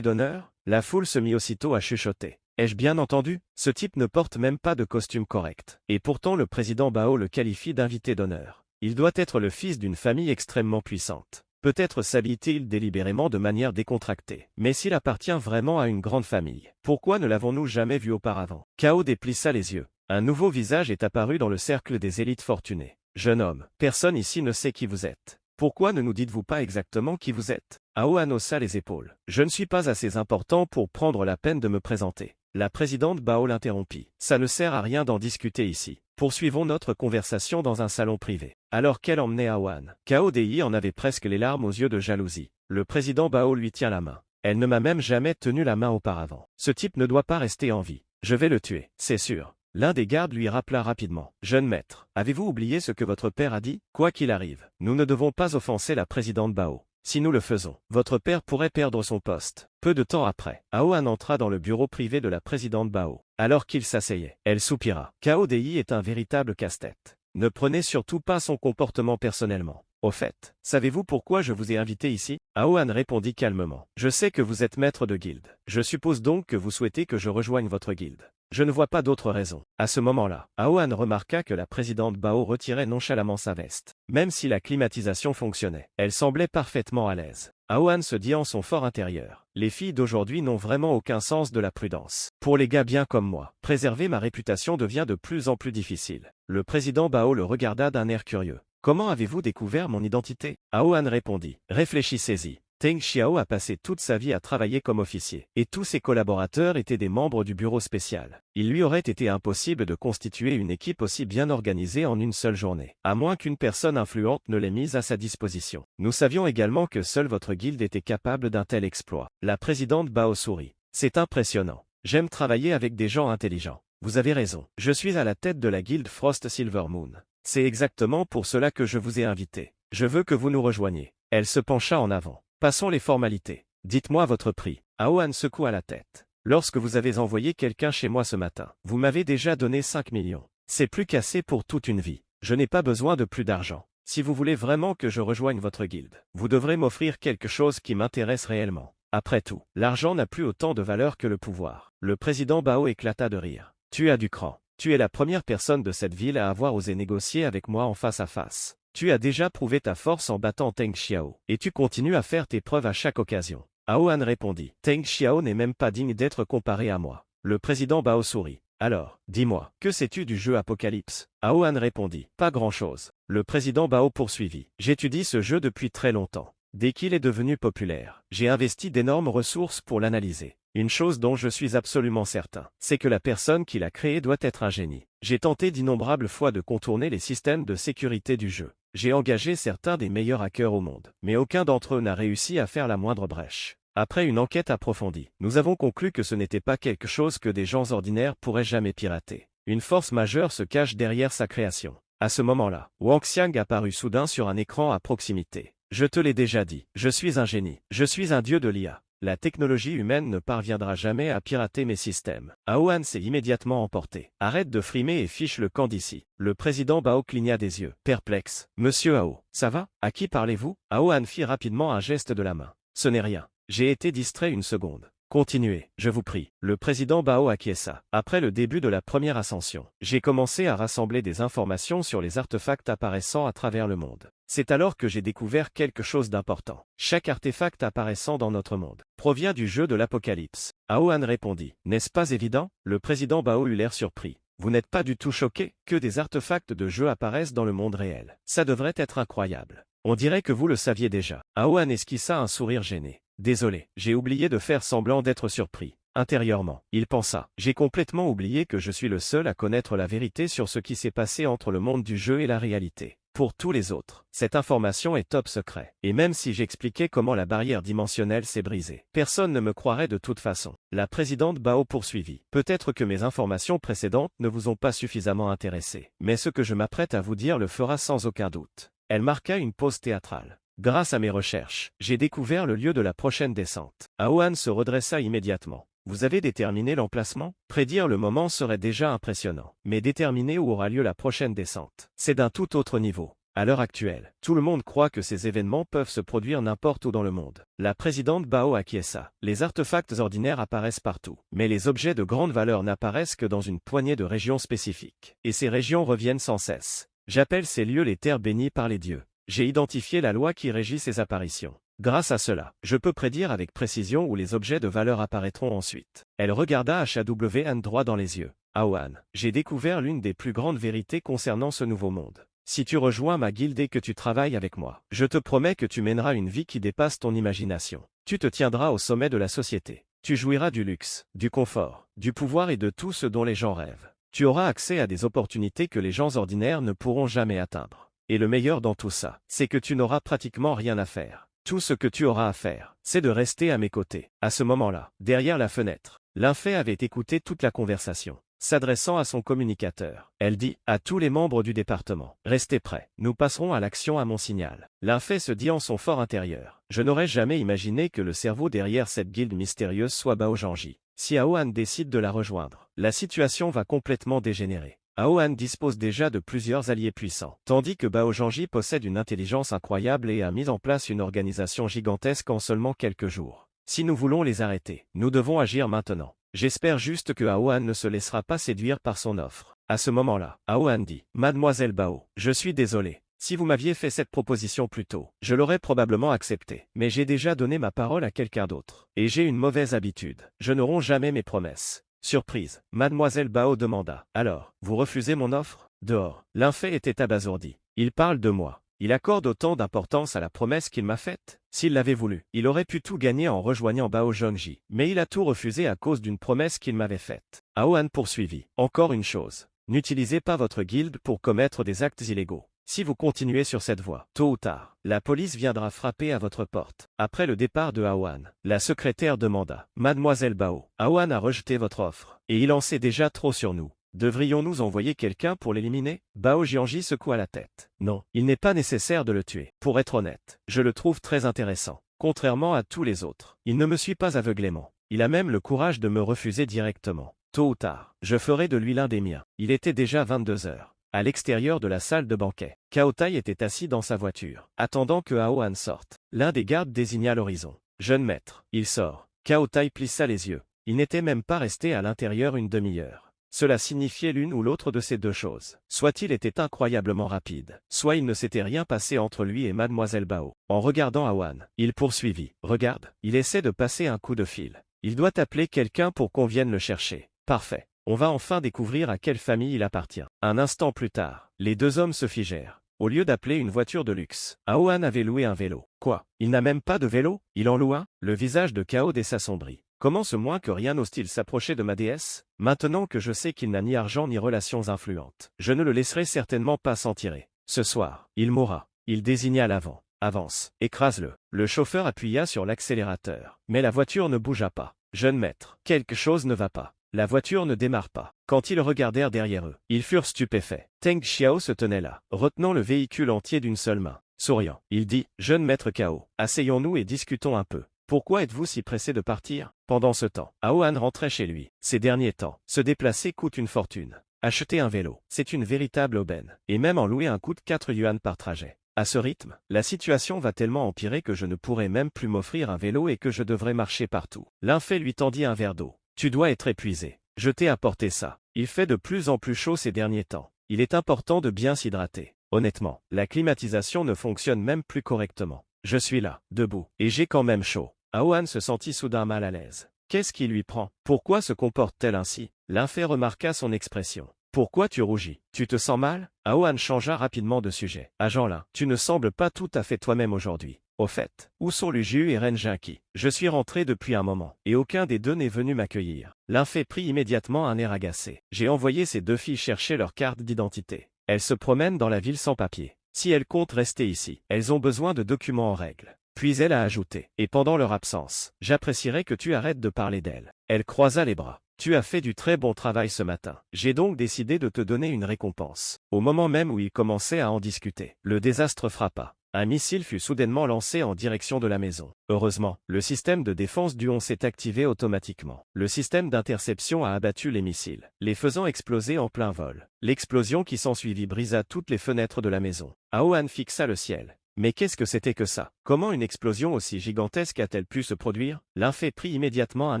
d'honneur? La foule se mit aussitôt à chuchoter. Ai-je bien entendu? Ce type ne porte même pas de costume correct. Et pourtant le président Bao le qualifie d'invité d'honneur. Il doit être le fils d'une famille extrêmement puissante. Peut-être s'habille-t-il délibérément de manière décontractée. Mais s'il appartient vraiment à une grande famille, pourquoi ne l'avons-nous jamais vu auparavant? Cao Dai plissa les yeux. Un nouveau visage est apparu dans le cercle des élites fortunées. Jeune homme, personne ici ne sait qui vous êtes. Pourquoi ne nous dites-vous pas exactement qui vous êtes? Aohan haussa les épaules. Je ne suis pas assez important pour prendre la peine de me présenter. La présidente Bao l'interrompit. Ça ne sert à rien d'en discuter ici. Poursuivons notre conversation dans un salon privé. Alors qu'elle emmenait Aohan, Cao Dai en avait presque les larmes aux yeux de jalousie. Le président Bao lui tient la main. Elle ne m'a même jamais tenu la main auparavant. Ce type ne doit pas rester en vie. Je vais le tuer, c'est sûr. L'un des gardes lui rappela rapidement. Jeune maître, avez-vous oublié ce que votre père a dit? Quoi qu'il arrive, nous ne devons pas offenser la présidente Bao. Si nous le faisons, votre père pourrait perdre son poste. Peu de temps après, Aohan entra dans le bureau privé de la présidente Bao. Alors qu'il s'asseyait, elle soupira. Cao Dai est un véritable casse-tête. Ne prenez surtout pas son comportement personnellement. Au fait, savez-vous pourquoi je vous ai invité ici? Aohan répondit calmement. Je sais que vous êtes maître de guilde. Je suppose donc que vous souhaitez que je rejoigne votre guilde. Je ne vois pas d'autre raison. À ce moment-là, Aohan remarqua que la présidente Bao retirait nonchalamment sa veste. Même si la climatisation fonctionnait, elle semblait parfaitement à l'aise. Aohan se dit en son fort intérieur. Les filles d'aujourd'hui n'ont vraiment aucun sens de la prudence. Pour les gars bien comme moi, préserver ma réputation devient de plus en plus difficile. Le président Bao le regarda d'un air curieux. Comment avez-vous découvert mon identité? Aohan répondit. Réfléchissez-y. Teng Xiao a passé toute sa vie à travailler comme officier, et tous ses collaborateurs étaient des membres du bureau spécial. Il lui aurait été impossible de constituer une équipe aussi bien organisée en une seule journée, à moins qu'une personne influente ne l'ait mise à sa disposition. Nous savions également que seule votre guilde était capable d'un tel exploit. La présidente Bao sourit. C'est impressionnant. J'aime travailler avec des gens intelligents. Vous avez raison. Je suis à la tête de la guilde Frost Silver Moon. C'est exactement pour cela que je vous ai invité. Je veux que vous nous rejoigniez. Elle se pencha en avant. Passons les formalités. Dites-moi votre prix. Aohan secoua la tête. Lorsque vous avez envoyé quelqu'un chez moi ce matin, vous m'avez déjà donné 5 millions. C'est plus qu'assez pour toute une vie. Je n'ai pas besoin de plus d'argent. Si vous voulez vraiment que je rejoigne votre guilde, vous devrez m'offrir quelque chose qui m'intéresse réellement. Après tout, l'argent n'a plus autant de valeur que le pouvoir. Le président Bao éclata de rire. Tu as du cran. Tu es la première personne de cette ville à avoir osé négocier avec moi en face à face. Tu as déjà prouvé ta force en battant Teng Xiao, et tu continues à faire tes preuves à chaque occasion. Aohan répondit. Teng Xiao n'est même pas digne d'être comparé à moi. Le président Bao sourit. Alors, dis-moi, que sais-tu du jeu Apocalypse? Aohan répondit. Pas grand-chose. Le président Bao poursuivit. J'étudie ce jeu depuis très longtemps. Dès qu'il est devenu populaire, j'ai investi d'énormes ressources pour l'analyser. Une chose dont je suis absolument certain, c'est que la personne qui l'a créé doit être un génie. J'ai tenté d'innombrables fois de contourner les systèmes de sécurité du jeu. J'ai engagé certains des meilleurs hackers au monde, mais aucun d'entre eux n'a réussi à faire la moindre brèche. Après une enquête approfondie, nous avons conclu que ce n'était pas quelque chose que des gens ordinaires pourraient jamais pirater. Une force majeure se cache derrière sa création. À ce moment-là, Wang Xiang apparut soudain sur un écran à proximité. Je te l'ai déjà dit, je suis un génie, je suis un dieu de l'IA. La technologie humaine ne parviendra jamais à pirater mes systèmes. Aohan s'est immédiatement emporté. Arrête de frimer et fiche le camp d'ici. Le président Bao cligna des yeux, perplexe. Monsieur Ao, ça va? À qui parlez-vous? Aohan fit rapidement un geste de la main. Ce n'est rien. J'ai été distrait une seconde. Continuez, je vous prie. Le président Bao acquiesça. Après le début de la première ascension, j'ai commencé à rassembler des informations sur les artefacts apparaissant à travers le monde. C'est alors que j'ai découvert quelque chose d'important. Chaque artefact apparaissant dans notre monde provient du jeu de l'Apocalypse. Aohan répondit. N'est-ce pas évident? Le président Bao eut l'air surpris. Vous n'êtes pas du tout choqué que des artefacts de jeu apparaissent dans le monde réel. Ça devrait être incroyable. On dirait que vous le saviez déjà. Aohan esquissa un sourire gêné. Désolé, j'ai oublié de faire semblant d'être surpris. Intérieurement, il pensa. J'ai complètement oublié que je suis le seul à connaître la vérité sur ce qui s'est passé entre le monde du jeu et la réalité. Pour tous les autres, cette information est top secret. Et même si j'expliquais comment la barrière dimensionnelle s'est brisée, personne ne me croirait de toute façon. La présidente Bao poursuivit. Peut-être que mes informations précédentes ne vous ont pas suffisamment intéressé. Mais ce que je m'apprête à vous dire le fera sans aucun doute. Elle marqua une pause théâtrale. Grâce à mes recherches, j'ai découvert le lieu de la prochaine descente. Aohan se redressa immédiatement. Vous avez déterminé l'emplacement? Prédire le moment serait déjà impressionnant, mais déterminer où aura lieu la prochaine descente, c'est d'un tout autre niveau. À l'heure actuelle, tout le monde croit que ces événements peuvent se produire n'importe où dans le monde. La présidente Bao acquiesça. Les artefacts ordinaires apparaissent partout, mais les objets de grande valeur n'apparaissent que dans une poignée de régions spécifiques. Et ces régions reviennent sans cesse. J'appelle ces lieux les terres bénies par les dieux. J'ai identifié la loi qui régit ces apparitions. Grâce à cela, je peux prédire avec précision où les objets de valeur apparaîtront ensuite. Elle regarda HAWN droit dans les yeux. Aohan, j'ai découvert l'une des plus grandes vérités concernant ce nouveau monde. Si tu rejoins ma guilde et que tu travailles avec moi, je te promets que tu mèneras une vie qui dépasse ton imagination. Tu te tiendras au sommet de la société. Tu jouiras du luxe, du confort, du pouvoir et de tout ce dont les gens rêvent. Tu auras accès à des opportunités que les gens ordinaires ne pourront jamais atteindre. Et le meilleur dans tout ça, c'est que tu n'auras pratiquement rien à faire. Tout ce que tu auras à faire, c'est de rester à mes côtés. À ce moment-là, derrière la fenêtre, Linfei avait écouté toute la conversation. S'adressant à son communicateur, elle dit à tous les membres du département, restez prêts, nous passerons à l'action à mon signal. Linfei se dit en son fort intérieur. Je n'aurais jamais imaginé que le cerveau derrière cette guilde mystérieuse soit Bao Zhangji. Si Aohan décide de la rejoindre, la situation va complètement dégénérer. Aohan dispose déjà de plusieurs alliés puissants, tandis que Bao Zhangji possède une intelligence incroyable et a mis en place une organisation gigantesque en seulement quelques jours. Si nous voulons les arrêter, nous devons agir maintenant. J'espère juste que Aohan ne se laissera pas séduire par son offre. À ce moment-là, Aohan dit, Mademoiselle Bao, je suis désolé. Si vous m'aviez fait cette proposition plus tôt, je l'aurais probablement acceptée. Mais j'ai déjà donné ma parole à quelqu'un d'autre. Et j'ai une mauvaise habitude. Je ne romps jamais mes promesses. Surprise, Mademoiselle Bao demanda. Alors, vous refusez mon offre? Dehors, Linfei était abasourdi. Il parle de moi. Il accorde autant d'importance à la promesse qu'il m'a faite. S'il l'avait voulu, il aurait pu tout gagner en rejoignant Bao Zhangji. Mais il a tout refusé à cause d'une promesse qu'il m'avait faite. Aohan poursuivit. Encore une chose. N'utilisez pas votre guilde pour commettre des actes illégaux. Si vous continuez sur cette voie, tôt ou tard, la police viendra frapper à votre porte. Après le départ de Aohan, la secrétaire demanda. Mademoiselle Bao, Aohan a rejeté votre offre. Et il en sait déjà trop sur nous. Devrions-nous envoyer quelqu'un pour l'éliminer? Bao Zhangji secoua la tête. Non, il n'est pas nécessaire de le tuer. Pour être honnête, je le trouve très intéressant. Contrairement à tous les autres, il ne me suit pas aveuglément. Il a même le courage de me refuser directement. Tôt ou tard, je ferai de lui l'un des miens. Il était déjà 22 heures. À l'extérieur de la salle de banquet, Cao Tai était assis dans sa voiture, attendant que Aohan sorte. L'un des gardes désigna l'horizon. Jeune maître, il sort. Cao Tai plissa les yeux. Il n'était même pas resté à l'intérieur une demi-heure. Cela signifiait l'une ou l'autre de ces deux choses. Soit il était incroyablement rapide, soit il ne s'était rien passé entre lui et Mademoiselle Bao. En regardant Awan, il poursuivit. Regarde, il essaie de passer un coup de fil. Il doit appeler quelqu'un pour qu'on vienne le chercher. Parfait. On va enfin découvrir à quelle famille il appartient. Un instant plus tard, les deux hommes se figèrent. Au lieu d'appeler une voiture de luxe, Awan avait loué un vélo. Quoi? Il n'a même pas de vélo? Il en loue un? Le visage de Kao s'assombrit. Comment ce moins que rien n'ose-t-il s'approcher de ma déesse? Maintenant que je sais qu'il n'a ni argent ni relations influentes, je ne le laisserai certainement pas s'en tirer. Ce soir, il mourra. Il désigna l'avant. Avance, écrase-le. Le chauffeur appuya sur l'accélérateur. Mais la voiture ne bougea pas. Jeune maître, quelque chose ne va pas. La voiture ne démarre pas. Quand ils regardèrent derrière eux, ils furent stupéfaits. Teng Xiao se tenait là, retenant le véhicule entier d'une seule main. Souriant, il dit, « Jeune maître Kao, asseyons-nous et discutons un peu. Pourquoi êtes-vous si pressé de partir ?» Pendant ce temps, Aohan rentrait chez lui. Ces derniers temps, se déplacer coûte une fortune. Acheter un vélo, c'est une véritable aubaine. Et même en louer un coûte 4 yuan par trajet. À ce rythme, la situation va tellement empirer que je ne pourrai même plus m'offrir un vélo et que je devrais marcher partout. L'un fait lui tendit un verre d'eau. Tu dois être épuisé. Je t'ai apporté ça. Il fait de plus en plus chaud ces derniers temps. Il est important de bien s'hydrater. Honnêtement, la climatisation ne fonctionne même plus correctement. Je suis là, debout, et j'ai quand même chaud. Aohan se sentit soudain mal à l'aise. Qu'est-ce qui lui prend? Pourquoi se comporte-t-elle ainsi? L'infé remarqua son expression. Pourquoi tu rougis? Tu te sens mal? Aohan changea rapidement de sujet. Agent Lin, tu ne sembles pas tout à fait toi-même aujourd'hui. Au fait, où sont Luju et Renjinki? Je suis rentré depuis un moment, et aucun des deux n'est venu m'accueillir. L'infé prit immédiatement un air agacé. J'ai envoyé ces deux filles chercher leur carte d'identité. Elles se promènent dans la ville sans papier. Si elles comptent rester ici, elles ont besoin de documents en règle. Puis elle a ajouté, et pendant leur absence, j'apprécierais que tu arrêtes de parler d'elles. Elle croisa les bras. Tu as fait du très bon travail ce matin. J'ai donc décidé de te donner une récompense. Au moment même où ils commençaient à en discuter, le désastre frappa. Un missile fut soudainement lancé en direction de la maison. Heureusement, le système de défense du 11 s'est activé automatiquement. Le système d'interception a abattu les missiles, les faisant exploser en plein vol. L'explosion qui s'ensuivit brisa toutes les fenêtres de la maison. Aohan fixa le ciel. Mais qu'est-ce que c'était que ça? Comment une explosion aussi gigantesque a-t-elle pu se produire? L'infé prit immédiatement un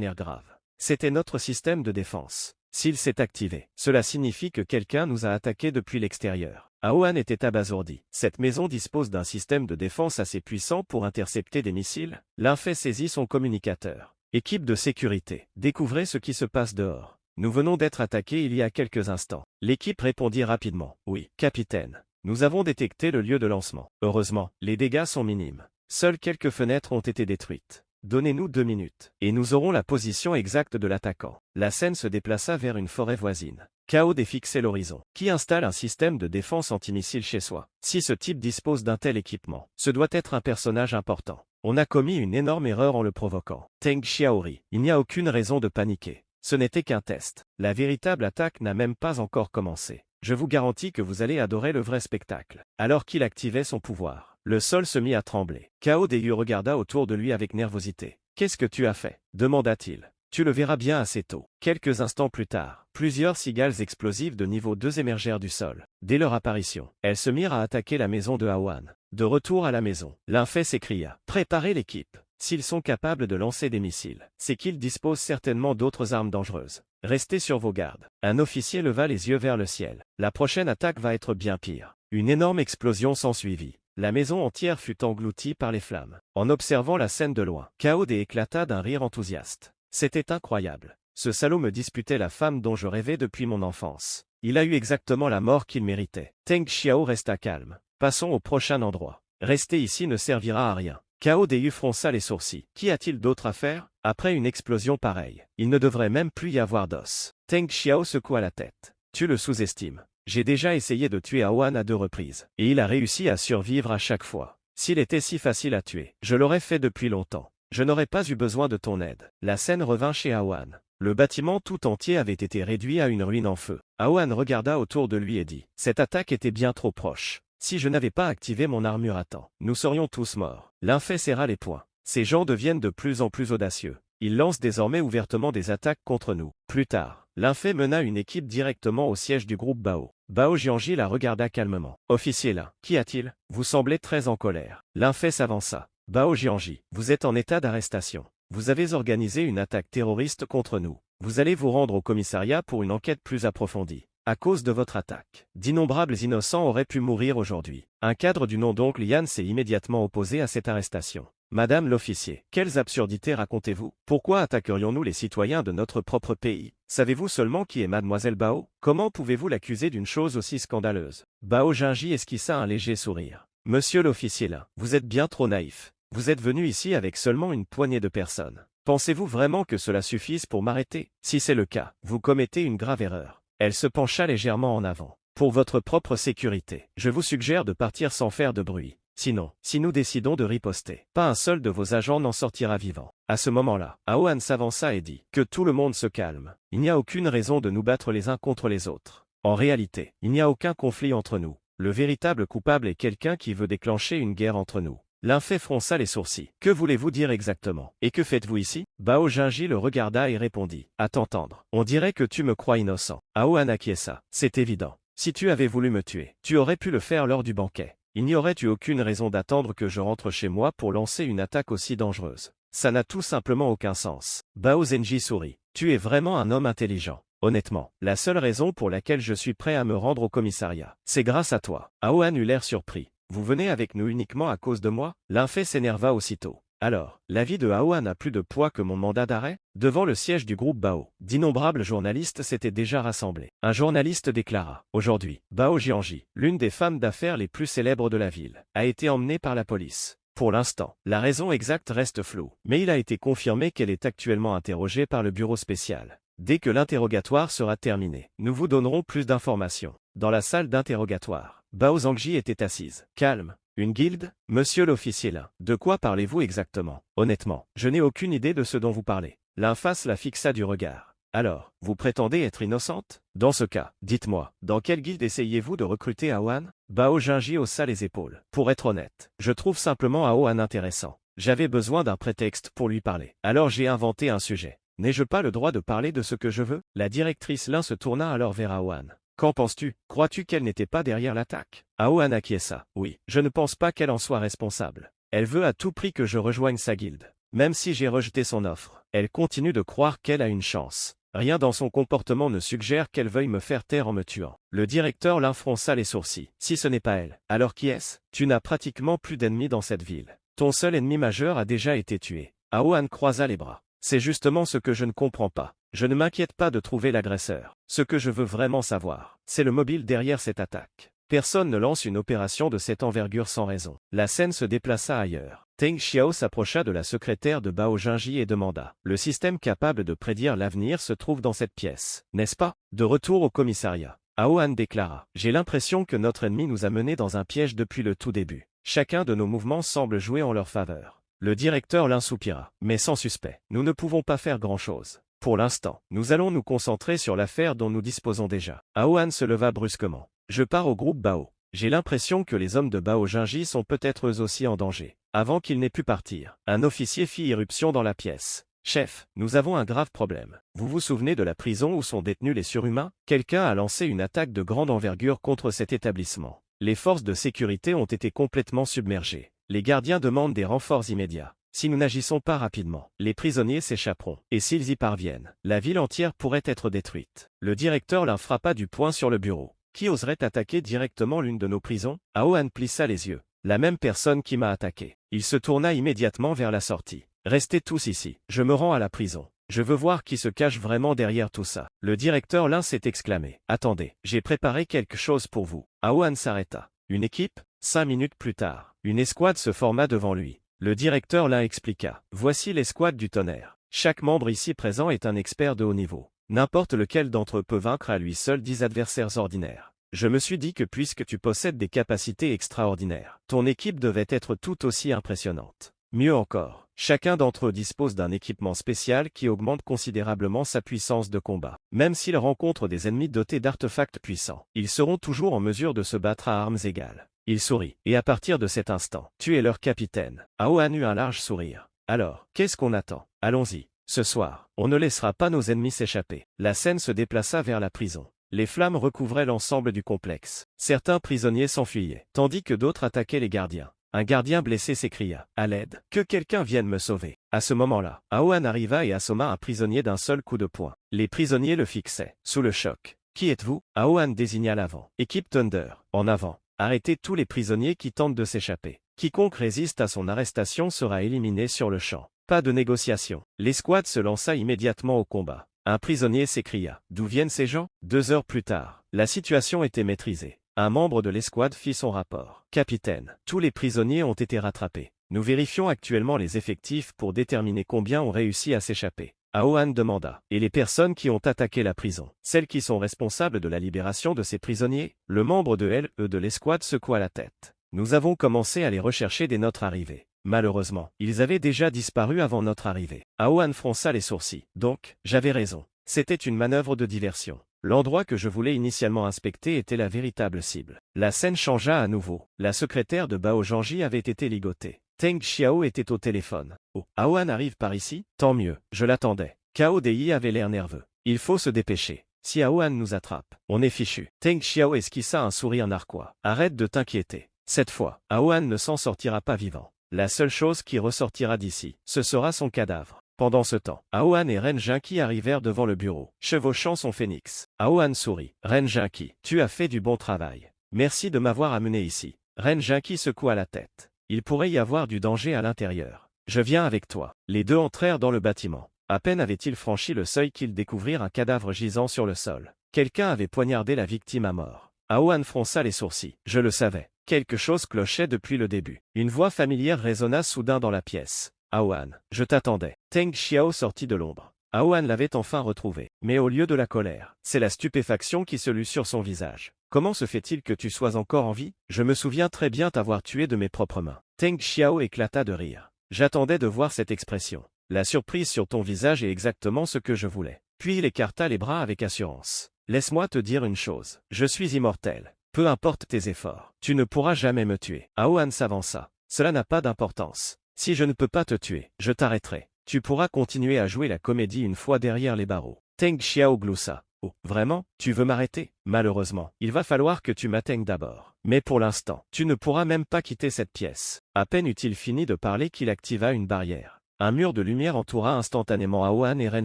air grave. C'était notre système de défense. S'il s'est activé, cela signifie que quelqu'un nous a attaqués depuis l'extérieur. Aohan était abasourdi. Cette maison dispose d'un système de défense assez puissant pour intercepter des missiles. L'infé saisit son communicateur. Équipe de sécurité, découvrez ce qui se passe dehors. Nous venons d'être attaqués il y a quelques instants. L'équipe répondit rapidement. Oui, capitaine. Nous avons détecté le lieu de lancement. Heureusement, les dégâts sont minimes. Seules quelques fenêtres ont été détruites. Donnez-nous 2 minutes, et nous aurons la position exacte de l'attaquant. La scène se déplaça vers une forêt voisine. Kao défixait l'horizon. Qui installe un système de défense antimissile chez soi? Si ce type dispose d'un tel équipement, ce doit être un personnage important. On a commis une énorme erreur en le provoquant. Teng Xiaori, il n'y a aucune raison de paniquer. Ce n'était qu'un test. La véritable attaque n'a même pas encore commencé. Je vous garantis que vous allez adorer le vrai spectacle. Alors qu'il activait son pouvoir, le sol se mit à trembler. Kao Deyu regarda autour de lui avec nervosité. « Qu'est-ce que tu as fait ?» demanda-t-il. « Tu le verras bien assez tôt. » Quelques instants plus tard, plusieurs cigales explosives de niveau 2 émergèrent du sol. Dès leur apparition, elles se mirent à attaquer la maison de Aohan. De retour à la maison, l'infé s'écria. « Préparez l'équipe. S'ils sont capables de lancer des missiles, c'est qu'ils disposent certainement d'autres armes dangereuses. Restez sur vos gardes. » Un officier leva les yeux vers le ciel. La prochaine attaque va être bien pire. Une énorme explosion s'ensuivit. La maison entière fut engloutie par les flammes. En observant la scène de loin, Kao éclata d'un rire enthousiaste. C'était incroyable. Ce salaud me disputait la femme dont je rêvais depuis mon enfance. Il a eu exactement la mort qu'il méritait. Teng Xiao resta calme. Passons au prochain endroit. Rester ici ne servira à rien. Kao Deyu fronça les sourcils. Qu'y a-t-il d'autre à faire? Après une explosion pareille, il ne devrait même plus y avoir d'os. Teng Xiao secoua la tête. Tu le sous-estimes. J'ai déjà essayé de tuer Aohan à 2 reprises, et il a réussi à survivre à chaque fois. S'il était si facile à tuer, je l'aurais fait depuis longtemps. Je n'aurais pas eu besoin de ton aide. La scène revint chez Aohan. Le bâtiment tout entier avait été réduit à une ruine en feu. Aohan regarda autour de lui et dit « Cette attaque était bien trop proche. Si je n'avais pas activé mon armure à temps, nous serions tous morts. » L'infé serra les poings. Ces gens deviennent de plus en plus audacieux. Ils lancent désormais ouvertement des attaques contre nous. Plus tard, l'infé mena une équipe directement au siège du groupe Bao. Bao Jianji la regarda calmement. « Officier Lin, qu'y a-t-il? Vous semblez très en colère. » L'infé s'avança. « Bao Jianji, vous êtes en état d'arrestation. Vous avez organisé une attaque terroriste contre nous. Vous allez vous rendre au commissariat pour une enquête plus approfondie. À cause de votre attaque, d'innombrables innocents auraient pu mourir aujourd'hui. Un cadre du nom d'oncle Yann s'est immédiatement opposé à cette arrestation. Madame l'officier, quelles absurdités racontez-vous? Pourquoi attaquerions-nous les citoyens de notre propre pays? Savez-vous seulement qui est mademoiselle Bao? Comment pouvez-vous l'accuser d'une chose aussi scandaleuse? Bao Junji esquissa un léger sourire. Monsieur l'officier là, vous êtes bien trop naïf. Vous êtes venu ici avec seulement une poignée de personnes. Pensez-vous vraiment que cela suffise pour m'arrêter? Si c'est le cas, vous commettez une grave erreur. Elle se pencha légèrement en avant. Pour votre propre sécurité, je vous suggère de partir sans faire de bruit. Sinon, si nous décidons de riposter, pas un seul de vos agents n'en sortira vivant. À ce moment-là, Aohan s'avança et dit que tout le monde se calme. Il n'y a aucune raison de nous battre les uns contre les autres. En réalité, il n'y a aucun conflit entre nous. Le véritable coupable est quelqu'un qui veut déclencher une guerre entre nous. L'infait fronça les sourcils. Que voulez-vous dire exactement? Et que faites-vous ici? Bao Junji le regarda et répondit. À t'entendre, on dirait que tu me crois innocent. Aohan acquiesça. C'est évident. Si tu avais voulu me tuer, tu aurais pu le faire lors du banquet. Il n'y aurait eu aucune raison d'attendre que je rentre chez moi pour lancer une attaque aussi dangereuse. Ça n'a tout simplement aucun sens. Bao Zenji sourit. Tu es vraiment un homme intelligent. Honnêtement, la seule raison pour laquelle je suis prêt à me rendre au commissariat, c'est grâce à toi. Aohan eut l'air surpris. Vous venez avec nous uniquement à cause de moi? L'infait s'énerva aussitôt. Alors, l'avis de Aohan n'a plus de poids que mon mandat d'arrêt? Devant le siège du groupe Bao, d'innombrables journalistes s'étaient déjà rassemblés. Un journaliste déclara. Aujourd'hui, Bao Jianji, l'une des femmes d'affaires les plus célèbres de la ville, a été emmenée par la police. Pour l'instant, la raison exacte reste floue, mais il a été confirmé qu'elle est actuellement interrogée par le bureau spécial. Dès que l'interrogatoire sera terminé, nous vous donnerons plus d'informations. Dans la salle d'interrogatoire, Bao Zhangji était assise. Calme. Une guilde? Monsieur l'officier là, de quoi parlez-vous exactement? Honnêtement, je n'ai aucune idée de ce dont vous parlez. L'inface la fixa du regard. Alors, vous prétendez être innocente? Dans ce cas, dites-moi, dans quelle guilde essayez-vous de recruter Aohan? Bao Junji haussa les épaules. Pour être honnête, je trouve simplement Aohan intéressant. J'avais besoin d'un prétexte pour lui parler. Alors j'ai inventé un sujet. N'ai-je pas le droit de parler de ce que je veux? La directrice Lin se tourna alors vers Aohan. Qu'en penses-tu? Crois-tu qu'elle n'était pas derrière l'attaque? Aohan acquiesça. Oui, je ne pense pas qu'elle en soit responsable. Elle veut à tout prix que je rejoigne sa guilde. Même si j'ai rejeté son offre, elle continue de croire qu'elle a une chance. Rien dans son comportement ne suggère qu'elle veuille me faire taire en me tuant. Le directeur Lin fronça les sourcils. Si ce n'est pas elle, alors qui est-ce? Tu n'as pratiquement plus d'ennemis dans cette ville. Ton seul ennemi majeur a déjà été tué. Aohan croisa les bras. C'est justement ce que je ne comprends pas. Je ne m'inquiète pas de trouver l'agresseur. Ce que je veux vraiment savoir, c'est le mobile derrière cette attaque. Personne ne lance une opération de cette envergure sans raison. La scène se déplaça ailleurs. Teng Xiao s'approcha de la secrétaire de Bao Junji et demanda. Le système capable de prédire l'avenir se trouve dans cette pièce, n'est-ce pas? De retour au commissariat, Aohan déclara. J'ai l'impression que notre ennemi nous a menés dans un piège depuis le tout début. Chacun de nos mouvements semble jouer en leur faveur. Le directeur Lin soupira. Mais sans suspect, nous ne pouvons pas faire grand-chose. Pour l'instant, nous allons nous concentrer sur l'affaire dont nous disposons déjà. Aohan se leva brusquement. Je pars au groupe Bao. J'ai l'impression que les hommes de Bao Junji sont peut-être eux aussi en danger. Avant qu'il n'ait pu partir, un officier fit irruption dans la pièce. Chef, nous avons un grave problème. Vous vous souvenez de la prison où sont détenus les surhumains? Quelqu'un a lancé une attaque de grande envergure contre cet établissement. Les forces de sécurité ont été complètement submergées. Les gardiens demandent des renforts immédiats. Si nous n'agissons pas rapidement, les prisonniers s'échapperont. Et s'ils y parviennent, la ville entière pourrait être détruite. Le directeur Lin frappa du poing sur le bureau. Qui oserait attaquer directement l'une de nos prisons? Aohan plissa les yeux. La même personne qui m'a attaqué. Il se tourna immédiatement vers la sortie. Restez tous ici. Je me rends à la prison. Je veux voir qui se cache vraiment derrière tout ça. Le directeur Lin s'est exclamé. Attendez, j'ai préparé quelque chose pour vous. Aohan s'arrêta. Une équipe? 5 minutes plus tard, une escouade se forma devant lui. Le directeur Lin expliqua. Voici l'escouade du tonnerre. Chaque membre ici présent est un expert de haut niveau. N'importe lequel d'entre eux peut vaincre à lui seul 10 adversaires ordinaires. Je me suis dit que puisque tu possèdes des capacités extraordinaires, ton équipe devait être tout aussi impressionnante. Mieux encore, chacun d'entre eux dispose d'un équipement spécial qui augmente considérablement sa puissance de combat. Même s'ils rencontrent des ennemis dotés d'artefacts puissants, ils seront toujours en mesure de se battre à armes égales. Il sourit, et à partir de cet instant, tu es leur capitaine. Aohan eut un large sourire. Alors, qu'est-ce qu'on attend? Allons-y. Ce soir, on ne laissera pas nos ennemis s'échapper. La scène se déplaça vers la prison. Les flammes recouvraient l'ensemble du complexe. Certains prisonniers s'enfuyaient, tandis que d'autres attaquaient les gardiens. Un gardien blessé s'écria. À l'aide. Que quelqu'un vienne me sauver. À ce moment-là, Aohan arriva et assomma un prisonnier d'un seul coup de poing. Les prisonniers le fixaient. Sous le choc. Qui êtes-vous? Aohan désigna l'avant. Équipe Thunder. En avant. Arrêtez tous les prisonniers qui tentent de s'échapper. Quiconque résiste à son arrestation sera éliminé sur le champ. Pas de négociation. L'escouade se lança immédiatement au combat. Un prisonnier s'écria. D'où viennent ces gens? 2 heures plus tard, la situation était maîtrisée. Un membre de l'escouade fit son rapport. Capitaine, tous les prisonniers ont été rattrapés. Nous vérifions actuellement les effectifs pour déterminer combien ont réussi à s'échapper. Aohan demanda. Et les personnes qui ont attaqué la prison? Celles qui sont responsables de la libération de ces prisonniers? Le membre de LE de l'escouade secoua la tête. Nous avons commencé à les rechercher dès notre arrivée. Malheureusement, ils avaient déjà disparu avant notre arrivée. Aohan fronça les sourcils. Donc, j'avais raison. C'était une manœuvre de diversion. L'endroit que je voulais initialement inspecter était la véritable cible. La scène changea à nouveau. La secrétaire de Bao Zhangji avait été ligotée. Teng Xiao était au téléphone. Oh, Aohan arrive par ici? Tant mieux, je l'attendais. Cao Dei avait l'air nerveux. Il faut se dépêcher. Si Aohan nous attrape, on est fichu. Teng Xiao esquissa un sourire narquois. Arrête de t'inquiéter. Cette fois, Aohan ne s'en sortira pas vivant. La seule chose qui ressortira d'ici, ce sera son cadavre. Pendant ce temps, Aohan et Ren Jinqi arrivèrent devant le bureau, chevauchant son phénix. Aohan sourit. Ren Jinqi, tu as fait du bon travail. Merci de m'avoir amené ici. Ren Jinqi secoua la tête. Il pourrait y avoir du danger à l'intérieur. Je viens avec toi. Les deux entrèrent dans le bâtiment. À peine avaient-ils franchi le seuil qu'ils découvrirent un cadavre gisant sur le sol. Quelqu'un avait poignardé la victime à mort. Aohan fronça les sourcils. Je le savais. Quelque chose clochait depuis le début. Une voix familière résonna soudain dans la pièce. Aohan, je t'attendais. Teng Xiao sortit de l'ombre. Aohan l'avait enfin retrouvé. Mais au lieu de la colère, c'est la stupéfaction qui se lut sur son visage. Comment se fait-il que tu sois encore en vie? Je me souviens très bien t'avoir tué de mes propres mains. Teng Xiao éclata de rire. J'attendais de voir cette expression. La surprise sur ton visage est exactement ce que je voulais. Puis il écarta les bras avec assurance. Laisse-moi te dire une chose. Je suis immortel. Peu importe tes efforts, tu ne pourras jamais me tuer. Aohan s'avança. Cela n'a pas d'importance. Si je ne peux pas te tuer, je t'arrêterai. Tu pourras continuer à jouer la comédie une fois derrière les barreaux. Teng Xiao gloussa. Oh, vraiment? Tu veux m'arrêter? Malheureusement, il va falloir que tu m'atteignes d'abord. Mais pour l'instant, tu ne pourras même pas quitter cette pièce. À peine eut-il fini de parler qu'il activa une barrière. Un mur de lumière entoura instantanément Aohan et Ren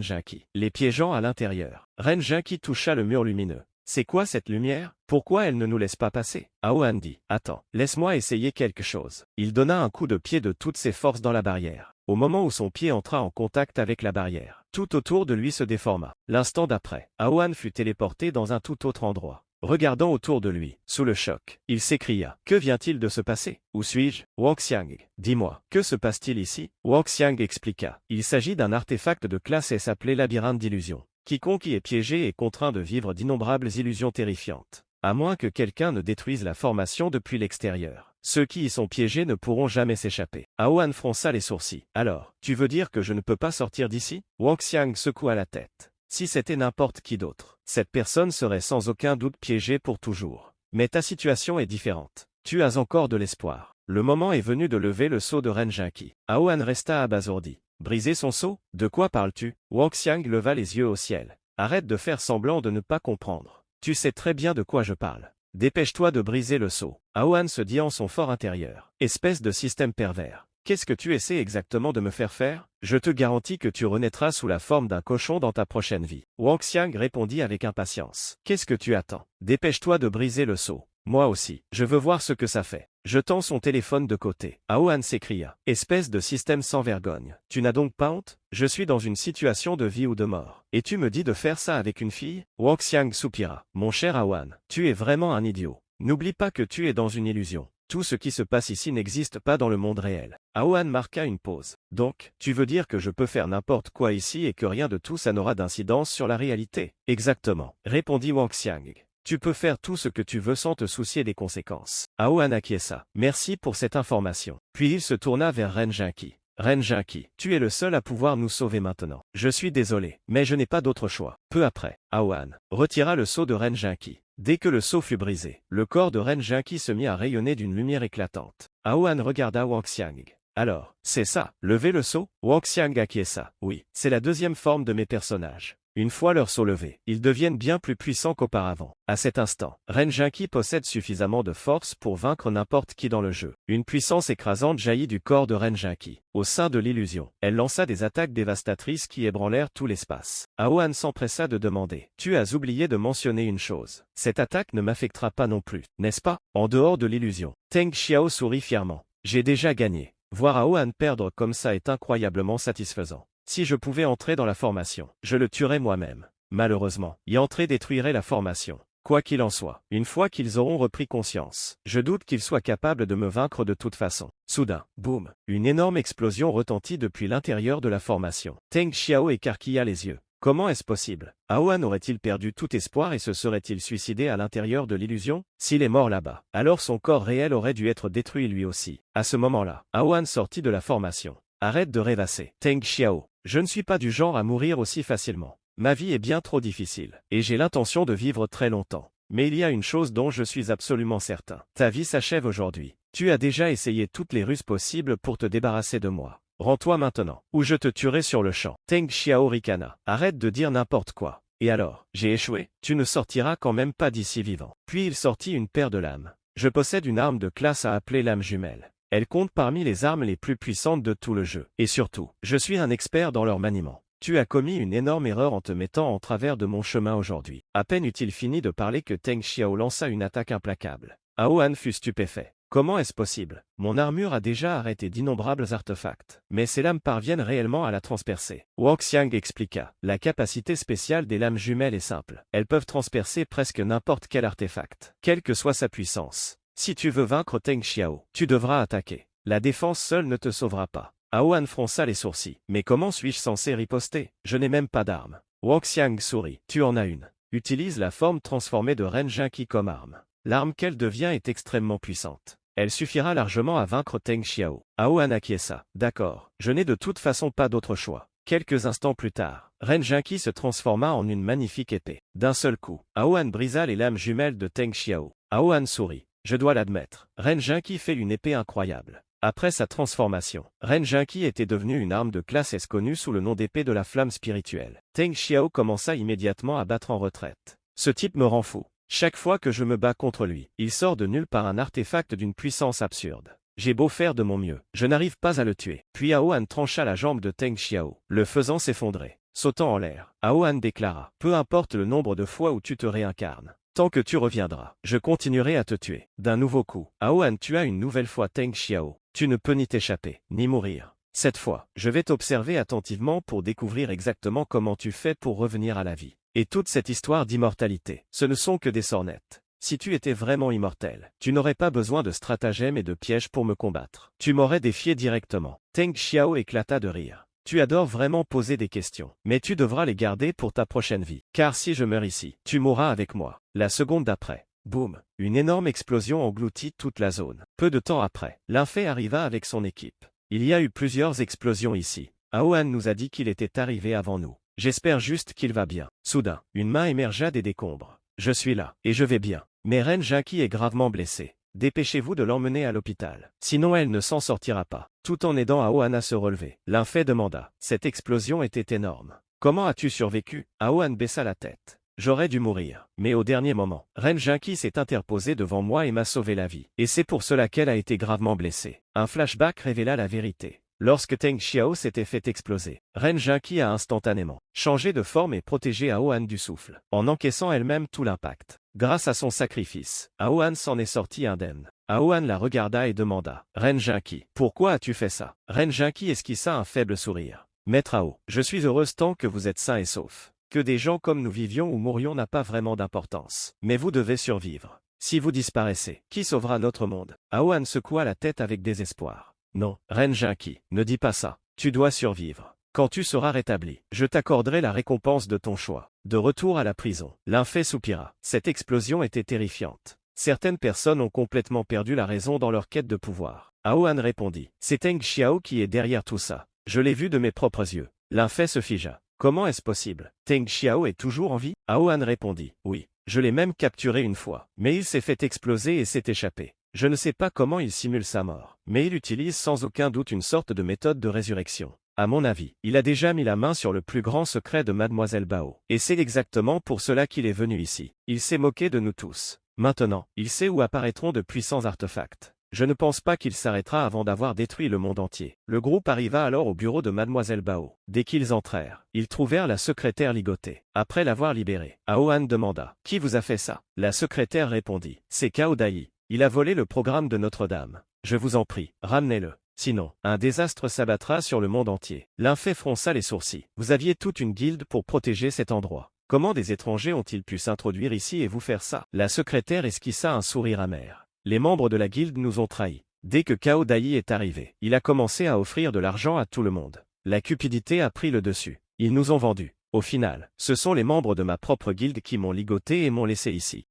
Jinqi, les piégeant à l'intérieur. Ren Jinqi toucha le mur lumineux. C'est quoi cette lumière? Pourquoi elle ne nous laisse pas passer? Aohan dit. Attends, laisse-moi essayer quelque chose. Il donna un coup de pied de toutes ses forces dans la barrière. Au moment où son pied entra en contact avec la barrière, tout autour de lui se déforma. L'instant d'après, Aohan fut téléporté dans un tout autre endroit. Regardant autour de lui, sous le choc, il s'écria. Que vient-il de se passer? Où suis-je? Wang Xiang, dis-moi, que se passe-t-il ici? Wang Xiang expliqua. Il s'agit d'un artefact de classe S appelé labyrinthe d'illusions. Quiconque y est piégé est contraint de vivre d'innombrables illusions terrifiantes. À moins que quelqu'un ne détruise la formation depuis l'extérieur. Ceux qui y sont piégés ne pourront jamais s'échapper. Aohan fronça les sourcils. Alors, tu veux dire que je ne peux pas sortir d'ici? Wang Xiang secoua la tête. Si c'était n'importe qui d'autre, cette personne serait sans aucun doute piégée pour toujours. Mais ta situation est différente. Tu as encore de l'espoir. Le moment est venu de lever le sceau de Ren Jinqi. Aohan resta abasourdi. Briser son sceau? De quoi parles-tu? Wang Xiang leva les yeux au ciel. Arrête de faire semblant de ne pas comprendre. Tu sais très bien de quoi je parle. Dépêche-toi de briser le sceau. Aohan se dit en son fort intérieur. Espèce de système pervers. Qu'est-ce que tu essaies exactement de me faire faire? Je te garantis que tu renaîtras sous la forme d'un cochon dans ta prochaine vie. Wang Xiang répondit avec impatience. Qu'est-ce que tu attends? Dépêche-toi de briser le sceau. Moi aussi, je veux voir ce que ça fait. Jetant son téléphone de côté, Aohan s'écria. Espèce de système sans vergogne. Tu n'as donc pas honte? Je suis dans une situation de vie ou de mort. Et tu me dis de faire ça avec une fille? Wang Xiang soupira. Mon cher Aohan, tu es vraiment un idiot. N'oublie pas que tu es dans une illusion. Tout ce qui se passe ici n'existe pas dans le monde réel. Aohan marqua une pause. Donc, tu veux dire que je peux faire n'importe quoi ici et que rien de tout ça n'aura d'incidence sur la réalité? Exactement, répondit Wang Xiang. Tu peux faire tout ce que tu veux sans te soucier des conséquences. Aohan acquiesça. Merci pour cette information. Puis il se tourna vers Ren Jinqi. Ren Jinqi, tu es le seul à pouvoir nous sauver maintenant. Je suis désolé, mais je n'ai pas d'autre choix. Peu après, Aohan retira le sceau de Ren Jinqi. Dès que le sceau fut brisé, le corps de Ren Jinqi se mit à rayonner d'une lumière éclatante. Aohan regarda Wang Xiang. Alors, c'est ça, lever le sceau? Wang Xiang acquiesça. Oui, c'est la deuxième forme de mes personnages. Une fois leur saut levé, ils deviennent bien plus puissants qu'auparavant. À cet instant, Ren Jinki possède suffisamment de force pour vaincre n'importe qui dans le jeu. Une puissance écrasante jaillit du corps de Ren Jinki. Au sein de l'illusion, elle lança des attaques dévastatrices qui ébranlèrent tout l'espace. Aohan s'empressa de demander. Tu as oublié de mentionner une chose. Cette attaque ne m'affectera pas non plus, n'est-ce pas? En dehors de l'illusion, Teng Xiao sourit fièrement. J'ai déjà gagné. Voir Aohan perdre comme ça est incroyablement satisfaisant. Si je pouvais entrer dans la formation, je le tuerais moi-même. Malheureusement, y entrer détruirait la formation. Quoi qu'il en soit, une fois qu'ils auront repris conscience, je doute qu'ils soient capables de me vaincre de toute façon. Soudain, boum, une énorme explosion retentit depuis l'intérieur de la formation. Teng Xiao écarquilla les yeux. Comment est-ce possible? Aohan aurait-il perdu tout espoir et se serait-il suicidé à l'intérieur de l'illusion? S'il est mort là-bas, alors son corps réel aurait dû être détruit lui aussi. À ce moment-là, Aohan sortit de la formation. Arrête de rêvasser. Teng Xiao, je ne suis pas du genre à mourir aussi facilement. Ma vie est bien trop difficile, et j'ai l'intention de vivre très longtemps. Mais il y a une chose dont je suis absolument certain. Ta vie s'achève aujourd'hui. Tu as déjà essayé toutes les ruses possibles pour te débarrasser de moi. Rends-toi maintenant, ou je te tuerai sur le champ. Teng Xiao ricana. Arrête de dire n'importe quoi. Et alors, j'ai échoué. Tu ne sortiras quand même pas d'ici vivant. Puis il sortit une paire de lames. Je possède une arme de classe à appeler lame jumelle. Elle compte parmi les armes les plus puissantes de tout le jeu. Et surtout, je suis un expert dans leur maniement. Tu as commis une énorme erreur en te mettant en travers de mon chemin aujourd'hui. À peine eut-il fini de parler que Teng Xiao lança une attaque implacable. Aohan fut stupéfait. Comment est-ce possible? Mon armure a déjà arrêté d'innombrables artefacts. Mais ces lames parviennent réellement à la transpercer. Wang Xiang expliqua. La capacité spéciale des lames jumelles est simple. Elles peuvent transpercer presque n'importe quel artefact, quelle que soit sa puissance. Si tu veux vaincre Teng Xiao, tu devras attaquer. La défense seule ne te sauvera pas. Aohan fronça les sourcils. Mais comment suis-je censé riposter? Je n'ai même pas d'arme. Wang Xiang sourit. Tu en as une. Utilise la forme transformée de Ren Jinki comme arme. L'arme qu'elle devient est extrêmement puissante. Elle suffira largement à vaincre Teng Xiao. Aohan acquiesça. D'accord, je n'ai de toute façon pas d'autre choix. Quelques instants plus tard, Ren Jinki se transforma en une magnifique épée. D'un seul coup, Aohan brisa les lames jumelles de Teng Xiao. Aohan sourit. Je dois l'admettre, Ren Jinki fait une épée incroyable. Après sa transformation, Ren Jinki était devenue une arme de classe S connue sous le nom d'épée de la flamme spirituelle. Teng Xiao commença immédiatement à battre en retraite. Ce type me rend fou. Chaque fois que je me bats contre lui, il sort de nulle part un artefact d'une puissance absurde. J'ai beau faire de mon mieux, je n'arrive pas à le tuer. Puis Aohan trancha la jambe de Teng Xiao, le faisant s'effondrer. Sautant en l'air, Aohan déclara. Peu importe le nombre de fois où tu te réincarnes. Tant que tu reviendras, je continuerai à te tuer. D'un nouveau coup, Aohan tua une nouvelle fois Teng Xiao. Tu ne peux ni t'échapper, ni mourir. Cette fois, je vais t'observer attentivement pour découvrir exactement comment tu fais pour revenir à la vie. Et toute cette histoire d'immortalité, ce ne sont que des sornettes. Si tu étais vraiment immortel, tu n'aurais pas besoin de stratagèmes et de pièges pour me combattre. Tu m'aurais défié directement. Teng Xiao éclata de rire. Tu adores vraiment poser des questions, mais tu devras les garder pour ta prochaine vie. Car si je meurs ici, tu mourras avec moi. La seconde d'après. Boum, une énorme explosion engloutit toute la zone. Peu de temps après, Linfei arriva avec son équipe. Il y a eu plusieurs explosions ici. Aohan nous a dit qu'il était arrivé avant nous. J'espère juste qu'il va bien. Soudain, une main émergea des décombres. Je suis là, et je vais bien. Mais Ren Jinki est gravement blessée. Dépêchez-vous de l'emmener à l'hôpital. Sinon elle ne s'en sortira pas. Tout en aidant Aohan à se relever, Linfei demanda. Cette explosion était énorme. Comment as-tu survécu? Aohan baissa la tête. J'aurais dû mourir. Mais au dernier moment, Ren Jinki s'est interposée devant moi et m'a sauvé la vie. Et c'est pour cela qu'elle a été gravement blessée. Un flashback révéla la vérité. Lorsque Teng Xiao s'était fait exploser, Ren Jinki a instantanément changé de forme et protégé Aohan du souffle, en encaissant elle-même tout l'impact. Grâce à son sacrifice, Aohan s'en est sorti indemne. Aohan la regarda et demanda. Ren Jinki, pourquoi as-tu fait ça? Ren Jinki esquissa un faible sourire. Maître Ao, je suis heureuse tant que vous êtes sain et sauf. Que des gens comme nous vivions ou mourions n'a pas vraiment d'importance. Mais vous devez survivre. Si vous disparaissez, qui sauvera notre monde? Aohan secoua la tête avec désespoir. Non, Ren Jinki, ne dis pas ça. Tu dois survivre. Quand tu seras rétabli, je t'accorderai la récompense de ton choix. De retour à la prison, Linfei soupira. Cette explosion était terrifiante. Certaines personnes ont complètement perdu la raison dans leur quête de pouvoir. Aohan répondit. C'est Teng Xiao qui est derrière tout ça. Je l'ai vu de mes propres yeux. Linfei se figea. Comment est-ce possible? Teng Xiao est toujours en vie? Aohan répondit. Oui, je l'ai même capturé une fois. Mais il s'est fait exploser et s'est échappé. Je ne sais pas comment il simule sa mort, mais il utilise sans aucun doute une sorte de méthode de résurrection. À mon avis, il a déjà mis la main sur le plus grand secret de Mademoiselle Bao. Et c'est exactement pour cela qu'il est venu ici. Il s'est moqué de nous tous. Maintenant, il sait où apparaîtront de puissants artefacts. Je ne pense pas qu'il s'arrêtera avant d'avoir détruit le monde entier. Le groupe arriva alors au bureau de Mademoiselle Bao. Dès qu'ils entrèrent, ils trouvèrent la secrétaire ligotée. Après l'avoir libérée, Aohan demanda « Qui vous a fait ça ?» La secrétaire répondit « C'est Cao Dai. Il a volé le programme de Notre-Dame. Je vous en prie, ramenez-le. Sinon, un désastre s'abattra sur le monde entier. » L'infé fronça les sourcils. « Vous aviez toute une guilde pour protéger cet endroit. Comment des étrangers ont-ils pu s'introduire ici et vous faire ça ?» La secrétaire esquissa un sourire amer. « Les membres de la guilde nous ont trahis. Dès que Cao Dai est arrivé, il a commencé à offrir de l'argent à tout le monde. La cupidité a pris le dessus. Ils nous ont vendus. Au final, ce sont les membres de ma propre guilde qui m'ont ligoté et m'ont laissé ici.